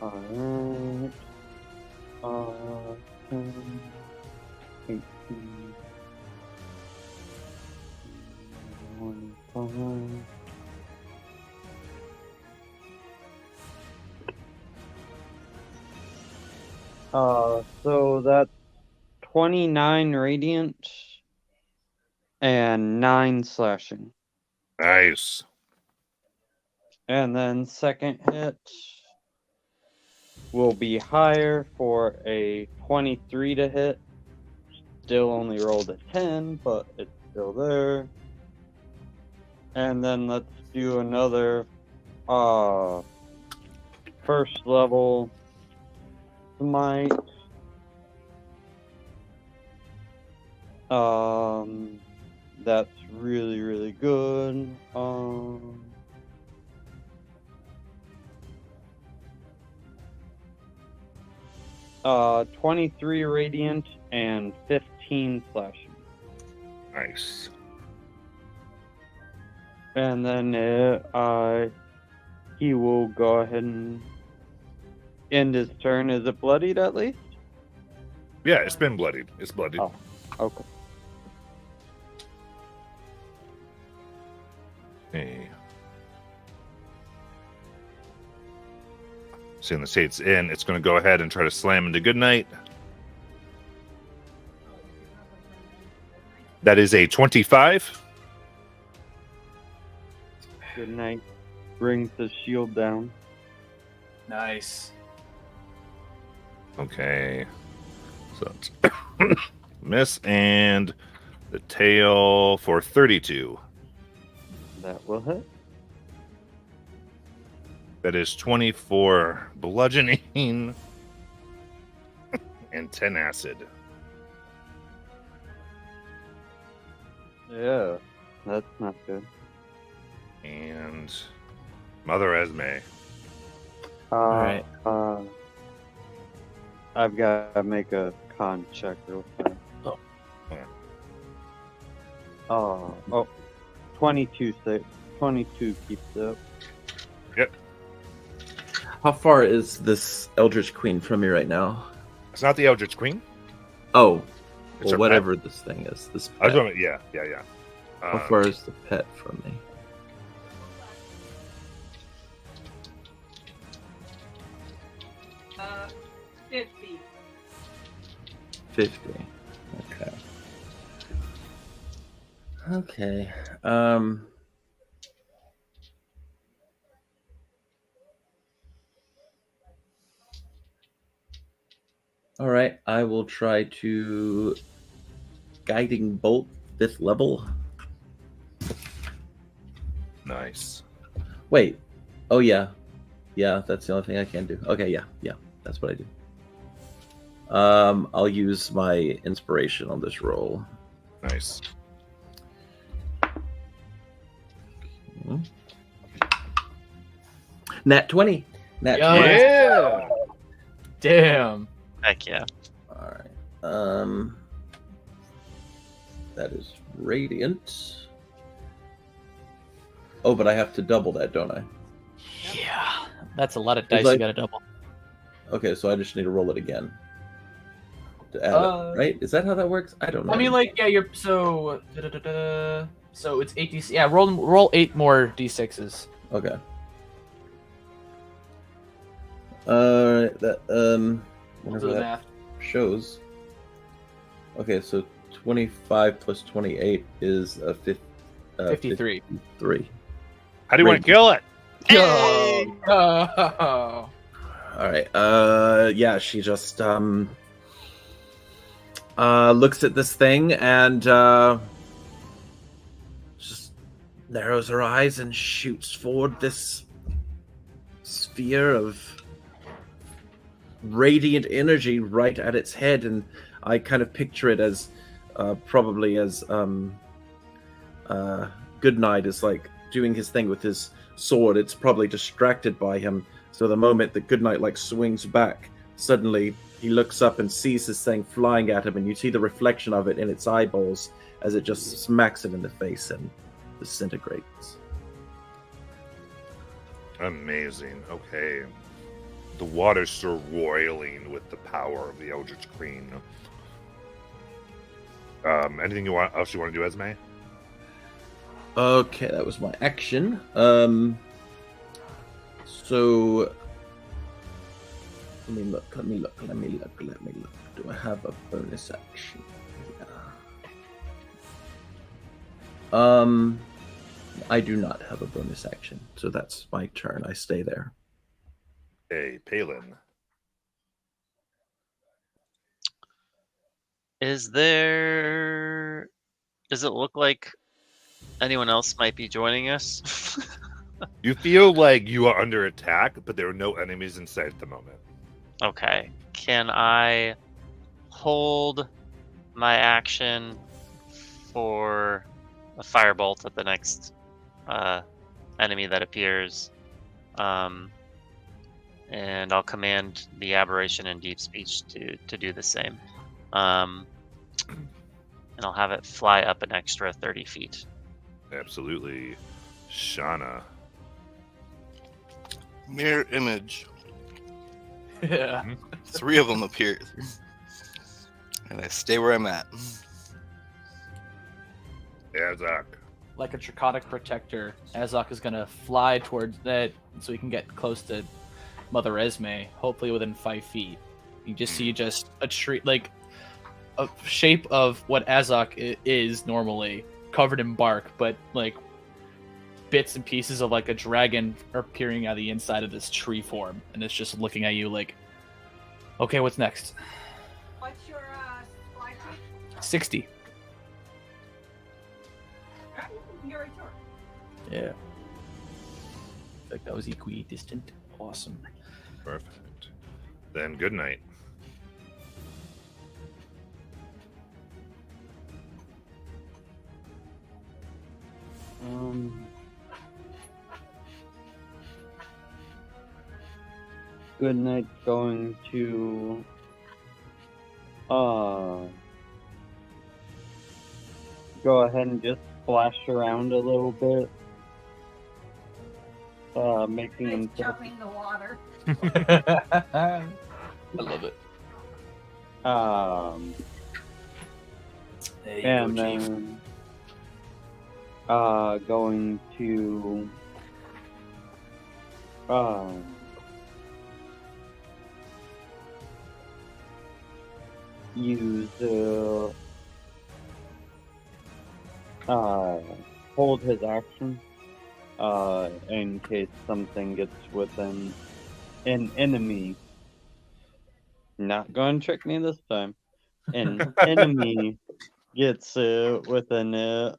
Alright. 10, 18, 25. So that's 29 radiant and 9 slashing. Nice. And then second hit will be higher for a 23 to hit. Still only rolled a 10, but it's still there. And then let's do another first level smite. That's really, really good. 23 radiant and 15 slashing. Nice. And then he will go ahead and end his turn. Is it bloodied at least? Yeah, it's been bloodied. It's bloodied. Oh. Okay. Hey. Seeing the state's in, it's going to go ahead and try to slam into Goodnight. That is a 25. Good night. Brings the shield down. Nice. Okay. So it's miss and the tail for 32. That will hit. That is 24 bludgeoning and 10 acid. Yeah, that's not good. And Mother Esme. Alright. I've got to make a con check real fast. Oh. Oh, 22 keeps up. Yep. How far is this Eldritch Queen from me right now? It's not the Eldritch Queen. Oh, It's well, her whatever this thing is. This I was pet. going, yeah. How far is the pet from me? Uh, 50. 50. Okay. Okay. All right. I will try to guiding bolt 5th level. Nice. Wait. Oh yeah. Yeah, that's the only thing I can do. Okay, yeah. That's what I do. I'll use my inspiration on this roll. Nice. Nat 20. Nat Yeah. 20. Yeah. Damn. Heck yeah. All right. That is radiant. Oh, but I have to double that, don't I? Yeah. That's a lot of It's dice like- you gotta double. Okay, so I just need to roll it again. to add it, right? Is that how that works? I don't know. I mean, like, yeah, you're so. So it's 8 d. Yeah, roll 8 more d6s. Okay. That We'll whenever do the that math. shows. Okay, so 25 plus 28 is 53. 53. How do you want to kill it? Hey! Oh. All right. Yeah, she just looks at this thing and just narrows her eyes and shoots forward this sphere of radiant energy right at its head, and I kind of picture it as probably as Goodnight is like doing his thing with his sword. It's probably distracted by him. So the moment that Goodnight like swings back, suddenly he looks up and sees this thing flying at him, and you see the reflection of it in its eyeballs as it just smacks it in the face and disintegrates. Amazing. Okay. The water's still roiling with the power of the Eldritch Queen. Anything else you want to do, Esme? Okay, that was my action. So let me look. Do I have a bonus action? Yeah. I do not have a bonus action, so that's my turn. I stay there. Hey, Palin. Does it look like anyone else might be joining us? You feel like you are under attack, but there are no enemies in sight at the moment. Okay. Can I hold my action for a firebolt at the next enemy that appears? And I'll command the aberration and deep speech to do the same. And I'll have it fly up an extra 30 feet. Absolutely. Shauna. Mirror image. Yeah. 3 of them appear. And I stay where I'm at. Azak. Like a Draconic Protector, Azok is going to fly towards that so he can get close to Mother Esme, hopefully within 5 feet. You just see just a tree, like a shape of what Azok is normally, covered in bark, but like bits and pieces of like a dragon are appearing out of the inside of this tree form, and it's just looking at you like, okay, what's next? What's your supply chain? 60. You're a turn. Yeah. Like that was equidistant. Awesome. Perfect. Then good night. Good night. Going to go ahead and just splash around a little bit, making Nice himself jumping in the water. I love it. There you and go, Chief. then going to use hold his action in case something gets within an enemy. Not going to trick me this time. An enemy gets within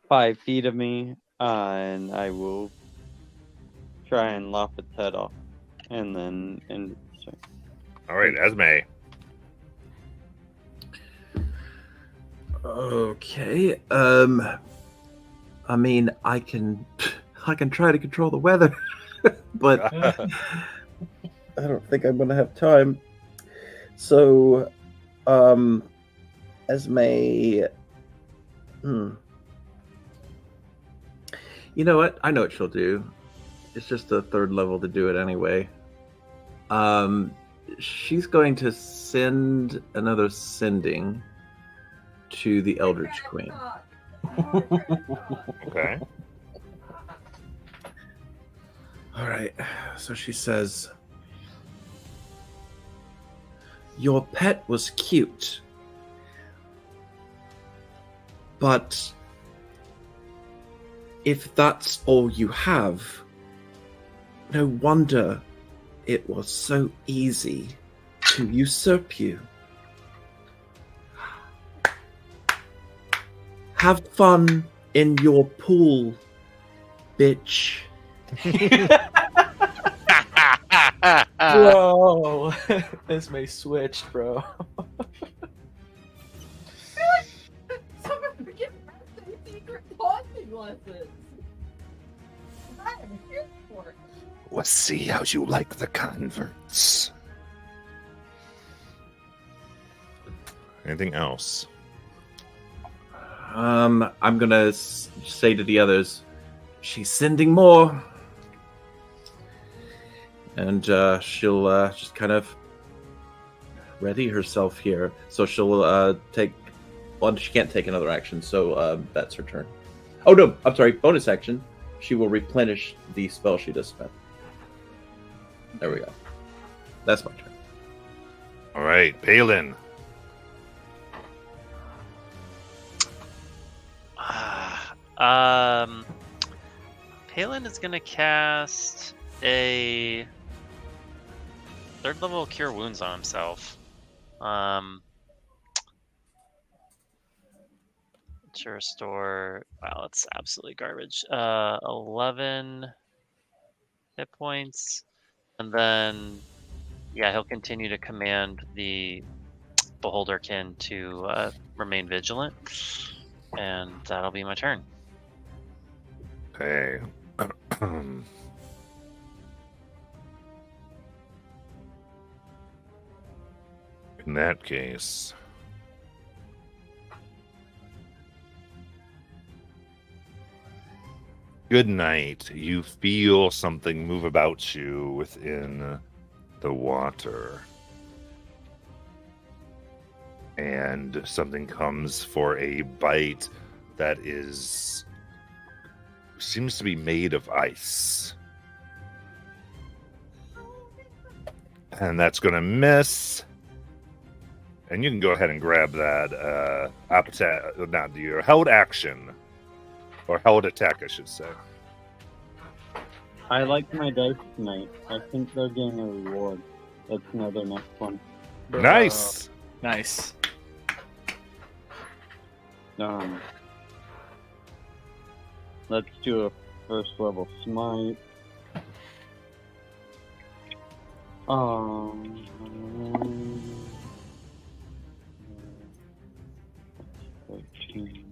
5 feet of me, and I will try and lop its head off, and then end its turn. All right, Esme. Okay. I mean, I can try to control the weather, but I don't think I'm gonna have time. So, Esme, you know what? I know what she'll do. It's just the 3rd level to do it anyway. she's going to send another sending to the Eldritch Queen. Okay. All right. So she says, "Your pet was cute, but if that's all you have, no wonder it was so easy to usurp you. Have fun in your pool, bitch." Bro, this may switch, bro. Someone forget birthday secret haunting lessons. I am here for it. We'll see how you like the converts. Anything else? I'm gonna say to the others, "She's sending more," and she'll just kind of ready herself here. So she'll take. Well, she can't take another action, so that's her turn. Oh no, I'm sorry. Bonus action. She will replenish the spell she just spent. There we go. That's my turn. All right, Palin. Palin is gonna cast a 3rd level Cure Wounds on himself. To restore. Wow, it's absolutely garbage. 11 hit points, and then yeah, he'll continue to command the Beholderkin to remain vigilant, and that'll be my turn. Okay. In that case, good night. You feel something move about you within the water. And something comes for a bite that seems to be made of ice. And that's going to miss. And you can go ahead and grab that not your held action. Or held attack, I should say. I like my dice tonight. I think they're getting a reward. That's another next one. Nice! Nice. Let's do a 1st level smite. 13.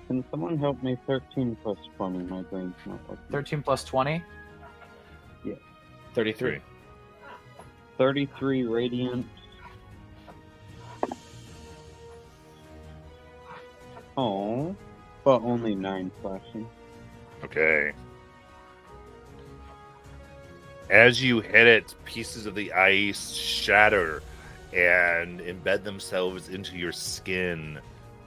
Can someone help me? 13 plus 20. My brain's not working. 13 plus 20? Yeah. 33. 33 radiant. Oh, but only 9 slashing. Okay. As you hit it, pieces of the ice shatter and embed themselves into your skin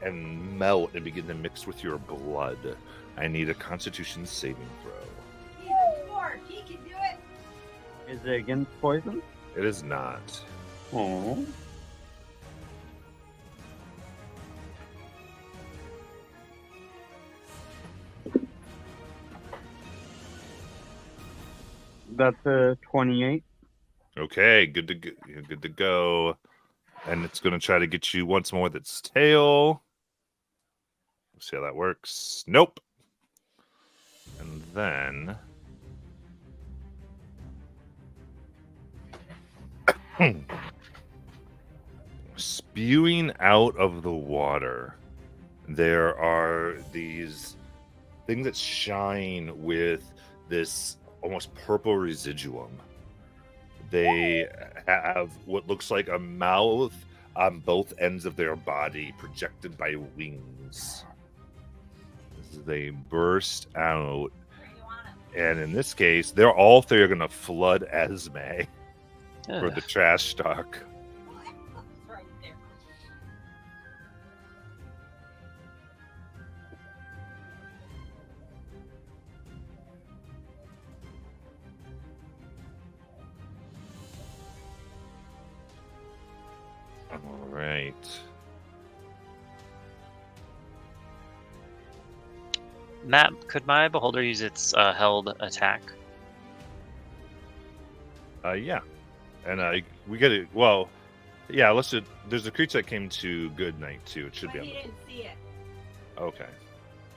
and melt and begin to mix with your blood. I need a Constitution saving throw. He's a dwarf. He can do it. Is it against poison? It is not. Oh. That's a 28. Okay, good to go. And it's going to try to get you once more with its tail. Let's see how that works. Nope. And then... spewing out of the water, there are these things that shine with this almost purple residuum. They have what looks like a mouth on both ends of their body, projected by wings. they burst out. And in this case, they're all three are going to flood Esme for the trash talk. Right there. All right. Matt, could my beholder use its held attack? Yeah. And we get it. Well, yeah, let's do. There's a creature that came to Good Night, too. It should But be he on didn't see it. the. Okay.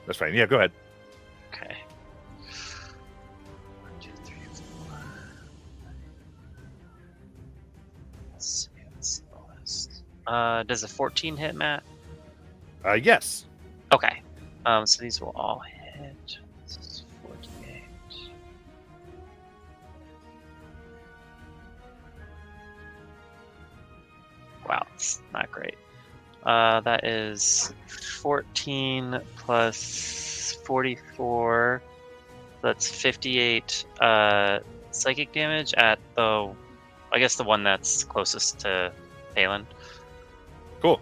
That's fine. Yeah, go ahead. Okay. 1, 2, 3, 4. Let's see what's the list. Does a 14 hit, Matt? Yes. Okay. So these will all hit. This is 48. Wow, it's not great. That is 14 plus 44. That's 58 psychic damage at the, I guess the one that's closest to Palin. Cool.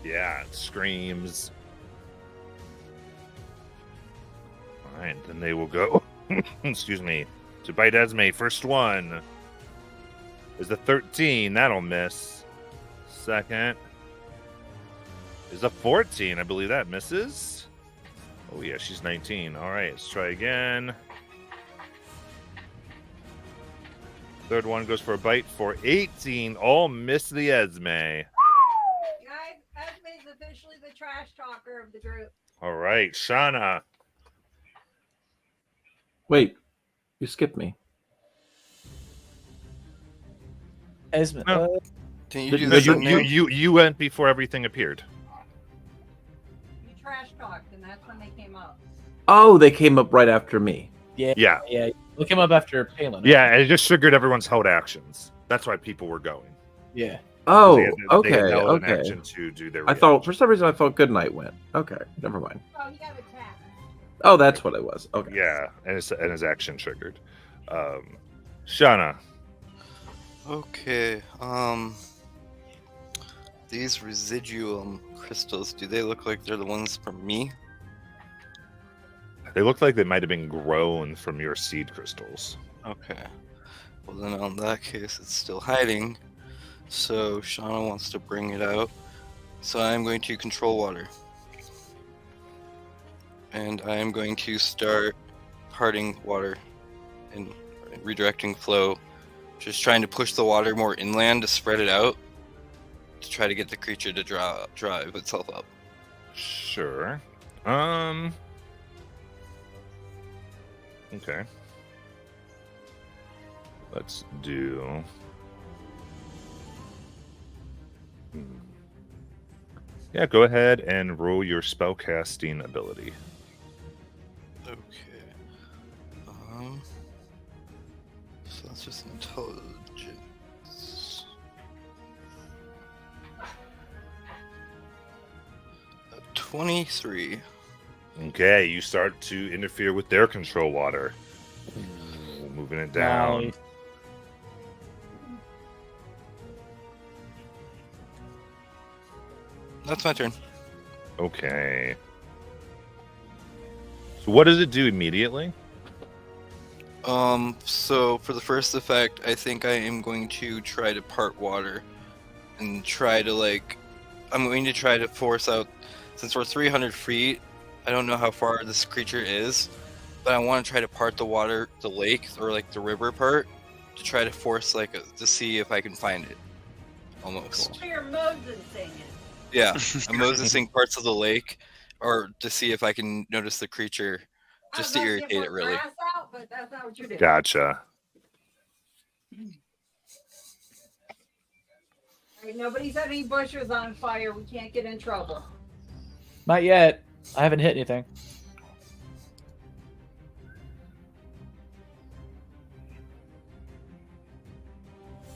Yeah, it screams. All right, then they will go. Excuse me. To bite Esme. First one is a 13. That'll miss. Second is a 14. I believe that misses. Oh, yeah, she's 19. All right, let's try again. Third one goes for a bite for 18. All miss the Esme. Guys, Esme's officially the trash talker of the group. All right, Shauna. Wait, you skipped me. Esme, No. Can you The- do the- the the- shoot now? You went before everything appeared. You trash talked, and that's when they came up. Oh, they came up right after me. Yeah. yeah, look him up after Palin. Yeah, and it just triggered everyone's held actions. That's why people were going. Yeah. Oh, They had okay, held an okay. action to do their I thought for some reason I thought Goodnight went. Okay, never mind. Oh, he got attacked. Oh, that's what it was. Okay. Yeah, and his action triggered. Shauna. Okay. These residuum crystals, do they look like they're the ones from me? They look like they might have been grown from your seed crystals. Okay. Well, then in that case, it's still hiding. So Shauna wants to bring it out. So I'm going to control water. And I am going to start parting water and redirecting flow. Just trying to push the water more inland to spread it out. To try to get the creature to drive itself up. Sure. Okay. Let's do. Yeah, go ahead and roll your spellcasting ability. Okay. So that's just intelligence. 23. Okay, you start to interfere with their control water. Moving it down. Nice. That's my turn. Okay. So what does it do immediately? So for the first effect, I think I am going to try to part water and try to I'm going to try to force out, since we're 300 feet, I don't know how far this creature is, but I want to try to part the water, the lake, or the river part, to try to force to see if I can find it. Almost. So you're Moses saying it. Yeah, I'm Mosesing parts of the lake, or to see if I can notice the creature, just to I was about irritate get it really. grass out, but that's not what you did. Gotcha. Right, nobody said any bush was on fire. We can't get in trouble. Not yet. I haven't hit anything.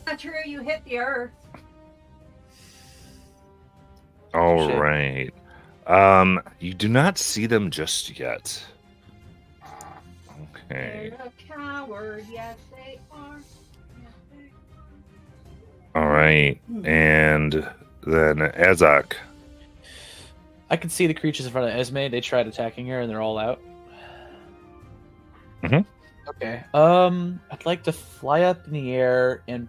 Not true. You hit the earth. All Shit. right. You do not see them just yet. Okay. They're a coward. Yes, they are. Yes, they All right. And then Azak. I can see the creatures in front of Esme. They tried attacking her, and they're all out. Mhm. Okay. I'd like to fly up in the air and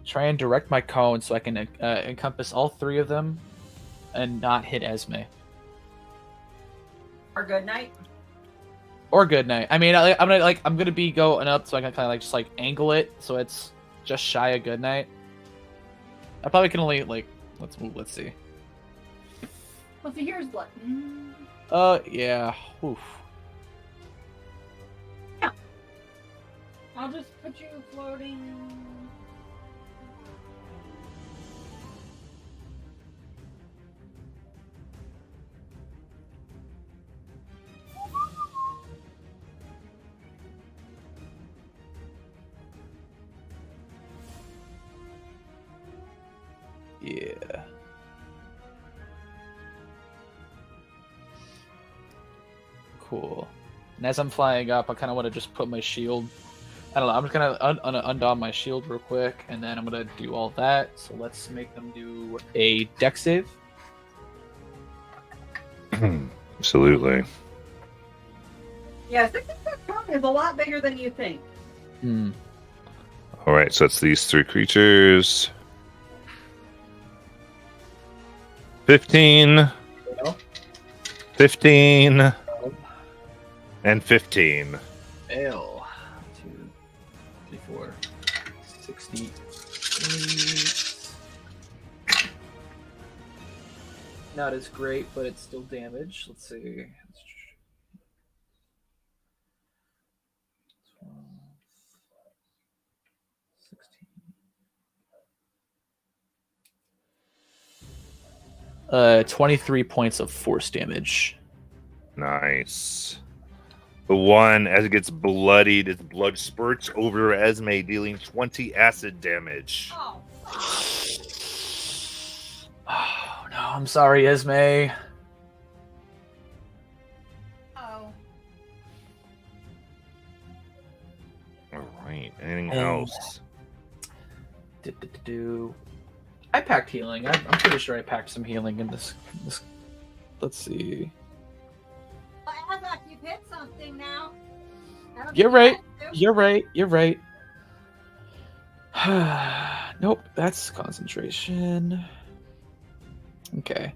try and direct my cone so I can encompass all three of them and not hit Esme. are. Good night. Or good night. I mean, I'm gonna be going up so I can kind of like just like angle it so it's just shy of good night. I probably can only like let's see. Well, so here's what. Yeah. Oof. I'll just put you floating. Yeah. Cool. And as I'm flying up, I kind of want to just put my shield. I don't know. I'm just gonna undon my shield real quick, and then I'm gonna do all that. So let's make them do a deck save. Absolutely. Yeah, 6-foot cone is a lot bigger than you think. All right, so it's these three creatures. 15. 15. And 15. Fail. 2, 3, 4, 68. Not as great, but it's still damage. Let's see. 12, 16. 23 points of force damage. Nice. The one, as it gets bloodied, its blood spurts over Esme, dealing 20 acid damage. Oh, Oh no, I'm sorry, Esme. oh. All right. Anything else? I packed healing. I'm pretty sure I packed some healing in this. Let's see. Well, Azak, you've hit something now. I don't You're think right. you had to. You're right. Nope, that's concentration. Okay.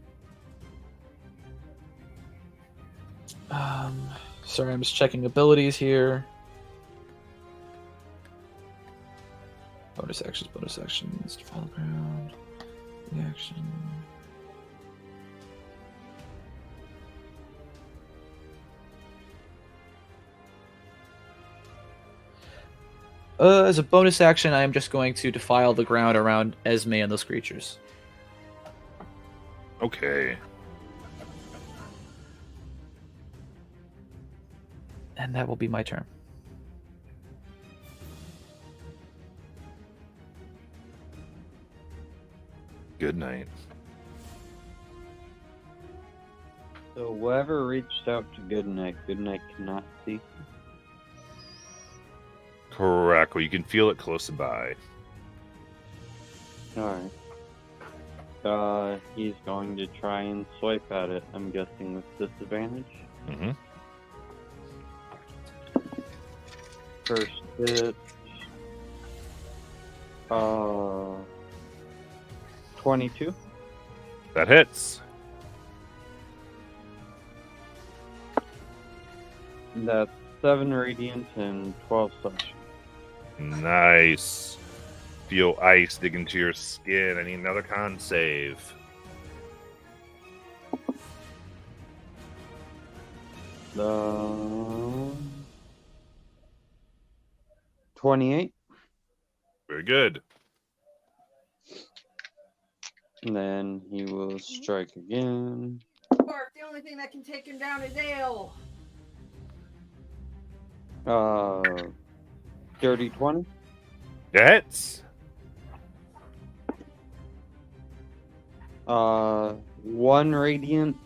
Sorry, I'm just checking abilities here. Bonus actions, fall ground, reaction. As a bonus action, I am just going to defile the ground around Esme and those creatures. Okay. And that will be my turn. Good night. So whoever reached out to Goodnight cannot see. Correct. Well, you can feel it close by. Alright. He's going to try and swipe at it, I'm guessing with disadvantage. Mm-hmm. First hit. 22. That hits. That's 7 radiant and 12 slashing. Nice. Feel ice dig into your skin. I need another con save. The 28. Very good. And then he will strike again. Or if the only thing that can take him down is ale. Dirty 20. That hits. 1 radiant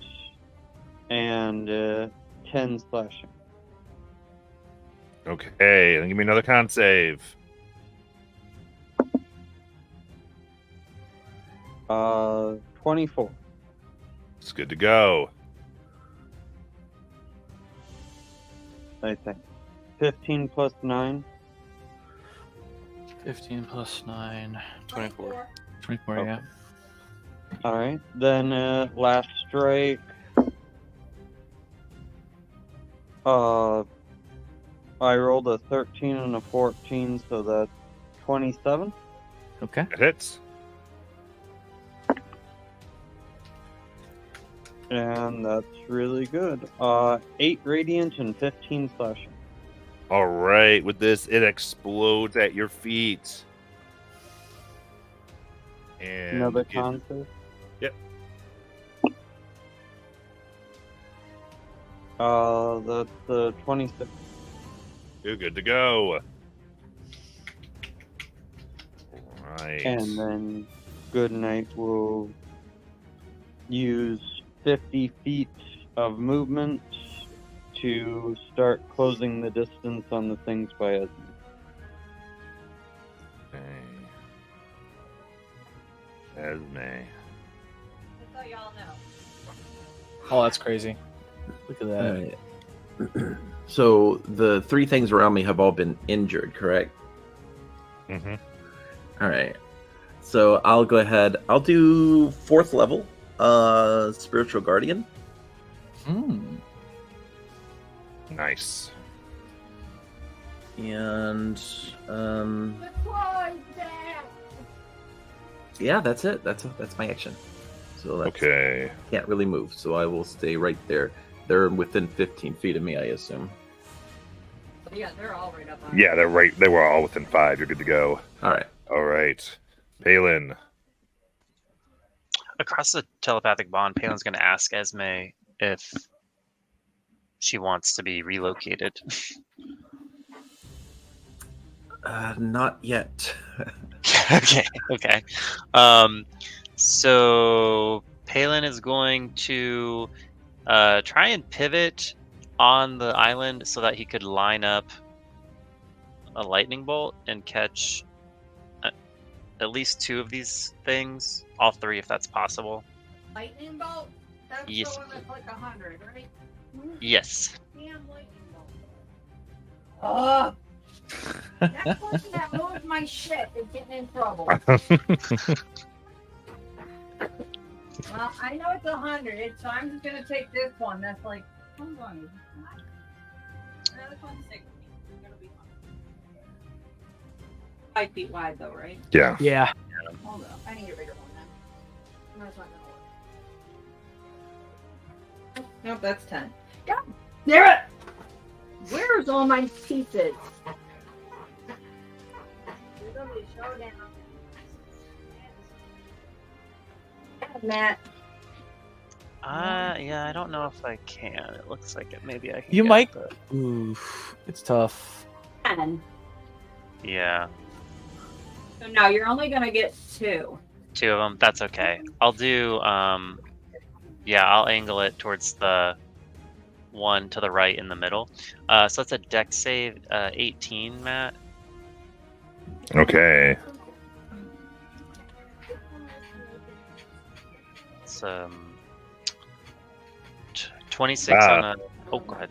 and 10 slashing. Okay, then give me another con save. 24. It's good to go. I think. 15 plus 9. 15 plus 9. 24. 24, Okay. yeah. All right. Then last strike. I rolled a 13 and a 14, so that's 27. Okay. It hits. And that's really good. 8 radiant and 15 slashing. All right, with this, it explodes at your feet. And Another give- con save. Yep. That's 26. You're good to go. Right. And then Goodnight will use 50 feet of movement to start closing the distance on the things by Esme. Esme. Just so y'all know. Oh, that's crazy. Look at that. Alright. So the 3 things around me have all been injured, correct? Mm-hmm. All right. So I'll go ahead. I'll do 4th level, spiritual guardian. Nice. And The claw's back. yeah, that's it. That's my action. So that's, Okay. can't really move. So I will stay right there. They're within 15 feet of me, I assume. Yeah, they're all right up on Yeah, they're right. They were all within 5. You're good to go. All right. All right. Palin. Across the telepathic bond, Palin's going to ask Esme if she wants to be relocated. Not yet. Okay. So Palin is going to try and pivot on the island so that he could line up a lightning bolt and catch at least 2 of these things, all 3 if that's possible. lightning bolt. That's Yes. the one that's like 100, right? Yes. Damn lightning bolt. That person that moves my shit is getting in trouble. Well, I know it's 100, so I'm just gonna take this one. That's like, hold on. This one's 60. It'll be fine. 5 feet wide, though, right? Yeah. Yeah. Hold on. I need a bigger one then. No, that's not gonna work. Nope, that's 10. God damn it! Where's all my pieces? There's gonna be a showdown. Matt. Yeah, I don't know if I can. It looks like it. Maybe I can. You get might- the- Oof. It's tough. 10. Yeah, So no, you're only gonna get 2. 2 of them. That's okay. I'll do. Yeah, I'll angle it towards the one to the right in the middle. So that's a dex save, 18, Matt. Okay. It's 26 on a. Oh, go ahead.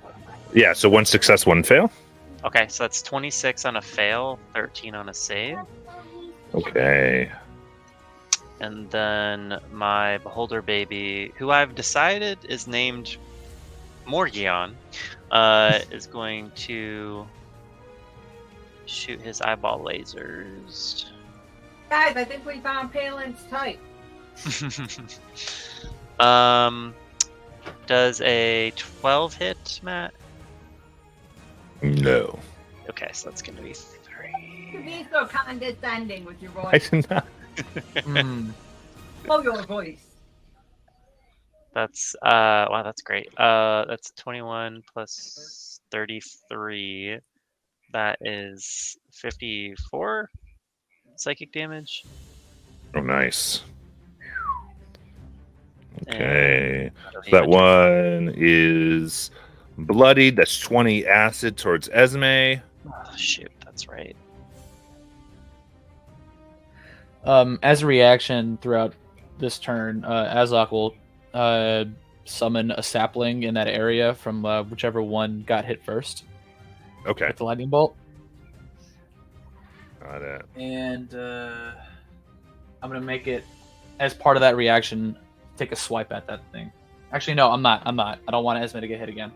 Yeah, so 1 success, 1 fail. Okay, so that's 26 on a fail, 13 on a save. Okay. And then my beholder baby, who I've decided is named Morgion, is going to shoot his eyeball lasers. Guys, I think we found Palin's type. Does a 12 hit, Matt? No. Okay, so that's gonna be To 3. be so condescending with your I voice. did not. Oh, your voice. That's wow, that's great. That's 21 plus 33. That is 54 psychic damage. Oh, nice. Okay. that'll be So that my turn. one is bloodied. That's 20 acid towards Esme. Oh, shoot, that's right. As a reaction throughout this turn, Azok will summon a sapling in that area from whichever one got hit first Okay. with the lightning bolt. Got it. And I'm gonna make it as part of that reaction. Take a swipe at that thing. Actually, no, I'm not. I don't want Esme to get hit again.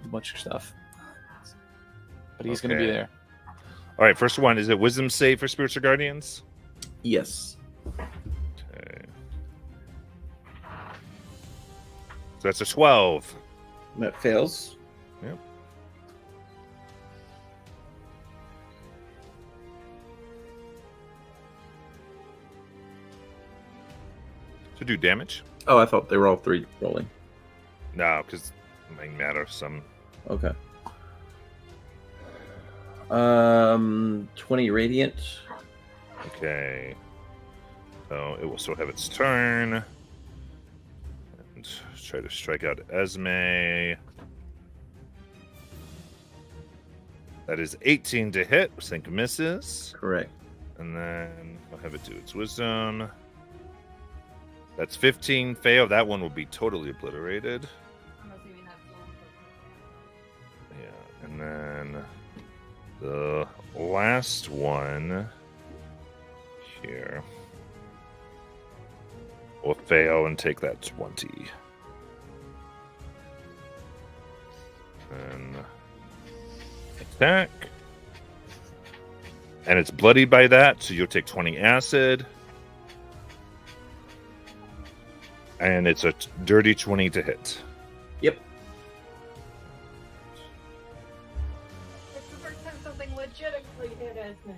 A bunch of stuff. But he's gonna be Okay. there. All right. First one, is it wisdom save for spiritual guardians? Yes. Okay. So that's a 12. That fails. Yep. To do damage? Oh, I thought they were all three rolling. No, because it might matter some. Okay. 20 radiant. Okay. So it will still have its turn. And try to strike out Esme. That is 18 to hit. Sync misses. Correct. And then we'll have it do its wisdom. That's 15 fail. That one will be totally obliterated. I'm assuming that's the one. Yeah. And then the last one here will fail and take that 20. And attack. And it's bloodied by that, so you'll take 20 acid. And it's a dirty 20 to hit. Yep. It's the first time something legitimately hit Esme.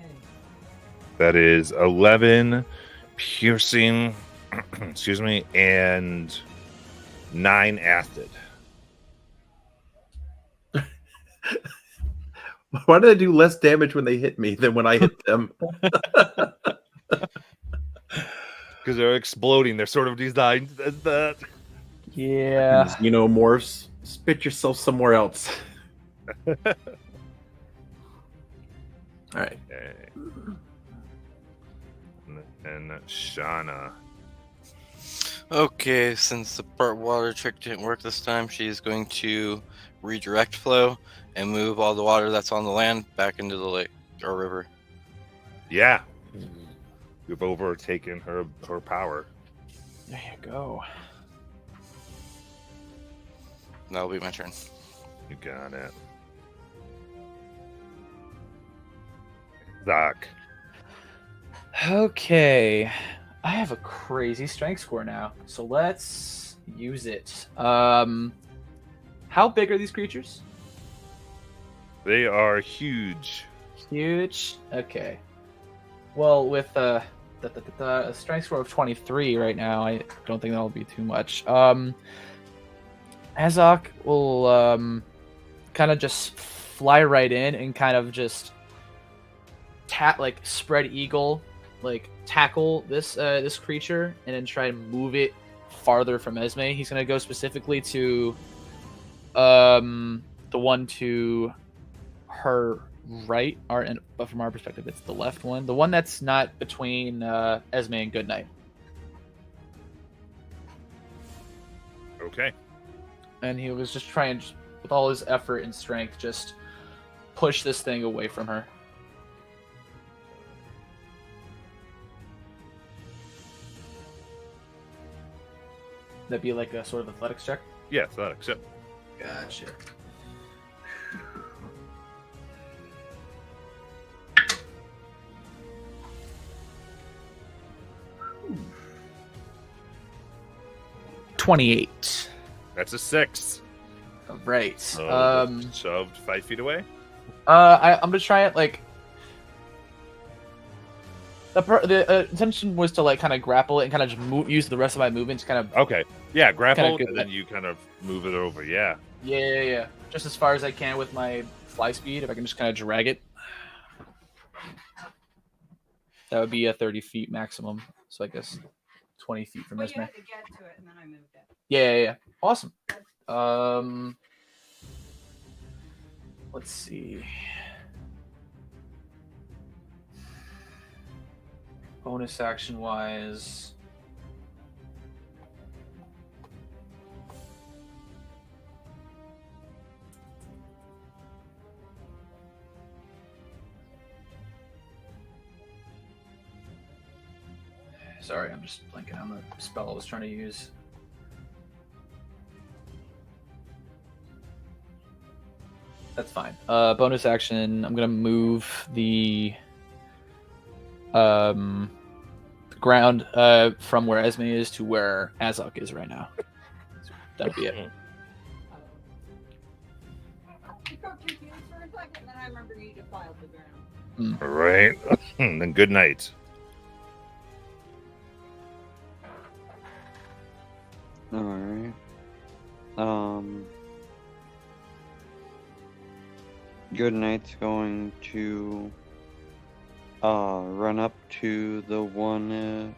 That is 11 piercing, excuse me, and 9 acid. Why did I do less damage when they hit me than when I hit them? Because they're exploding. They're sort of designed as that. Yeah. Xenomorphs, spit yourself somewhere else. All right. Okay. And Shauna. Okay, since the part water trick didn't work this time, she's going to redirect flow and move all the water that's on the land back into the lake or river. Yeah. You've overtaken her power. There you go. That'll be my turn. You got it. Doc. Okay. I have a crazy strength score now, so let's use it. How big are these creatures? They are huge. Huge. Okay. Well, with a strength score of 23 right now, I don't think that'll be too much. Azok will kind of just fly right in and kind of just spread eagle, tackle this this creature and then try and move it farther from Esme. He's gonna go specifically to the one to her right, but from our perspective, it's the left one, the one that's not between Esme and Goodnight. Okay. And he was just trying, with all his effort and strength, just push this thing away from her. That'd be like a sort of athletics check. Yeah, athletics. Yep. Gotcha. $28. That's a 6. All right. So shoved 5 feet away. I'm gonna try it like. The intention was to kind of grapple it and kind of just use the rest of my movement to kind of. Okay. Yeah, grapple, get and then you kind of move it over. Yeah. Yeah. Just as far as I can with my fly speed, if I can just kind of drag it. That would be a 30 feet maximum. So I guess 20 feet from Well, you Esme. had to get to it, and then I moved it. Yeah. Awesome. Let's see. Bonus action wise. Sorry, I'm just blanking on the spell I was trying to use. That's fine. Bonus action. I'm gonna move the ground from where Esme is to where Azok is right now. That'll be it. I got confused for a second, then I remember you defiled the ground. All right. Then good night. Alright. Good night's going to run up to the one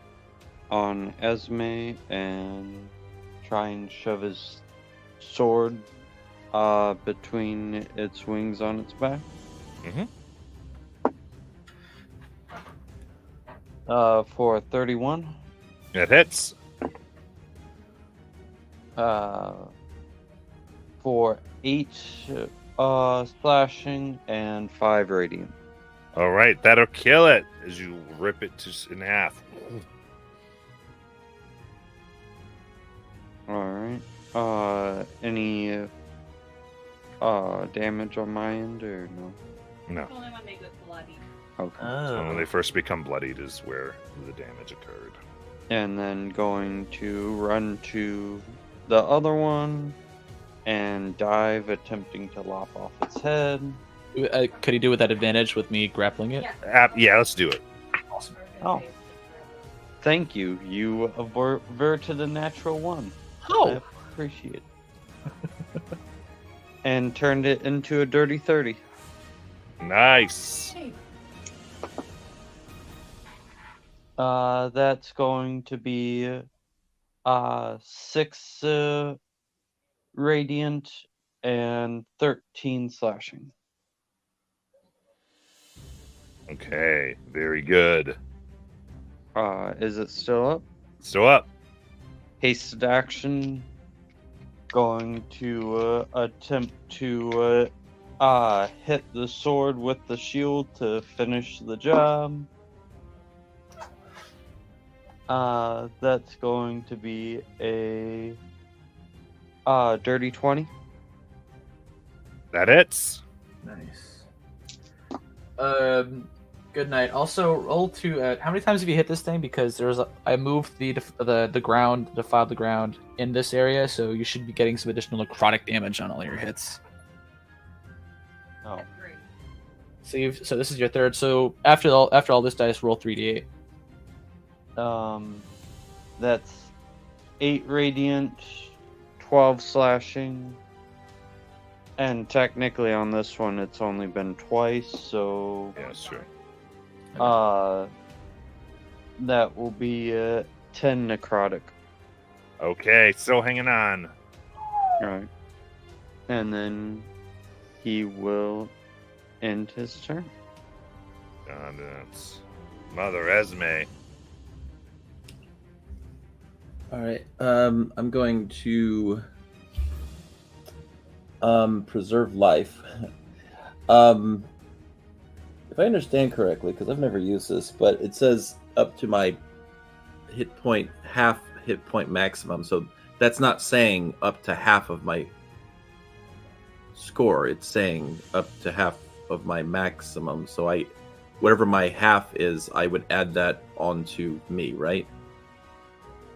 on Esme and try and shove his sword between its wings on its back. Mhm. For 31. It hits. For 8 slashing and 5 radiant. All right, that'll kill it as you rip it in half. Alright. Any damage on my end or no? No. Only when they get bloody. Okay. So when they first become bloodied is where the damage occurred. And then going to run to the other one and dive, attempting to lop off its head. Could he do with that advantage with me grappling it? Yeah. Yeah, let's do it. Awesome. Oh. Thank you. You averted a natural one. I Oh, appreciate it. And turned it into a dirty 30. Nice. Hey, That's going to be 6 radiant and 13 slashing. Okay, very good. Is it still up? Still up. Hasted action. Going to attempt to hit the sword with the shield to finish the job. That's going to be a dirty 20. That hits. nice. Good night. Also, roll to. How many times have you hit this thing? Because I moved the ground, defiled the ground in this area, so you should be getting some additional necrotic damage on all your hits. Oh. that's great. So this is your third. So after all this dice, roll 3d8. That's 8 radiant, 12 slashing, and technically on this one it's only been twice, so Yeah, sure. that will be 10 necrotic. Okay, still hanging on. Right. And then he will end his turn. And it's Mother Esme. All right. I'm going to preserve life. If I understand correctly, because I've never used this, but it says up to my half hit point maximum. So that's not saying up to half of my score. It's saying up to half of my maximum. So whatever my half is, I would add that onto me, right?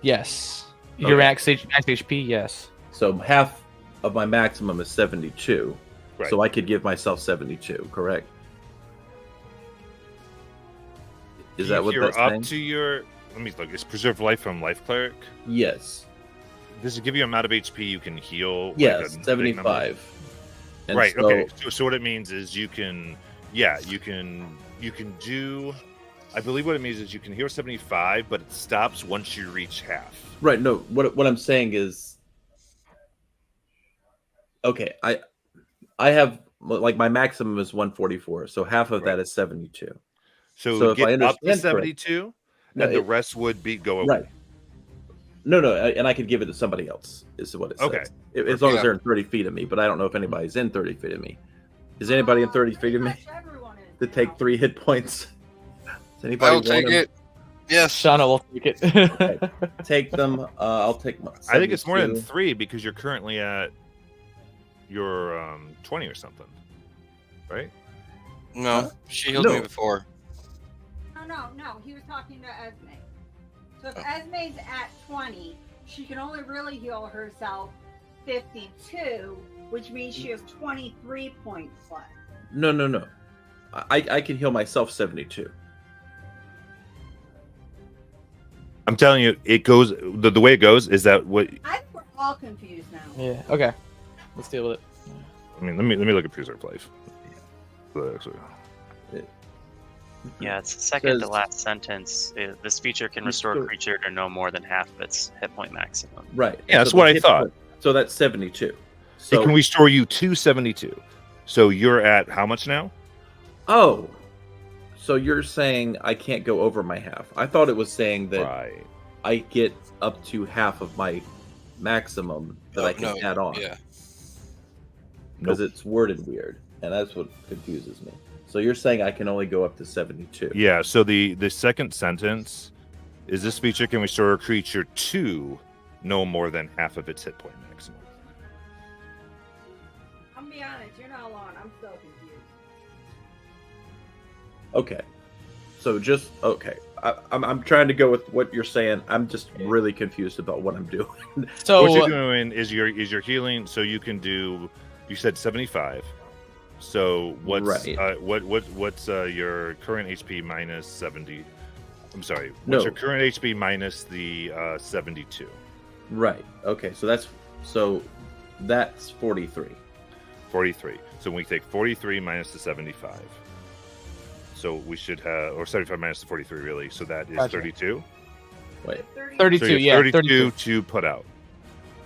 Yes. Your Okay. max HP. Yes. So half of my maximum is 72. Right. So I could give myself 72, correct? Is that what you're that's up saying? to your? Let me look. Is preserve life from life cleric? Yes. Does it give you amount of HP you can heal? Yes, like a big number? 75. And Right. so- Okay. So what it means is you can do I believe what it means is you can heal 75, but it stops once you reach half. Right. No. What I'm saying is, okay. I have like my maximum is 144, so half of that is 72. So, if get I up to understand 72, No, and the it- rest would go away. Right. No, and I could give it to somebody else. Is what it says. Okay. As long as Yeah. they're in 30 feet of me, but I don't know if anybody's in 30 feet of me. Is anybody in 30 feet of me to take 3 hit points? Does anybody I'll want take them? it. Yes. Shauna will take it. Take them. I'll take my. I think it's more than 72. 3 because you're currently at your 20 or something, right? No, she healed No. me before. No. He was talking to Esme. So if Oh. Esme's at 20, she can only really heal herself 52, which means she has 23 points left. No. I can heal myself 72. I'm telling you, it goes the way it goes is that what I think we're all confused now. Yeah. Okay. Let's deal with it. I mean. Let me look at preserve life. Yeah, it's the second to Says- last sentence. This feature can restore a creature to no more than half of its hit point maximum. Right. Yeah, that's So what the I hit thought. point- So that's 72. It So can restore you to 72. So you're at how much now? oh, so you're saying I can't go over my half? I thought it was saying that Right. I get up to half of my maximum that I can No, add on. Yeah. Because Nope. it's worded weird, and that's what confuses me. So you're saying I can only go up to 72? Yeah. So the second sentence is this feature can restore a creature to no more than half of its hit point maximum. I'm gonna be honest, you're not alone. I'm so confused. Okay. So just okay. I'm trying to go with what you're saying. I'm just really confused about what I'm doing. So What you're doing is you're healing. So you can do. You said 75. So what's Right. what's your current HP minus 70? I'm sorry. What's No. your current HP minus the 72? Right. Okay. So that's 43. 43. So we take 43 minus the 75. So we should have, or 75 minus the 43, really. So that is Gotcha. 32. Wait. 32, So you have yeah, 32 to put out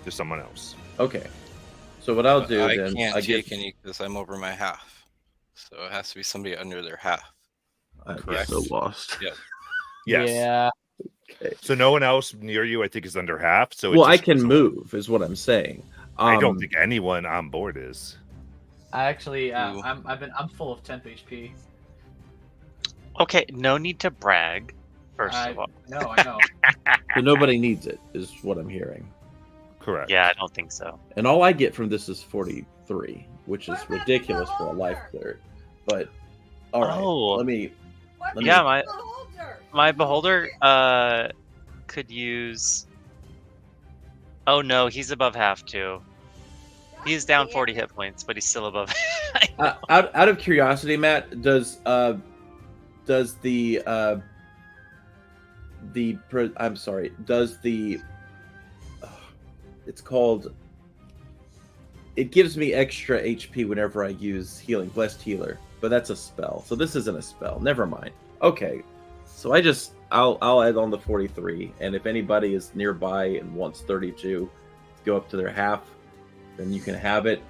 to someone else. Okay. So what I'll do I then, can't I get take any because I'm over my half. So it has to be somebody under their half. I get correct. so lost. Yeah. Yes. Yeah. Okay. So no one else near you, I think, is under half. So it Well, I just can goes- move, is what I'm saying. I don't think anyone on board is. I actually, Ooh. I'm full of temp HP. Okay, no need to brag. First of all, No, I know. So nobody needs it, is what I'm hearing. Correct. yeah, I don't think so. And all I get from this is 43, which is What about the ridiculous for a life beholder? cleric. But all right, Oh. let me. What Let me- Yeah, my beholder? beholder could use. Oh no, he's above half too. He's down 40 hit points, but he's still above. Out of curiosity, Matt, does the I'm sorry, does the it's called, it gives me extra HP whenever I use healing, blessed healer, but that's a spell. So this isn't a spell. Never mind. Okay. So I'll add on the 43, and if anybody is nearby and wants 32 to go up to their half, then you can have it.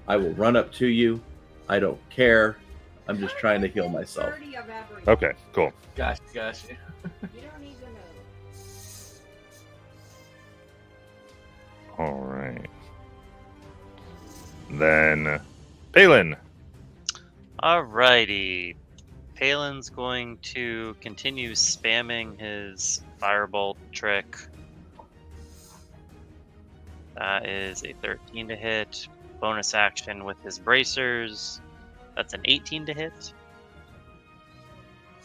I will run up to you. I don't care. I'm just trying to heal myself. 30 of everything. Okay, cool. Gotcha. You don't need to move. All right. Then, Palin. Alrighty. Palin's going to continue spamming his firebolt trick. That is a 13 to hit. Bonus action with his bracers. That's an 18 to hit.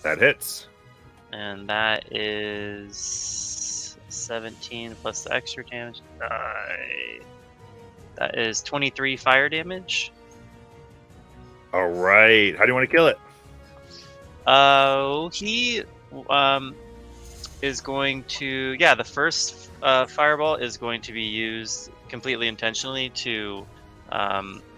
That hits. And that is 17 plus the extra damage. That is 23 fire damage. All right. How do you want to kill it? He is going to, the first fireball is going to be used completely intentionally to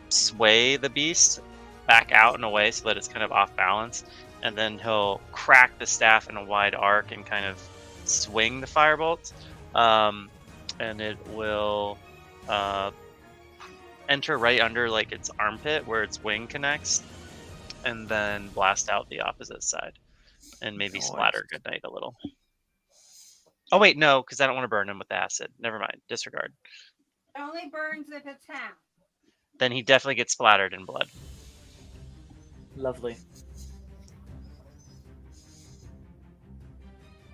sway the beast back out and away so that it's kind of off balance. and then he'll crack the staff in a wide arc and kind of swing the firebolt, and it will enter right under like its armpit where its wing connects, and then blast out the opposite side, and maybe splatter Goodnight a little. Oh wait, no, because I don't want to burn him with acid. Never mind, disregard. It only burns if it's half. Then he definitely gets splattered in blood. Lovely.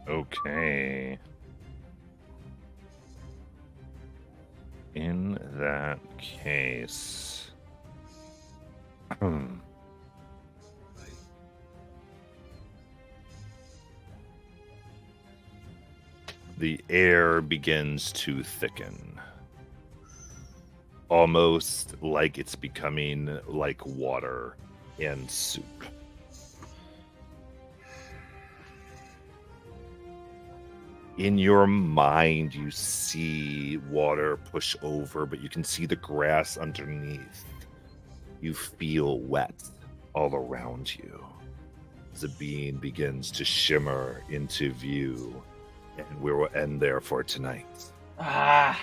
Okay. In that case, the air begins to thicken, almost like it's becoming like water and soup. In your mind, you see water push over, but you can see the grass underneath. You feel wet all around you. Sabine begins to shimmer into view, and we will end there for tonight. Ah.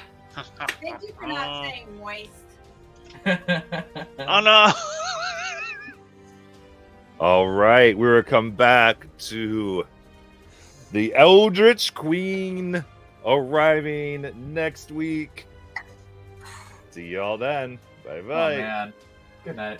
Thank you for not saying moist. Oh no! All right, we will come back to the Eldritch Queen arriving next week. See y'all then. Bye bye. Oh man. Good night.